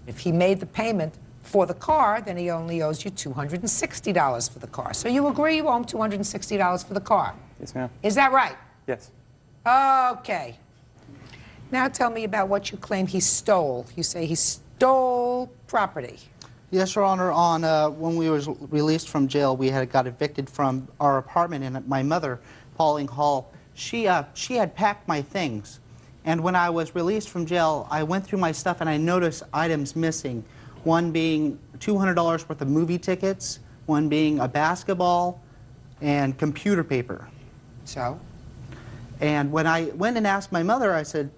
If he made the payment for the car, then he only owes you $260 for the car. So you agree you owe him $260 for the car? Yes, ma'am. Is that right? Yes. Okay. Now tell me about what you claim he stole. You say he stole property. Yes, Your Honor. On when we were released from jail, we had got evicted from our apartment, and my mother, Pauline Hall, she had packed my things. And when I was released from jail, I went through my stuff and I noticed items missing. One being $200 worth of movie tickets, one being a basketball, and computer paper. So? And when I went and asked my mother, I said,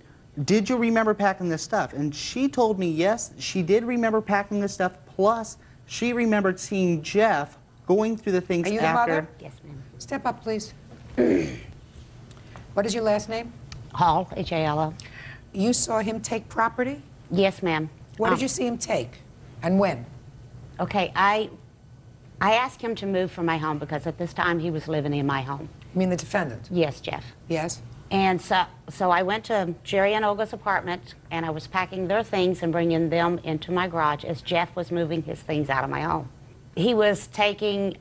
did you remember packing this stuff? And she told me, yes, she did remember packing this stuff, plus she remembered seeing Jeff going through the things Are you after. the mother? Yes, ma'am. Step up, please. What is your last name? Hall, H-A-L-O. You saw him take property? Yes, ma'am. What did you see him take, and when? Okay, I asked him to move from my home because at this time he was living in my home. You mean the defendant? Yes, Jeff. Yes. And so I went to Jerry and Olga's apartment, and I was packing their things and bringing them into my garage as Jeff was moving his things out of my home. He was taking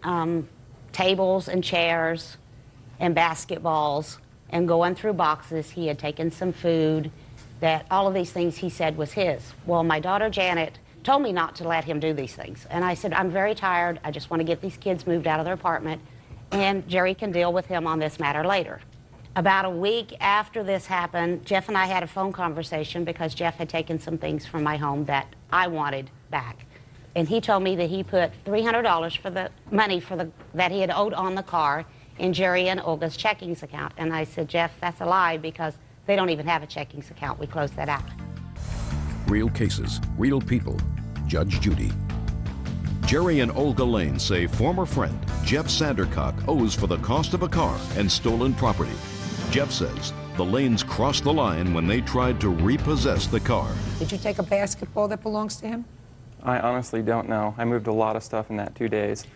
tables and chairs and basketballs and going through boxes. He had taken some food, that all of these things he said was his. Well, my daughter Janet told me not to let him do these things. And I said, I'm very tired. I just want to get these kids moved out of their apartment, and Jerry can deal with him on this matter later. About a week after this happened, Jeff and I had a phone conversation because Jeff had taken some things from my home that I wanted back. And he told me that he put $300 for the money that he had owed on the car in Jerry and Olga's checkings account. And I said, Jeff, that's a lie because they don't even have a checkings account. We closed that out. Real cases, real people. Judge Judy. Jerry and Olga Lane say former friend Jeff Sandercock owes for the cost of a car and stolen property. Jeff says the Lanes crossed the line when they tried to repossess the car. Did you take a basketball that belongs to him? I honestly don't know. I moved a lot of stuff in that 2 days.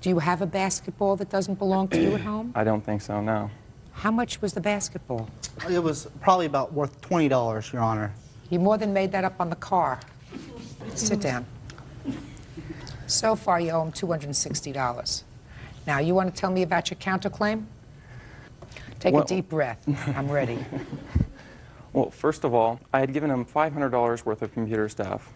Do you have a basketball that doesn't belong to you at home? I don't think so, no. How much was the basketball? It was probably about worth $20, Your Honor. You more than made that up on the car. Sit down. So far, you owe him $260. Now, you want to tell me about your counterclaim? Take a deep breath. I'm ready. Well, first of all, I had given him $500 worth of computer stuff.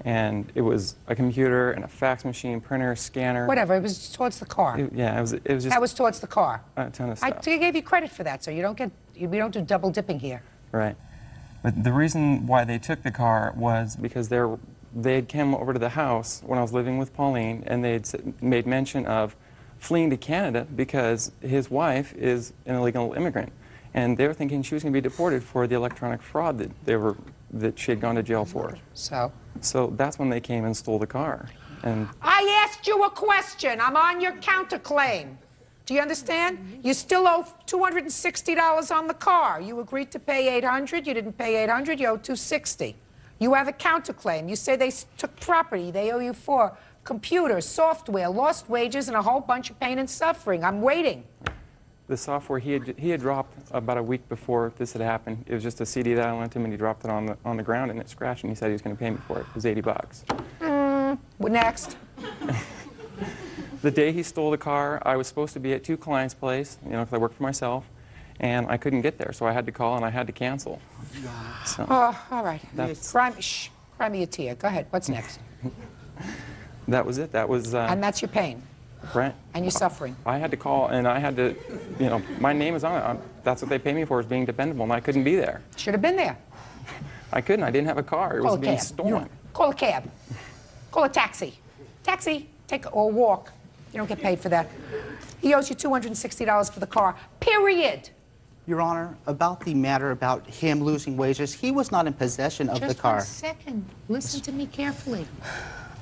And it was a computer and a fax machine, printer, scanner. Whatever, it was towards the car. It was just... That was towards the car. A ton of I stuff. gave you credit for that, so we don't do double dipping here. Right. But the reason why they took the car was because they had come over to the house when I was living with Pauline, and they had made mention of fleeing to Canada because his wife is an illegal immigrant. And they were thinking she was going to be deported for the electronic fraud that she had gone to jail for. So that's when they came and stole the car. And I asked you a question. I'm on your counterclaim. Do you understand? You still owe $260 on the car. You agreed to pay $800. You didn't pay $800. You owe $260. You have a counterclaim. You say they took property. They owe you for computers, software, lost wages, and a whole bunch of pain and suffering. I'm waiting. the software he had dropped about a week before this had happened. It was just a CD that I lent him, and he dropped it on the ground, and it scratched, and he said he was going to pay me for it. It was $80. Next. The day he stole the car, I was supposed to be at two clients' place, because I work for myself, and I couldn't get there, so I had to call and I had to cancel. So, Oh, all right. Cry me a tear. Go ahead. What's next? that was it. That was. And that's your pain. Right. And you're suffering. I had to call, and I had to, my name is on it. That's what they pay me for, is being dependable, and I couldn't be there. Should have been there. I couldn't. I didn't have a car. It was being stolen. Call a cab. Call a taxi. Taxi. Or walk. You don't get paid for that. He owes you $260 for the car. Period. Your Honor, about the matter about him losing wages, he was not in possession of the car. Just 1 second. Listen to me carefully.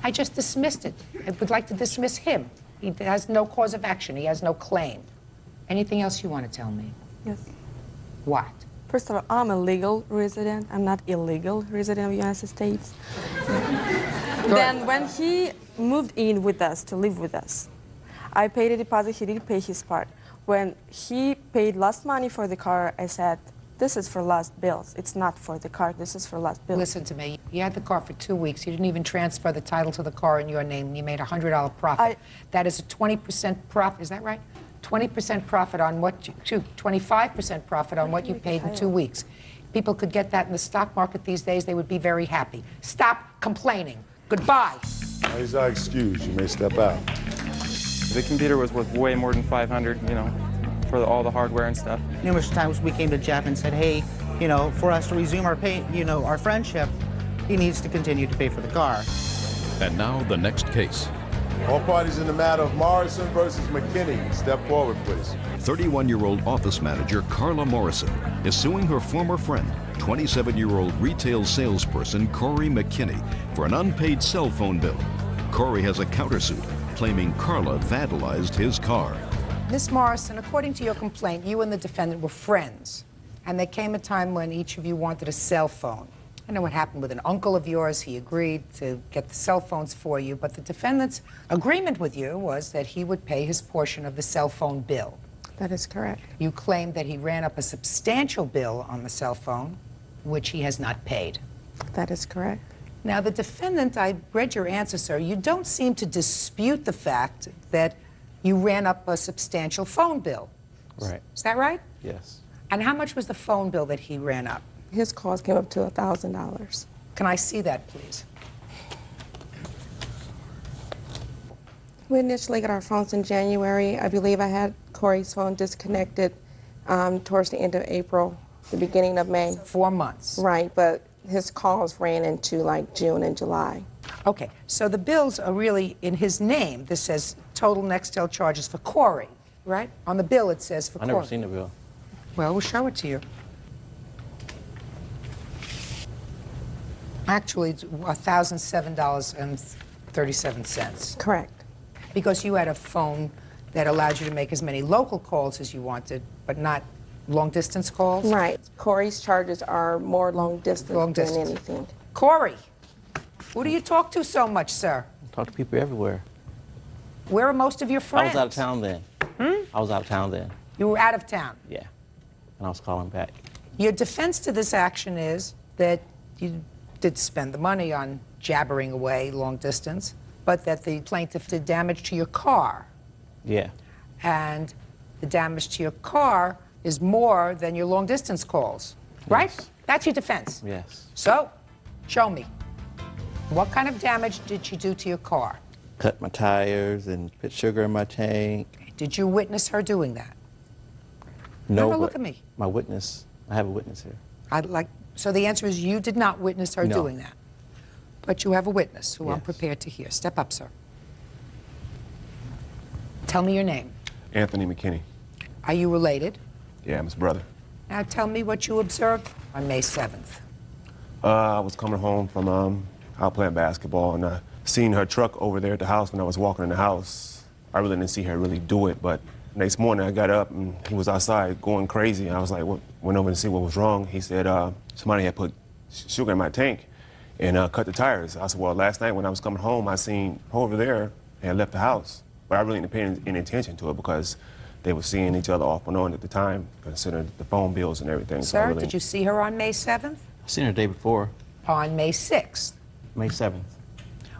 I just dismissed it. I would like to dismiss him. He has no cause of action. He has no claim. Anything else you want to tell me? Yes. What? First of all, I'm a legal resident. I'm not illegal resident of the United States. Then when he moved in with us, to live with us, I paid a deposit. He didn't pay his part. When he paid last money for the car, I said, this is for last bills. It's not for the car. This is for last bills. Listen to me. You had the car for 2 weeks. You didn't even transfer the title to the car in your name, and you made a $100 profit. That is a 20% profit. Is that right? 20% profit on what you, 25% profit on what you paid in 2 weeks. People could get that in the stock market these days. They would be very happy. Stop complaining. Goodbye. He's excused. You may step out. The computer was worth way more than $500, for all the hardware and stuff. Numerous times we came to Jeff and said, hey, for us to resume our our friendship, he needs to continue to pay for the car. And now the next case. All parties in the matter of Morrison versus McKinney. Step forward, please. 31-year-old office manager Carla Morrison is suing her former friend, 27-year-old retail salesperson Corey McKinney, for an unpaid cell phone bill. Corey has a countersuit claiming Carla vandalized his car. Miss Morrison, according to your complaint, you and the defendant were friends, and there came a time when each of you wanted a cell phone. I know what happened with an uncle of yours. He agreed to get the cell phones for you, but the defendant's agreement with you was that he would pay his portion of the cell phone bill. That is correct. You claimed that he ran up a substantial bill on the cell phone, which he has not paid. That is correct. Now, the defendant, I read your answer, sir. You don't seem to dispute the fact that you ran up a substantial phone bill. Right. Is that right? Yes. And how much was the phone bill that he ran up? His calls came up to $1,000. Can I see that, please? We initially got our phones in January. I believe I had Corey's phone disconnected towards the end of April, the beginning of May. 4 months. Right, but his calls ran into like June and July. Okay, so the bills are really in his name. This says total Nextel charges for Corey, right? On the bill it says for I Corey. never seen the bill. Well, we'll show it to you. Actually, it's $1,007.37. Correct. Because you had a phone that allowed you to make as many local calls as you wanted, but not long-distance calls? Right. Corey's charges are more long distance than anything. Corey, who do you talk to so much, sir? Talk to people everywhere. Where are most of your friends? I was out of town then. I was out of town then. You were out of town? Yeah. And I was calling back. Your defense to this action is that you did spend the money on jabbering away long distance, but that the plaintiff did damage to your car. Yeah. And the damage to your car is more than your long distance calls, right? That's your defense. Yes. So, show me. What kind of damage did she do to your car? Cut my tires and put sugar in my tank. Did you witness her doing that? No, Have a look but at me. my witness, I have a witness here. So the answer is you did not witness her No. doing that. But you have a witness who I'm Yes. prepared to hear. Step up, sir. Tell me your name. Anthony McKinney. Are you related? Yeah, I'm his brother. Now tell me what you observed on May 7th. I was coming home from out playing basketball, and I seen her truck over there at the house when I was walking in the house. I really didn't see her really do it, but next morning I got up and he was outside going crazy. I was like, went over to see what was wrong. He said somebody had put sugar in my tank and cut the tires. I said, well, last night when I was coming home, I seen her over there and had left the house. But I really didn't pay any attention to it because they were seeing each other off and on at the time, considering the phone bills and everything. So I Sir, really, did you see her on May 7th? I seen her the day before, On May 6th. May 7th.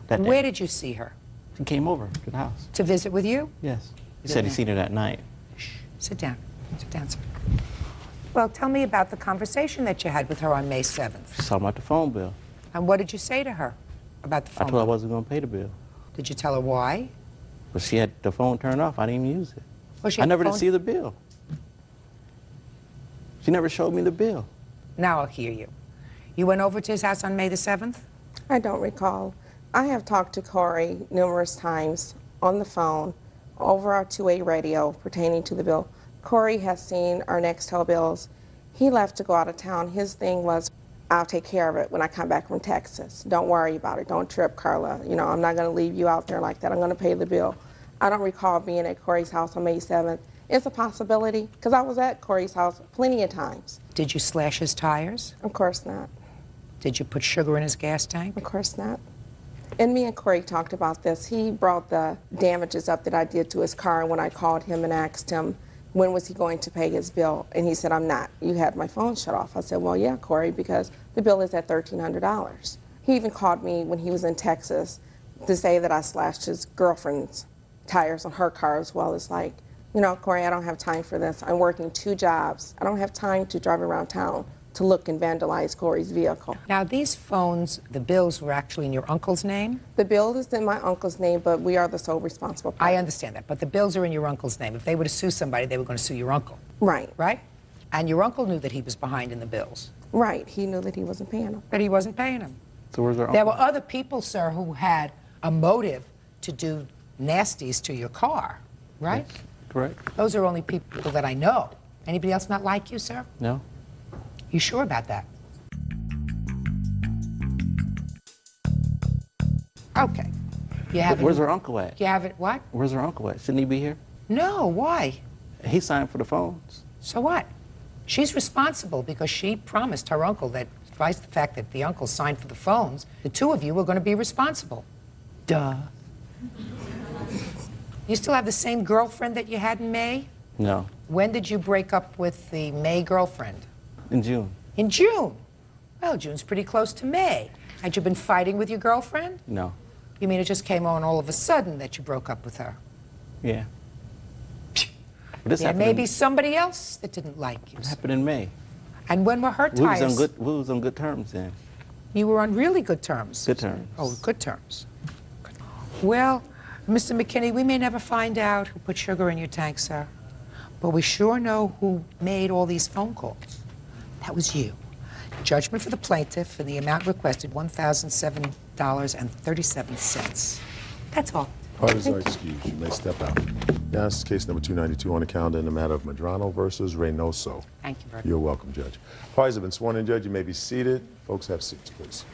That day. Where did you see her? She came over to the house. To visit with you? Yes. He said he seen her that night. Sit down. Sit down, sir. Well, tell me about the conversation that you had with her on May 7th. She talking about the phone bill. And what did you say to her about the I phone told her I bill? wasn't going to pay the bill. Did you tell her why? But she had the phone turned off. I didn't even use it. Well, she I had never the did phone- see the bill. She never showed me the bill. Now I'll hear you. You went over to his house on May the 7th? I don't recall. I have talked to Corey numerous times on the phone, over our 2A radio pertaining to the bill. Corey has seen our Nextel bills. He left to go out of town. His thing was, I'll take care of it when I come back from Texas. Don't worry about it. Don't trip, Carla. You know, I'm not going to leave you out there like that. I'm going to pay the bill. I don't recall being at Corey's house on May 7th. It's a possibility, because I was at Corey's house plenty of times. Did you slash his tires? Of course not. Did you put sugar in his gas tank? Of course not. And me and Corey talked about this. He brought the damages up that I did to his car, and when I called him and asked him when was he going to pay his bill, and he said, I'm not. You had my phone shut off. I said, well, yeah, Corey, because the bill is at $1,300. He even called me when he was in Texas to say that I slashed his girlfriend's tires on her car as well. It's like, you know, Corey, I don't have time for this. I'm working 2 jobs. I don't have time to drive around town to look and vandalize Corey's vehicle. Now, these phones, the bills were actually in your uncle's name? The bill is in my uncle's name, but we are the sole responsible party. I understand that, but the bills are in your uncle's name. If they were to sue somebody, they were going to sue your uncle. Right. Right? And your uncle knew that he was behind in the bills. Right. He knew that he wasn't paying them. But he wasn't paying them. So where's her There uncle? were other people, sir, who had a motive to do nasties to your car, right? Yes, correct. Those are only people that I know. Anybody else not like you, sir? No. You sure about that? Okay. You have Where's her uncle at? You have it, what? Where's her uncle at? Shouldn't he be here? No, why? He signed for the phones. So what? She's responsible because she promised her uncle that, despite the fact that the uncle signed for the phones, the 2 of you were going to be responsible. Duh. You still have the same girlfriend that you had in May? No. When did you break up with the May girlfriend? In June. In June. Well, June's pretty close to May. Had you been fighting with your girlfriend? No. You mean it just came on all of a sudden that you broke up with her? Yeah. This There happened may in- be somebody else that didn't like you. It happened in May. And when were her We was tires? we was on good terms then. You were on really good terms. Good terms. Oh, good terms. Well, Mr. McKinney, we may never find out who put sugar in your tank, sir. But we sure know who made all these phone calls. That was you. Judgment for the plaintiff and the amount requested, $1,007.37. That's all. Parties are excused. You may step out. Now, this is case number 292 on the calendar in the matter of Medrano versus Reynoso. Thank you very much. You're welcome, Judge. Parties have been sworn in, Judge. You may be seated. Folks, have seats, please.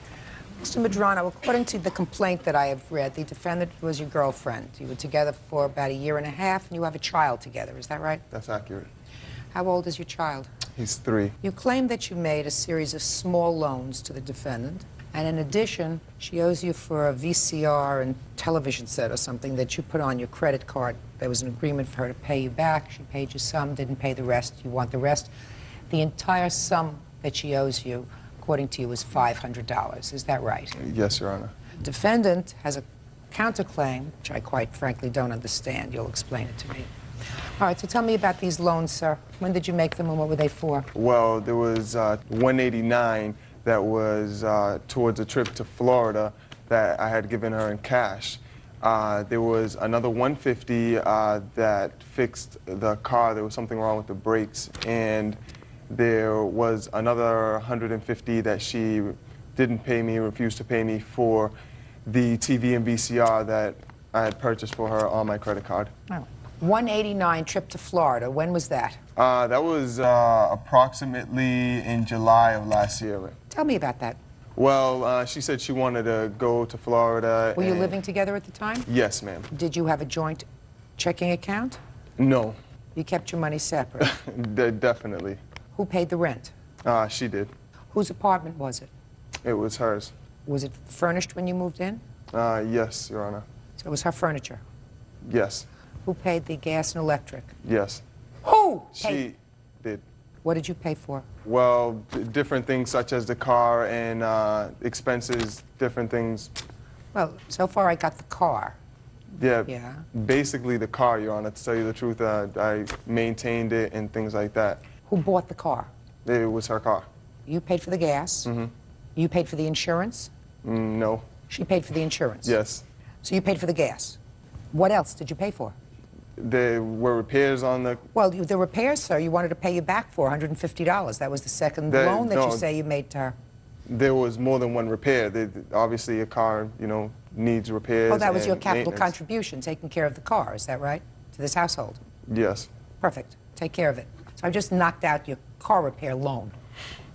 Mr. Medrano, according to the complaint that I have read, the defendant was your girlfriend. You were together for about 1.5 years, and you have a child together. Is that right? That's accurate. How old is your child? He's 3. You claim that you made a series of small loans to the defendant, and in addition, she owes you for a VCR and television set or something that you put on your credit card. There was an agreement for her to pay you back. She paid you some, didn't pay the rest. You want the rest. The entire sum that she owes you, according to you, is $500. Is that right? Yes, Your Honor. Defendant has a counterclaim, which I quite frankly don't understand. You'll explain it to me. All right, so tell me about these loans, sir. When did you make them and what were they for? Well, there was $189 that was towards a trip to Florida that I had given her in cash. There was another $150 that fixed the car. There was something wrong with the brakes. And there was another $150 that she didn't pay me, refused to pay me for the TV and VCR that I had purchased for her on my credit card. Oh. 189 trip to Florida. When was that? That was approximately in July of last year. Tell me about that. Well, she said she wanted to go to Florida. Were you and- living together at the time? Yes, ma'am. Did you have a joint checking account? No. You kept your money separate. Definitely. Who paid the rent? She did. Whose apartment was it? It was hers. Was it furnished when you moved in? Yes, Your Honor. So it was her furniture. Yes. Who paid the gas and electric? Yes. Who She paid? did. What did you pay for? Well, different things such as the car and expenses, different things. Well, so far I got the car. Yeah. Yeah. Basically the car, Your Honor. To tell you the truth, I maintained it and things like that. Who bought the car? It was her car. You paid for the gas? Mm-hmm. You paid for the insurance? No. She paid for the insurance? Yes. So you paid for the gas. What else did you pay for? There were repairs on the... Well, the repairs, sir, you wanted to pay you back for $150. That was the second loan that no. you say you made to her. There was more than one repair. Obviously, a car, needs repairs. Oh, that was your and capital maintenance. contribution, taking care of the car, is that right? To this household? Yes. Perfect. Take care of it. So I've just knocked out your car repair loan.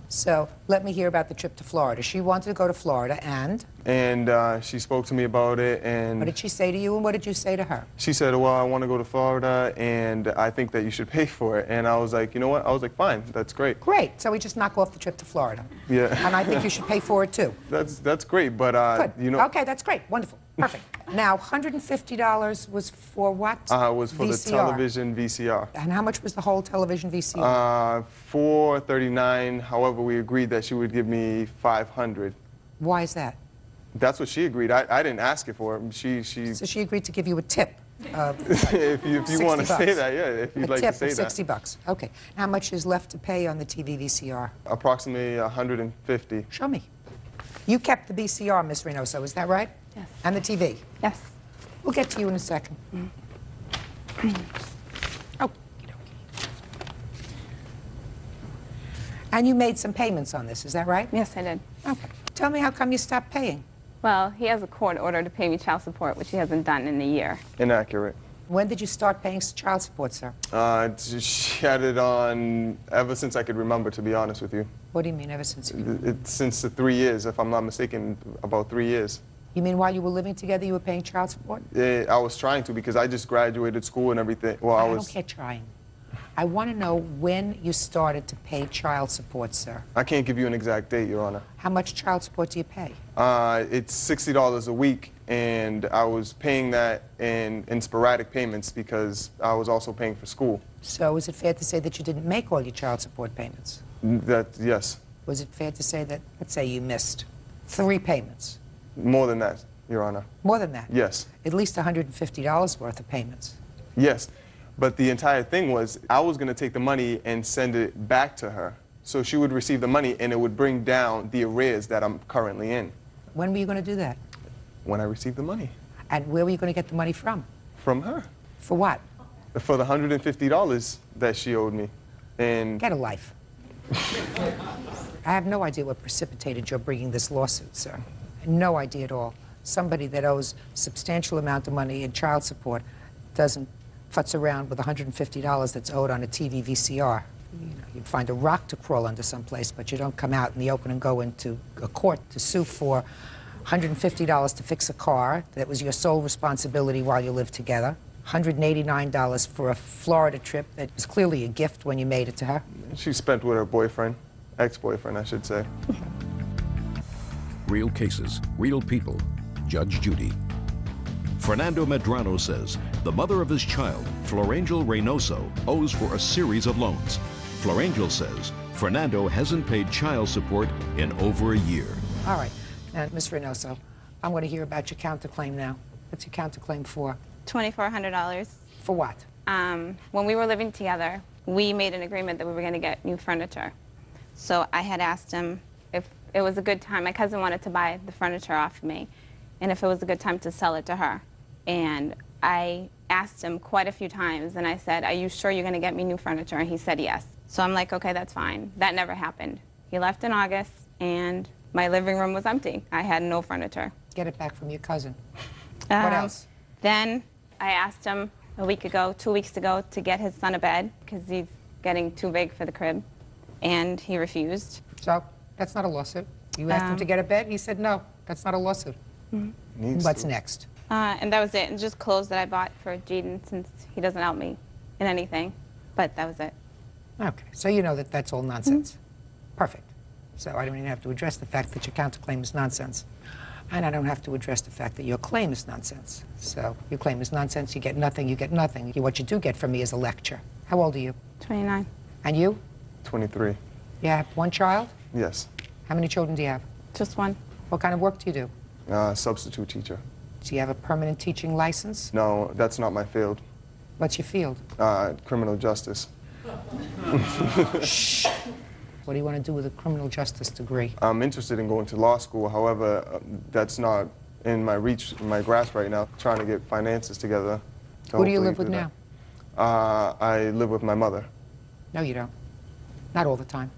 So let me hear about the trip to Florida. She wanted to go to Florida, and? And she spoke to me about it, and... What did she say to you, and what did you say to her? She said, well, I want to go to Florida, and I think that you should pay for it. And I was like, you know what? I was like, fine, that's great. Great. So we just knock off the trip to Florida. Yeah. And I think you should pay for it, too. That's great, but, Good. Okay, that's great. Wonderful. Perfect. Now, $150 was for what? It was for VCR. the television VCR. And how much was the whole television VCR? $439. However, we agreed that she would give me $500. Why is that? That's what she agreed. I didn't ask it for it. She So she agreed to give you a tip. if you want to say $60. that, yeah, if you'd A like tip to say of that. $60. Okay. How much is left to pay on the TV VCR? Approximately $150. Show me. You kept the VCR, Miss Reynoso, is that right? Yes. And the TV? Yes. We'll get to you in a second. Oh. And you made some payments on this, is that right? Yes, I did. Okay. Tell me how come you stopped paying? Well, he has a court order to pay me child support, which he hasn't done in a year. Inaccurate. When did you start paying child support, sir? She had it on ever since I could remember, to be honest with you. What do you mean, ever since you... Since the 3 years, if I'm not mistaken, about 3 years. You mean while you were living together, you were paying child support? I was trying to because I just graduated school and everything. Well, I was... don't care trying. I want to know when you started to pay child support, sir. I can't give you an exact date, Your Honor. How much child support do you pay? It's $60 a week, and I was paying that in sporadic payments because I was also paying for school. So is it fair to say that you didn't make all your child support payments? Yes. Was it fair to say that, let's say you missed 3 payments. More than that, Your Honor. More than that. Yes. At least $150 worth of payments. Yes. But the entire thing was I was going to take the money and send it back to her. So she would receive the money and it would bring down the arrears that I'm currently in. When were you going to do that? When I received the money. And where were you going to get the money from? From her. For what? For the $150 that she owed me. And get a life. I have no idea what precipitated your bringing this lawsuit, sir. No idea at all. Somebody that owes a substantial amount of money in child support doesn't futz around with $150 that's owed on a TV VCR. You know, you'd find a rock to crawl under someplace, but you don't come out in the open and go into a court to sue for $150 to fix a car that was your sole responsibility while you lived together, $189 for a Florida trip that was clearly a gift when you made it to her. she spent with her boyfriend, ex-boyfriend, I should say. Real cases, real people. Judge Judy. Fernando Medrano says the mother of his child, Florangel Reynoso, owes for a series of loans. Florangel says Fernando hasn't paid child support in over a year. All right. Now, Ms. Reynoso, I'm going to hear about your counterclaim now. What's your counterclaim for? $2,400. For what? When we were living together, we made an agreement that we were going to get new furniture. So I had asked him if it was a good time. My cousin wanted to buy the furniture off me, and if it was a good time to sell it to her. And I asked him quite a few times, and I said, "Are you sure you're going to get me new furniture?" And he said yes. So I'm like, okay, that's fine. That never happened. He left in August, and my living room was empty. I had no furniture. Get it back from your cousin. What else? Then I asked him a week ago, 2 weeks ago, to get his son a bed because he's getting too big for the crib, and he refused. So that's not a lawsuit. You asked him to get a bed, he said no. That's not a lawsuit. What's next? And that was it. And just clothes that I bought for Jaden since he doesn't help me in anything. But that was it. Okay, so you know that that's all nonsense. Perfect. So I don't even have to address the fact that your counterclaim is nonsense. And I don't have to address the fact that your claim is nonsense. So your claim is nonsense, you get nothing, you get nothing. What you do get from me is a lecture. How old are you? 29. And you? 23. You have one child? Yes. How many children do you have? Just one. What kind of work do you do? Substitute teacher. Do you have a permanent teaching license? No, that's not my field. What's your field? Criminal justice. Shh. What do you want to do with a criminal justice degree? I'm interested in going to law school. However, that's not in my reach, in my grasp right now. Trying to get finances together. Who do you live with now? I live with my mother. No, you don't. Not all the time.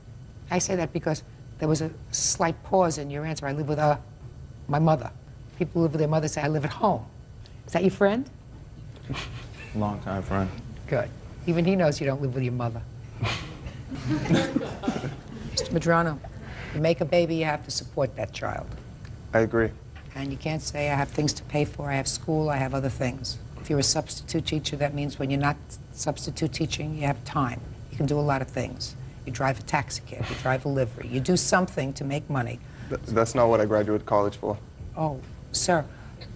I say that because there was a slight pause in your answer. I live with my mother. People who live with their mother say, I live at home. Is that your friend? Long-time friend. Good. Even he knows you don't live with your mother. Mr. Medrano, you make a baby, you have to support that child. I agree. And you can't say, I have things to pay for, I have school, I have other things. If you're a substitute teacher, that means when you're not substitute teaching, you have time. You can do a lot of things. You drive a taxi cab, you drive a livery, you do something to make money. That's not what I graduated college for. Oh, sir,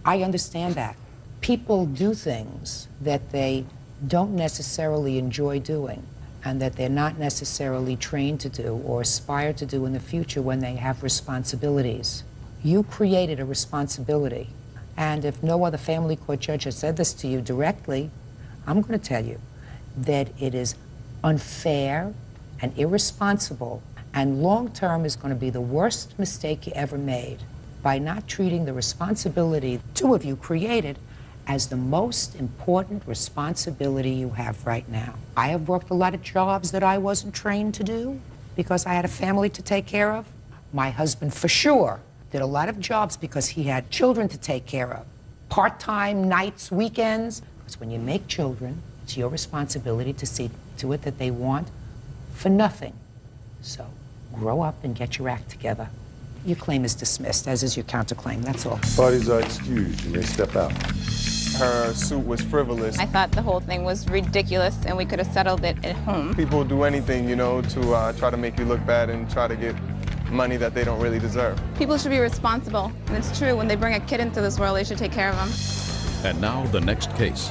I understand that. People do things that they don't necessarily enjoy doing and that they're not necessarily trained to do or aspire to do in the future when they have responsibilities. You created a responsibility, and if no other family court judge has said this to you directly, I'm going to tell you that it is unfair and irresponsible and long-term is going to be the worst mistake you ever made by not treating the responsibility two of you created as the most important responsibility you have right now. I have worked a lot of jobs that I wasn't trained to do because I had a family to take care of. My husband, for sure, did a lot of jobs because he had children to take care of. Part-time, nights, weekends. Because when you make children, it's your responsibility to see to it that they want for nothing. So grow up and get your act together. Your claim is dismissed, as is your counterclaim, that's all. Parties are excused. You may step out. Her suit was frivolous. I thought the whole thing was ridiculous, and we could have settled it at home. People do anything, you know, to try to make you look bad and try to get money that they don't really deserve. People should be responsible, and it's true. When they bring a kid into this world, they should take care of them. And now the next case.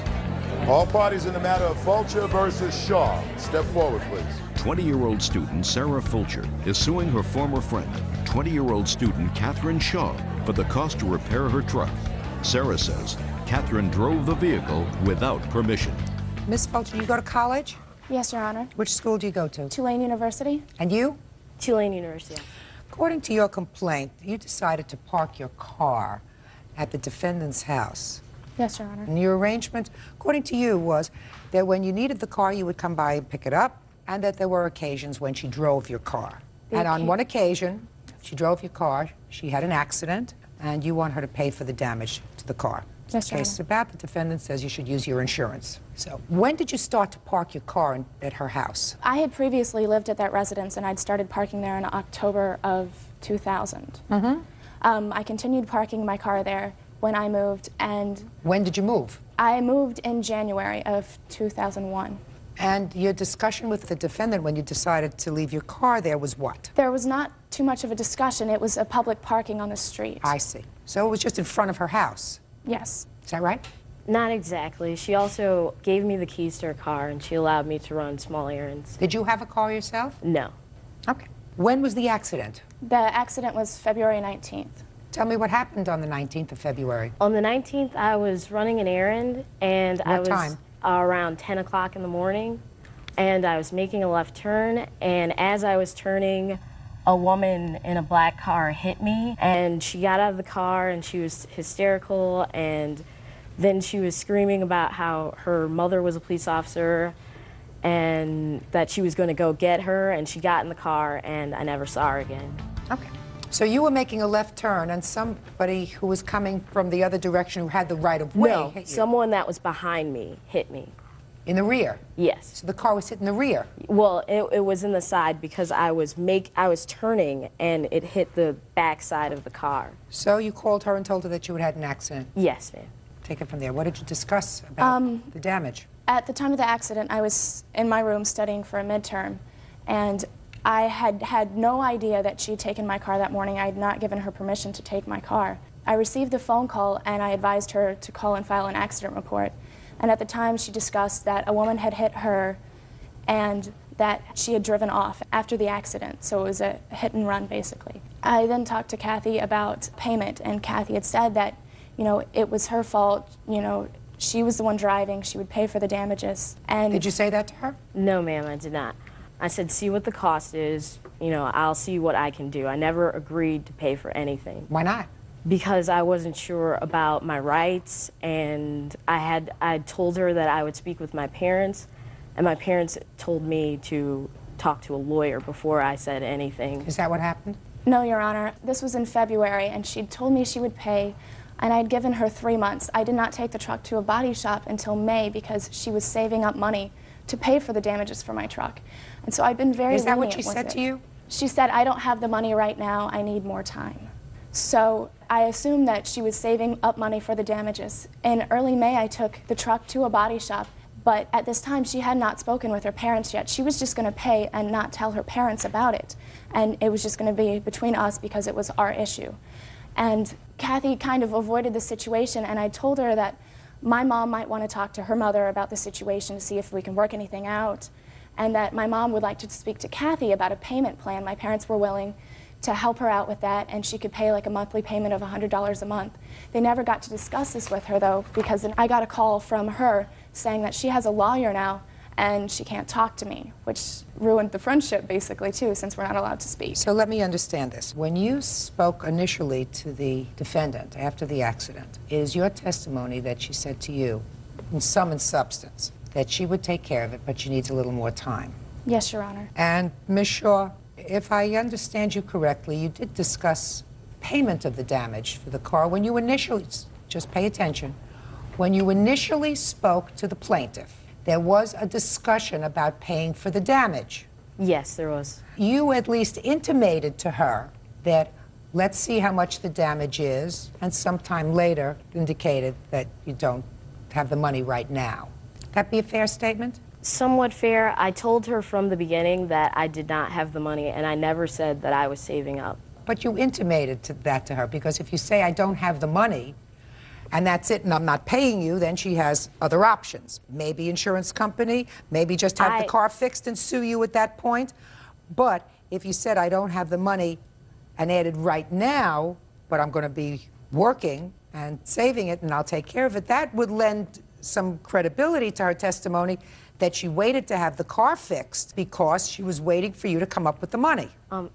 All parties in the matter of Fulcher versus Shaw. Step forward, please. 20-year-old student Sarah Fulcher is suing her former friend, 20-year-old student Catherine Shaw for the cost to repair her truck. Sarah says Catherine drove the vehicle without permission. Miss Fulton, you go to college? Yes, Your Honor. Which school do you go to? Tulane University. And you? Tulane University. According to your complaint, you decided to park your car at the defendant's house. Yes, Your Honor. And your arrangement, according to you, was that when you needed the car, you would come by and pick it up, and that there were occasions when she drove your car. And on one occasion, she drove your car, she had an accident, and you want her to pay for the damage to the car. Yes, Your Case is about, the defendant says you should use your insurance. So when did you start to park your car at her house? I had previously lived at that residence, and I'd started parking there in October of 2000. I continued parking my car there when I moved, and... When did you move? I moved in January of 2001. And your discussion with the defendant when you decided to leave your car there was what? There was not too much of a discussion. It was a public parking on the street. I see. So it was just in front of her house? Yes. Is that right? Not exactly. She also gave me the keys to her car, and she allowed me to run small errands. Did you have a car yourself? No. Okay. When was the accident? The accident was February 19th. Tell me what happened on the 19th of February. On the 19th, I was running an errand, and I was time? Around 10 o'clock in the morning, and I was making a left turn, and as I was turning, a woman in a black car hit me, and she got out of the car, and she was hysterical, and then she was screaming about how her mother was a police officer, and that she was going to go get her, and she got in the car, and I never saw her again. Okay. So you were making a left turn, and somebody who was coming from the other direction who had the right of way No, hit you. someone that was behind me hit me. In the rear? Yes. So the car was hit in the rear? Well, it was in the side because I was turning and it hit the back side of the car. So you called her and told her that you had had an accident? Yes, ma'am. Take it from there. What did you discuss about the damage? At the time of the accident, I was in my room studying for a midterm, and I had no idea that she'd taken my car that morning. I had not given her permission to take my car. I received a phone call, and I advised her to call and file an accident report. And at the time, she discussed that a woman had hit her and that she had driven off after the accident. So it was a hit and run, basically. I then talked to Kathy about payment, and Kathy had said that, you know, it was her fault, you know, she was the one driving, she would pay for the damages. And did you say that to her? No, ma'am, I did not. I said, see what the cost is, you know, I'll see what I can do. I never agreed to pay for anything. Why not? Because I wasn't sure about my rights, and I told her that I would speak with my parents, and my parents told me to talk to a lawyer before I said anything. Is that what happened? No, Your Honor. This was in February, and she'd told me she would pay, and I'd given her 3 months. I did not take the truck to a body shop until May because she was saving up money to pay for the damages for my truck. And so I've been very lenient. Is that what she with said it. to you? She said, I don't have the money right now, I need more time. So I assumed that she was saving up money for the damages. In early May, I took the truck to a body shop, but at this time, she had not spoken with her parents yet. She was just going to pay and not tell her parents about it. And it was just going to be between us because it was our issue. And Kathy kind of avoided the situation, and I told her that my mom might want to talk to her mother about the situation to see if we can work anything out, and that my mom would like to speak to Kathy about a payment plan. My parents were willing to help her out with that, and she could pay like a monthly payment of $100 a month. They never got to discuss this with her, though, because then I got a call from her saying that she has a lawyer now and she can't talk to me, which ruined the friendship, basically, too, since we're not allowed to speak. So let me understand this. When you spoke initially to the defendant after the accident, is your testimony that she said to you, in sum and substance, that she would take care of it, but she needs a little more time? Yes, Your Honor. And Ms. Shaw, if I understand you correctly, you did discuss payment of the damage for the car when you initially, just pay attention, when you initially spoke to the plaintiff, there was a discussion about paying for the damage. Yes, there was. You at least intimated to her that let's see how much the damage is, and sometime later indicated that you don't have the money right now. That be a fair statement? Somewhat fair. I told her from the beginning that I did not have the money, and I never said that I was saving up. But you intimated that to her, because if you say, I don't have the money, and that's it, and I'm not paying you, then she has other options. Maybe insurance company, maybe just have the car fixed and sue you at that point. But if you said, I don't have the money, and added right now, but I'm going to be working and saving it and I'll take care of it, that would lend some credibility to her testimony that she waited to have the car fixed because she was waiting for you to come up with the money.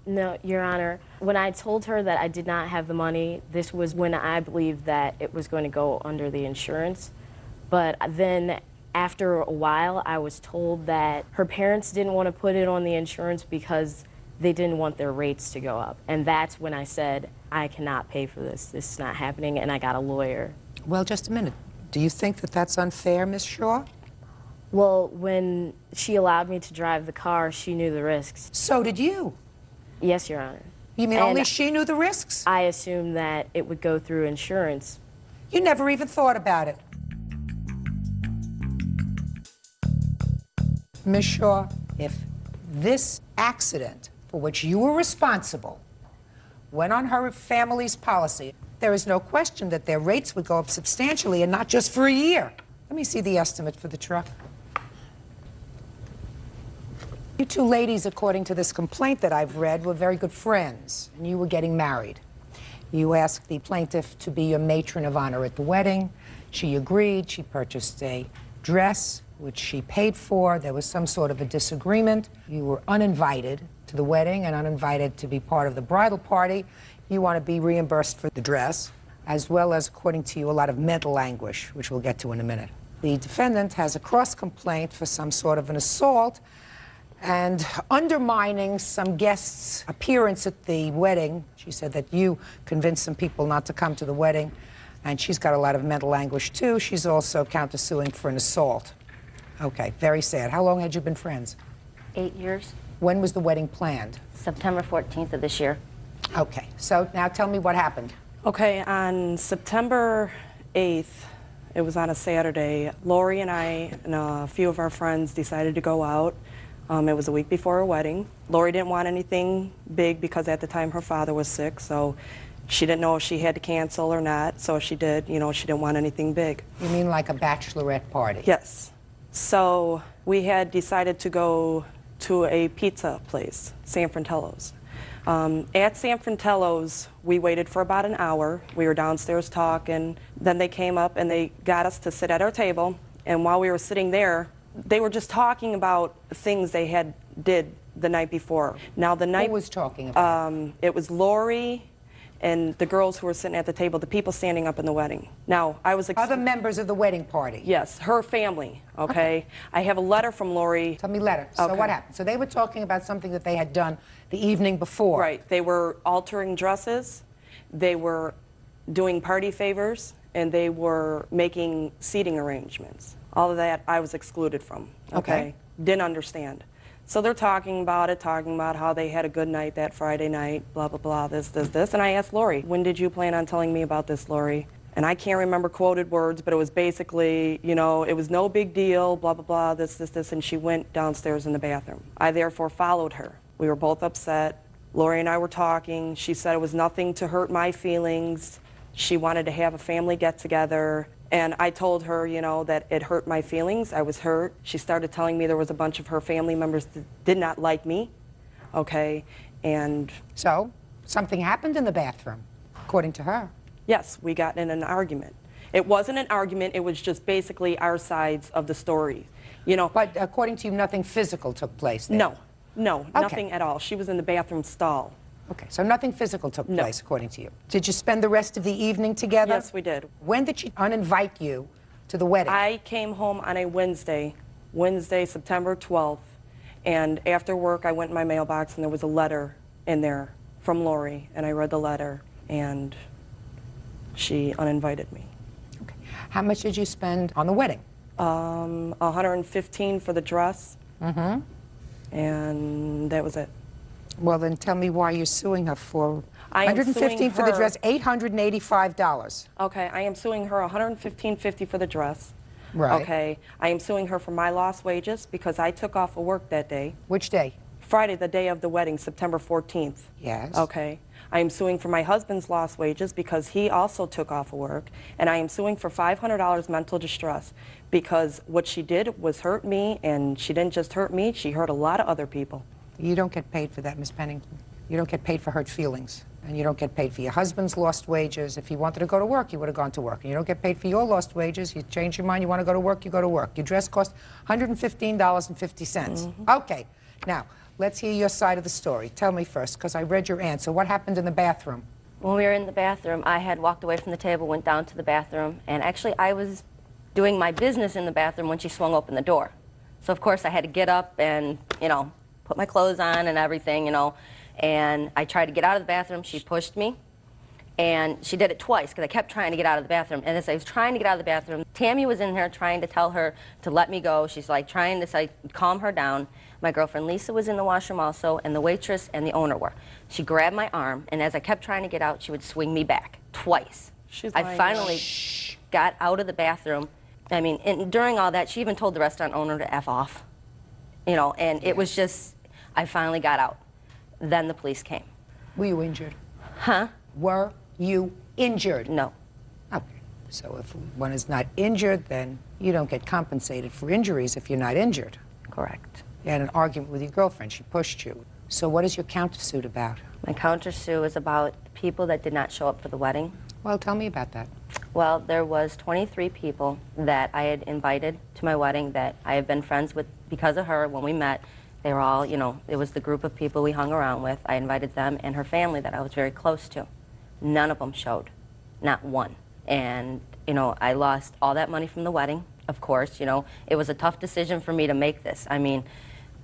No, Your Honor. When I told her that I did not have the money, this was when I believed that it was going to go under the insurance. But then after a while, I was told that her parents didn't want to put it on the insurance because they didn't want their rates to go up. And that's when I said, I cannot pay for this. This is not happening, and I got a lawyer. Well, just a minute. Do you think that that's unfair, Ms. Shaw? Well, when she allowed me to drive the car, she knew the risks. So did you? Yes, Your Honor. You mean And only she knew the risks? I assumed that it would go through insurance. You never even thought about it. Ms. Shaw, if this accident for which you were responsible went on her family's policy, there is no question that their rates would go up substantially and not just for a year. Let me see the estimate for the truck. You two ladies, according to this complaint that I've read, were very good friends, and you were getting married. You asked the plaintiff to be your matron of honor at the wedding. She agreed. She purchased a dress, which she paid for. There was some sort of a disagreement. You were uninvited to the wedding and uninvited to be part of the bridal party. You want to be reimbursed for the dress, as well as, according to you, a lot of mental anguish, which we'll get to in a minute. The defendant has a cross-complaint for some sort of an assault and undermining some guests' appearance at the wedding. She said that you convinced some people not to come to the wedding, and she's got a lot of mental anguish, too. She's also countersuing for an assault. Okay, very sad. How long had you been friends? 8 years. When was the wedding planned? September 14th of this year. Okay, so now tell me what happened. Okay, on September 8th, it was on a Saturday, Lori and I and a few of our friends decided to go out. It was a week before her wedding. Lori didn't want anything big because at the time her father was sick, so she didn't know if she had to cancel or not. So if she did, you know, she didn't want anything big. You mean like a bachelorette party? Yes. So we had decided to go to a pizza place, San Fratello's. At San Fratello's, we waited for about an hour. We were downstairs talking. Then they came up and they got us to sit at our table. And while we were sitting there, they were just talking about things they had did the night before. Now the night Who was talking about? it was Lori and the girls who were sitting at the table, the people standing up in the wedding. Now I was other members of the wedding party. Yes, her family. Okay. I have a letter from Lori. Tell me letter. So Okay. what happened? So they were talking about something that they had done the evening before. Right. They were altering dresses. They were doing party favors, and they were making seating arrangements. All of that I was excluded from. Okay. Didn't understand. So they're talking about how they had a good night that Friday night, blah, blah, blah, this. And I asked Lori, when did you plan on telling me about this, Lori? And I can't remember quoted words, but it was basically, you know, it was no big deal, blah, blah, blah, this, and she went downstairs in the bathroom. I therefore followed her. We were both upset. Lori and I were talking. She said it was nothing to hurt my feelings. She wanted to have a family get-together. And I told her, you know, that it hurt my feelings. I was hurt. She started telling me there was a bunch of her family members that did not like me. Okay, and... So, something happened in the bathroom, according to her. Yes, we got in an argument. It wasn't an argument, it was just basically our sides of the story, you know. But according to you, nothing physical took place there? No, Okay. nothing at all. She was in the bathroom stall. Okay, so nothing physical took place, according to you. Did you spend the rest of the evening together? Yes, we did. When did she uninvite you to the wedding? I came home on a Wednesday, September 12th, and after work I went in my mailbox and there was a letter in there from Lori, and I read the letter, and she uninvited me. Okay. How much did you spend on the wedding? $115 for the dress, and that was it. Well, then tell me why you're suing her for I am $115 suing for the her- dress, $885. Okay, I am suing her $115.50 for the dress. Right. Okay, I am suing her for my lost wages because I took off of work that day. Which day? Friday, the day of the wedding, September 14th. Yes. Okay. I am suing for my husband's lost wages because he also took off of work. And I am suing for $500 mental distress because what she did was hurt me, and she didn't just hurt me, she hurt a lot of other people. You don't get paid for that, Miss Pennington. You don't get paid for hurt feelings. And you don't get paid for your husband's lost wages. If he wanted to go to work, you would have gone to work. And you don't get paid for your lost wages. You change your mind, you want to go to work, you go to work. Your dress cost $115.50. Okay, now, let's hear your side of the story. Tell me first, because I read your answer. What happened in the bathroom? When we were in the bathroom, I had walked away from the table, went down to the bathroom, and actually I was doing my business in the bathroom when she swung open the door. So of course I had to get up and, you know, put my clothes on and everything, you know, and I tried to get out of the bathroom. She pushed me, and she did it twice because I kept trying to get out of the bathroom. And as I was trying to get out of the bathroom, Tammy was in there trying to tell her to let me go. She's like trying to calm her down. My girlfriend Lisa was in the washroom also, and the waitress and the owner were. She grabbed my arm, and as I kept trying to get out, she would swing me back twice. I finally got out of the bathroom. I mean, and during all that, she even told the restaurant owner to F off. You know, and it was just, I finally got out. Then the police came. Were you injured? Huh? Were you injured? No. Okay. So if one is not injured, then you don't get compensated for injuries if you're not injured. Correct. You had an argument with your girlfriend. She pushed you. So what is your countersuit about? My countersuit is about people that did not show up for the wedding. Well, tell me about that. Well, there was 23 people that I had invited to my wedding that I have been friends with because of her when we met. They were all, you know, it was the group of people we hung around with. I invited them and her family that I was very close to. None of them showed, not one. And, you know, I lost all that money from the wedding, of course. You know, it was a tough decision for me to make this. I mean,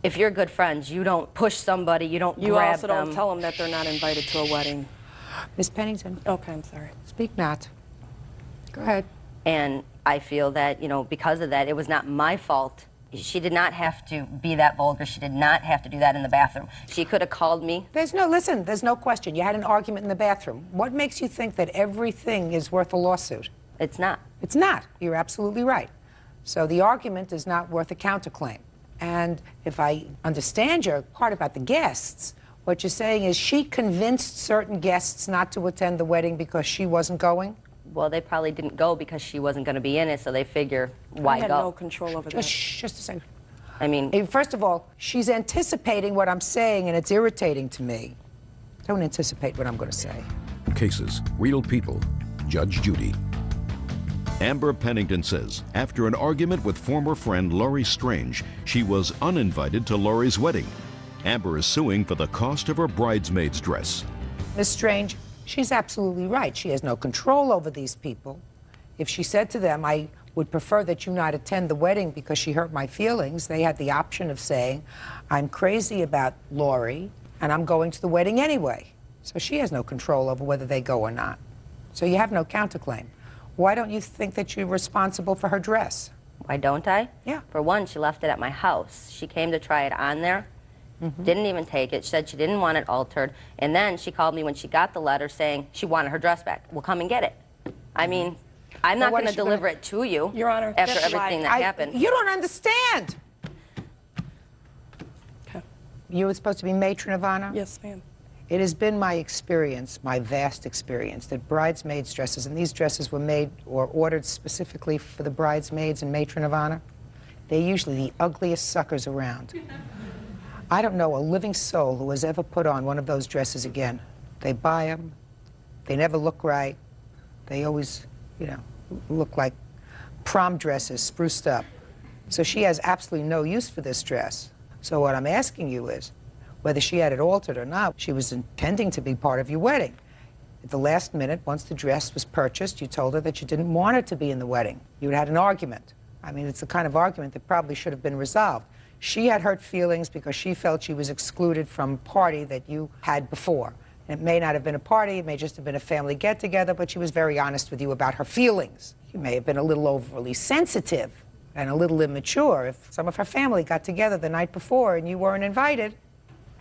if you're good friends, you don't push somebody, you don't grab them. You also don't tell them that they're not invited to a wedding. Miss Pennington. Okay, I'm sorry. Speak not. Go ahead. And I feel that, you know, because of that, it was not my fault. She did not have to be that vulgar. She did not have to do that in the bathroom. She could have called me. There's no question. You had an argument in the bathroom. What makes you think that everything is worth a lawsuit? It's not. It's not. You're absolutely right. So the argument is not worth a counterclaim. And if I understand your part about the guests, what you're saying is she convinced certain guests not to attend the wedding because she wasn't going? Well, they probably didn't go because she wasn't going to be in it, so they figure, why I had go? no control over that. Just a second. I mean... First of all, she's anticipating what I'm saying, and it's irritating to me. Don't anticipate what I'm going to say. Cases, real people. Judge Judy. Amber Pennington says after an argument with former friend Laurie Strange, she was uninvited to Laurie's wedding. Amber is suing for the cost of her bridesmaid's dress. Miss Strange, she's absolutely right. She has no control over these people. If she said to them, I would prefer that you not attend the wedding because she hurt my feelings, they had the option of saying, I'm crazy about Laurie, and I'm going to the wedding anyway. So she has no control over whether they go or not. So you have no counterclaim. Why don't you think that you're responsible for her dress? Why don't I? Yeah. For one, she left it at my house. She came to try it on there. Didn't even take it. She said she didn't want it altered. And then she called me when she got the letter saying she wanted her dress back. Well, come and get it. I mean, I'm not going to deliver it to you, Your Honor, after everything that happened. You don't understand. Okay. You were supposed to be matron of honor? Yes, ma'am. It has been my experience, my vast experience, that bridesmaids' dresses, and these dresses were made or ordered specifically for the bridesmaids and matron of honor, they're usually the ugliest suckers around. I don't know a living soul who has ever put on one of those dresses again. They buy them, they never look right, they always, you know, look like prom dresses spruced up. So she has absolutely no use for this dress. So what I'm asking you is, whether she had it altered or not, she was intending to be part of your wedding. At the last minute, once the dress was purchased, you told her that you didn't want her to be in the wedding. You had an argument. I mean, it's the kind of argument that probably should have been resolved. She had hurt feelings because she felt she was excluded from a party that you had before. And it may not have been a party, it may just have been a family get-together, but she was very honest with you about her feelings. You may have been a little overly sensitive and a little immature. If some of her family got together the night before and you weren't invited,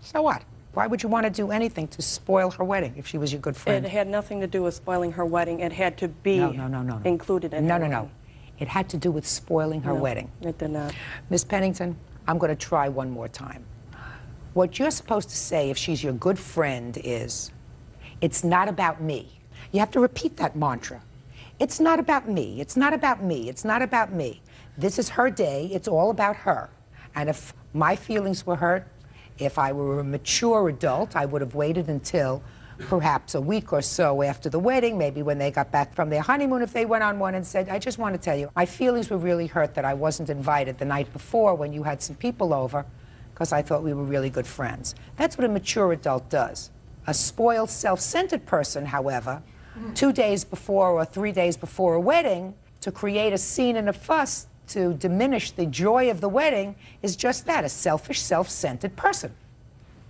so what? Why would you want to do anything to spoil her wedding if she was your good friend? It had nothing to do with spoiling her wedding. It had to be included in her wedding. It had to do with spoiling her wedding. It did not. Miss Pennington, I'm going to try one more time. What you're supposed to say if she's your good friend is, it's not about me. You have to repeat that mantra. It's not about me. It's not about me. It's not about me. This is her day. It's all about her. And if my feelings were hurt, if I were a mature adult, I would have waited until perhaps a week or so after the wedding, maybe when they got back from their honeymoon, if they went on one and said, I just want to tell you, my feelings were really hurt that I wasn't invited the night before when you had some people over, because I thought we were really good friends. That's what a mature adult does. A spoiled, self-centered person, however, 2 days before or 3 days before a wedding, to create a scene and a fuss to diminish the joy of the wedding is just that, a selfish, self-centered person.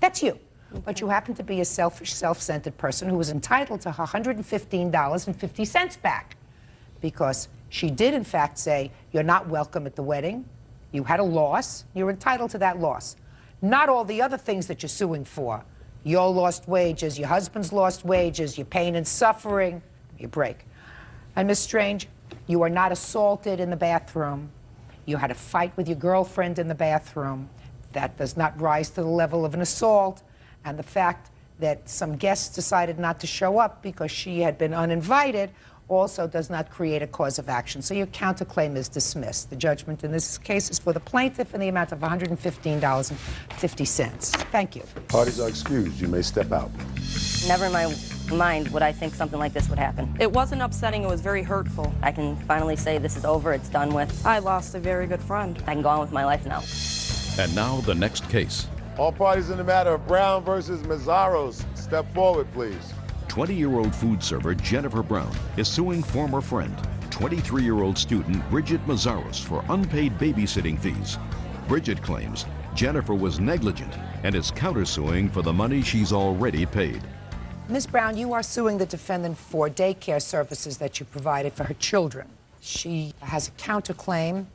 That's you. But you happen to be a selfish, self-centered person who was entitled to her $115.50 back because she did, in fact, say, you're not welcome at the wedding. You had a loss. You're entitled to that loss. Not all the other things that you're suing for. Your lost wages, your husband's lost wages, your pain and suffering, your break. And Ms. Strange, you are not assaulted in the bathroom. You had a fight with your girlfriend in the bathroom. That does not rise to the level of an assault. And the fact that some guests decided not to show up because she had been uninvited also does not create a cause of action. So your counterclaim is dismissed. The judgment in this case is for the plaintiff in the amount of $115.50. Thank you. Parties are excused. You may step out. Never in my mind would I think something like this would happen. It wasn't upsetting, it was very hurtful. I can finally say this is over, it's done with. I lost a very good friend. I can go on with my life now. And now the next case. All parties in the matter of Brown versus Mazzaros, step forward, please. 20-year-old food server Jennifer Brown is suing former friend, 23-year-old student Bridget Mazzaros for unpaid babysitting fees. Bridget claims Jennifer was negligent and is countersuing for the money she's already paid. Ms. Brown, you are suing the defendant for daycare services that you provided for her children. She has a counterclaim,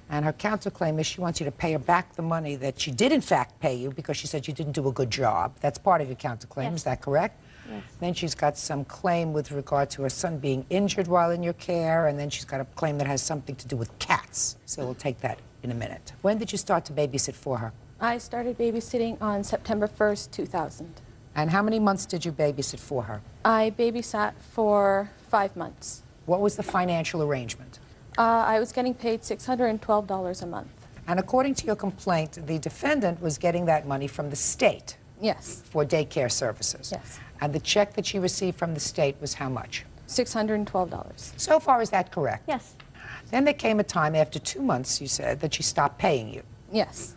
and her counterclaim is she wants you to pay her back the money that she did in fact pay you because she said you didn't do a good job. That's part of your counterclaim, Yes. Is that correct? Yes. Then she's got some claim with regard to her son being injured while in your care, and then she's got a claim that has something to do with cats. So we'll take that in a minute. When did you start to babysit for her? I started babysitting on September 1st, 2000. And how many months did you babysit for her? I babysat for 5 months. What was the financial arrangement? I was getting paid $612 a month. And according to your complaint, the defendant was getting that money from the state. Yes. For daycare services. Yes. And the check that she received from the state was how much? $612. So far, is that correct? Yes. Then there came a time after 2 months, you said, that she stopped paying you. Yes.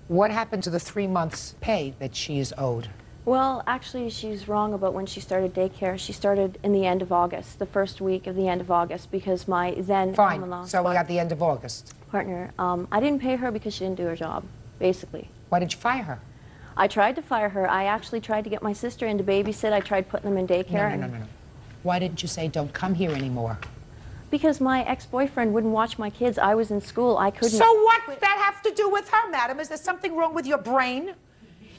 What happened to the 3 months' pay that she is owed? Well, actually, she's wrong about when she started daycare. She started in the end of August, the first week of the end of August, because my then Fine. So we got the end of August. partner, I didn't pay her because she didn't do her job, basically. Why did you fire her? I tried to fire her. I actually tried to get my sister in to babysit. I tried putting them in daycare. No. Why didn't you say, don't come here anymore? Because my ex-boyfriend wouldn't watch my kids. I was in school. I couldn't. So what does that have to do with her, madam? Is there something wrong with your brain?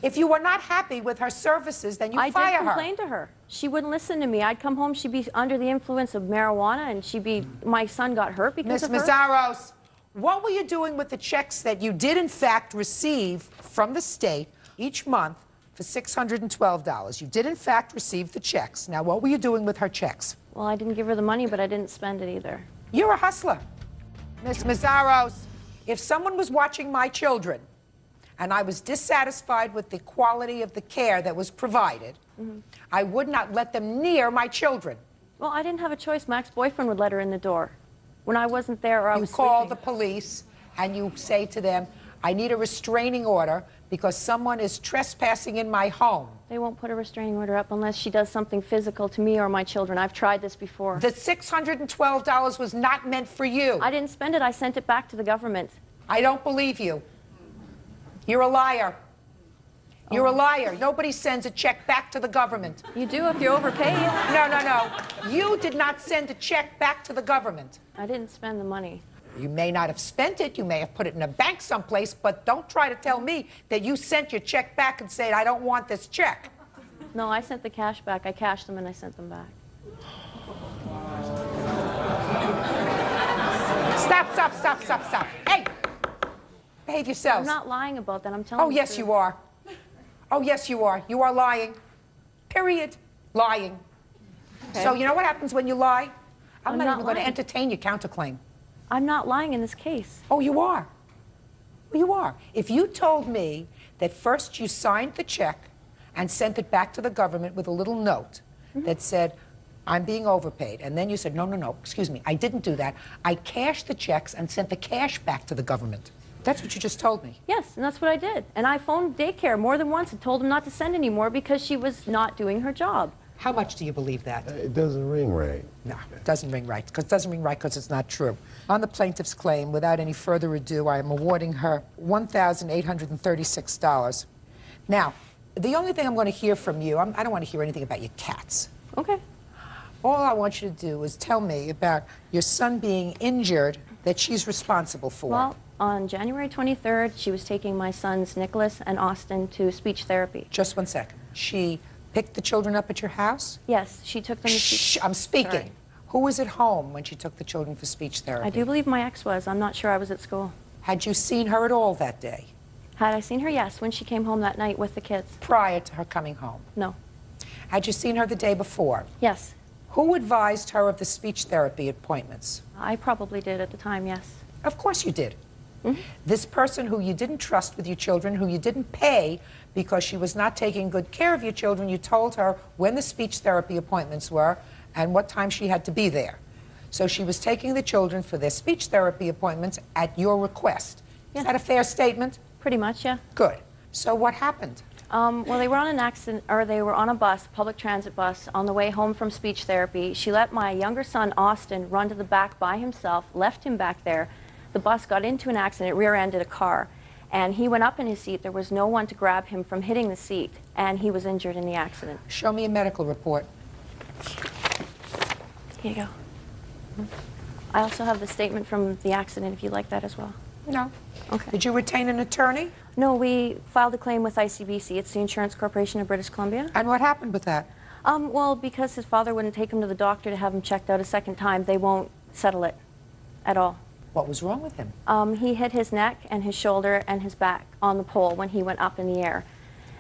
If you were not happy with her services, then you fire her. I did complain to her. She wouldn't listen to me. I'd come home, she'd be under the influence of marijuana, and my son got hurt because of her. Ms. Mazzaros, what were you doing with the checks that you did in fact receive from the state each month for $612? You did in fact receive the checks. Now, what were you doing with her checks? Well, I didn't give her the money, but I didn't spend it either. You're a hustler. Ms. Mazzaros, if someone was watching my children and I was dissatisfied with the quality of the care that was provided, I would not let them near my children. Well, I didn't have a choice. My ex-boyfriend would let her in the door when I wasn't there or I was You call sleeping. the police and you say to them, I need a restraining order because someone is trespassing in my home. They won't put a restraining order up unless she does something physical to me or my children. I've tried this before. The $612 was not meant for you. I didn't spend it. I sent it back to the government. I don't believe you. You're a liar. You're a liar. Nobody sends a check back to the government. You do if you're overpaid. No. You did not send a check back to the government. I didn't spend the money. You may not have spent it, you may have put it in a bank someplace, but don't try to tell me that you sent your check back and said, I don't want this check. No, I sent the cash back. I cashed them and I sent them back. Stop. Hey, behave yourselves. I'm not lying about that. I'm telling Oh, the yes, truth. you are. Oh, yes, you are. You are lying. Period. Lying. Okay. So you know what happens when you lie? I'm not not even going to lying. entertain your counterclaim. I'm not lying in this case. Oh, you are. You are. If you told me that first you signed the check and sent it back to the government with a little note that said, I'm being overpaid. And then you said, no, no, no, excuse me, I didn't do that. I cashed the checks and sent the cash back to the government. That's what you just told me. Yes, and that's what I did. And I phoned daycare more than once and told them not to send anymore because she was not doing her job. How much do you believe that? It doesn't ring right. No, it doesn't ring right. It doesn't ring right because it's not true. On the plaintiff's claim, without any further ado, I am awarding her $1,836. Now, the only thing I'm going to hear from you, I don't want to hear anything about your cats. Okay. All I want you to do is tell me about your son being injured that she's responsible for. Well, on January 23rd, she was taking my sons, Nicholas and Austin, to speech therapy. Just 1 second. She picked the children up at your house? Yes, she took them to speech. Shh, I'm speaking. Sorry. Who was at home when she took the children for speech therapy? I do believe my ex was. I'm not sure I was at school. Had you seen her at all that day? Had I seen her? Yes, when she came home that night with the kids. Prior to her coming home? No. Had you seen her the day before? Yes. Who advised her of the speech therapy appointments? I probably did at the time, yes. Of course you did. This person who you didn't trust with your children, who you didn't pay because she was not taking good care of your children, you told her when the speech therapy appointments were and what time she had to be there. So she was taking the children for their speech therapy appointments at your request. Is that a fair statement? Pretty much, yeah. Good. So what happened? Well, they were on an accident, or they were on a bus, public transit bus, on the way home from speech therapy. She let my younger son, Austin, run to the back by himself, left him back there. The bus got into an accident, rear-ended a car, and he went up in his seat. There was no one to grab him from hitting the seat, and he was injured in the accident. Show me a medical report. Here you go. I also have the statement from the accident, if you'd like that as well. No. Okay. Did you retain an attorney? No, we filed a claim with ICBC. It's the Insurance Corporation of British Columbia. And what happened with that? Well, because his father wouldn't take him to the doctor to have him checked out a second time, they won't settle it at all. What was wrong with him? He hit his neck and his shoulder and his back on the pole when he went up in the air.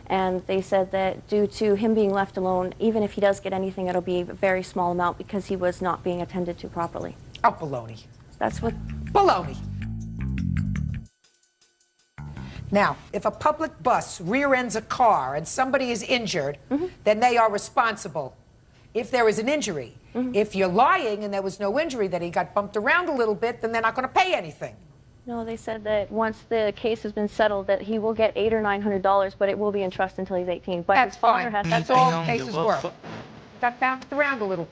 And they said that due to him being left alone, even if he does get anything, it'll be a very small amount because he was not being attended to properly. Oh, baloney. That's what... Baloney. Now, if a public bus rear-ends a car and somebody is injured, then they are responsible if there is an injury. If you're lying and there was no injury, that he got bumped around a little bit, then they're not going to pay anything. No, they said that once the case has been settled, that he will get $800 or $900, but it will be in trust until he's 18. But That's his father fine. has... That's all cases were. Got bounced around a little.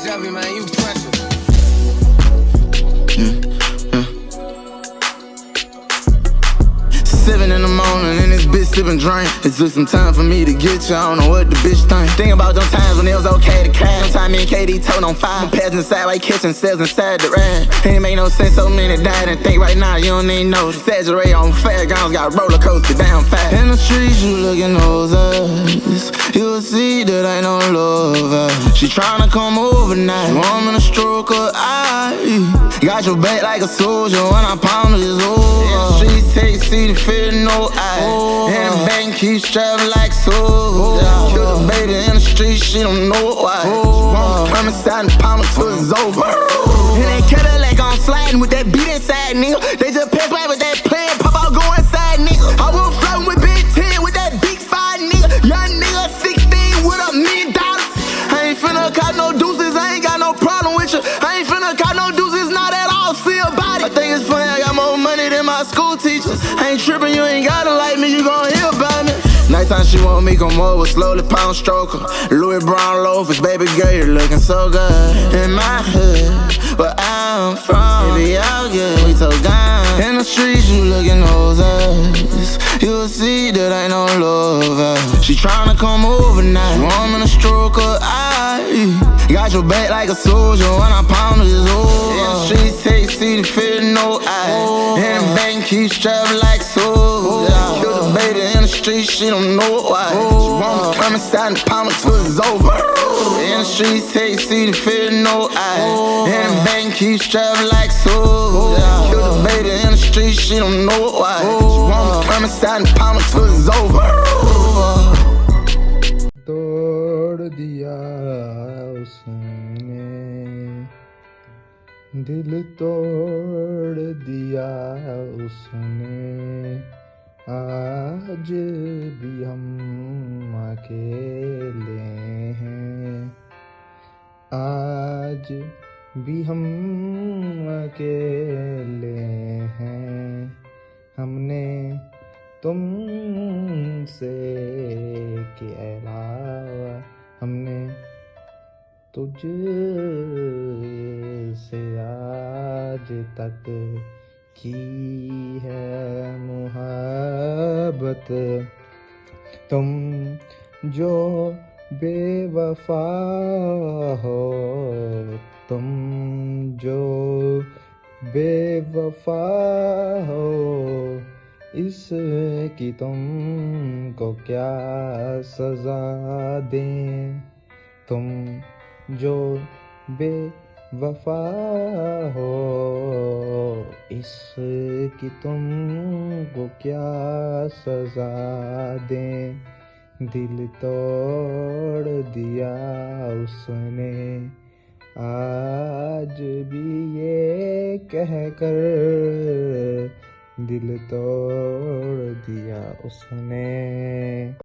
Chevy, man, you pressure. Seven in the morning and this bitch sipping drink. It took some time for me to get you, I don't know what the bitch think. Think about them times when it was okay to crash. Them time me and KD told on fire. Them pads inside like kitchen cells inside the rag. Ain't make no sense, so many died and think right now you don't even know. Exaggerate on fairgrounds, got roller coaster down fast. In the streets you looking those eyes, you'll see that ain't no lover. She tryna come over now, she want me to stroke her eye. Got your back like a soldier when I pound this over. In the streets take see the fear, no eye. And the bank keep strapped like soldier. Kill the baby in the street, she don't know why. She wanna come inside and pound her till it's over. And they Cadillac on sliding with that beat inside, nigga. They just pass by with that plan, pop out, go inside, nigga. I was floating with Big 10 with that big 5, nigga. Young nigga 16 with $1 million. I ain't finna cop no deuces, I ain't got no problem with you. I ain't finna cop no deuces, not at all, see about it. I think it's funny, I got more money than my school teachers. I ain't tripping, you ain't gotta like me, you gon' hear about me. Nighttime she want me come over, slowly pound stroke her. Louis Brown loafers, baby girl, you looking so good. In my hood, where I'm from, baby, out good, we so gone. In the streets, you looking those eyes, you'll see that ain't no lover. She tryna come over now, she want me to stroke her eye. Got your back like a soldier when I pound this over. In the streets, take see the fear, no eye. And the bank keep strapped like soldier. Kill the baby in the streets, she don't know why. She want me come inside and pound her till it's over. In the streets, take see the fear, no eye. And the bank keep strapped like soldier. Kill the baby in the streets, she don't know why. She want me come inside and pound her till it's over. तोड़ दिया उसने, दिल तोड़ दिया उसने, आज भी हम अकेले हैं, आज भी हम अकेले हैं, हमने तुमसे के अलावा हमने तुझसे आज तक की है मोहब्बत, तुम जो बेवफा हो, तुम जो बेवफा हो, इसकी तुमको क्या सज़ा दें, तुम जो बेवफा हो, इसकी तुमको क्या सज़ा दें, दिल तोड़ दिया उसने, आज भी ये कहकर दिल तोड़ दिया उसने।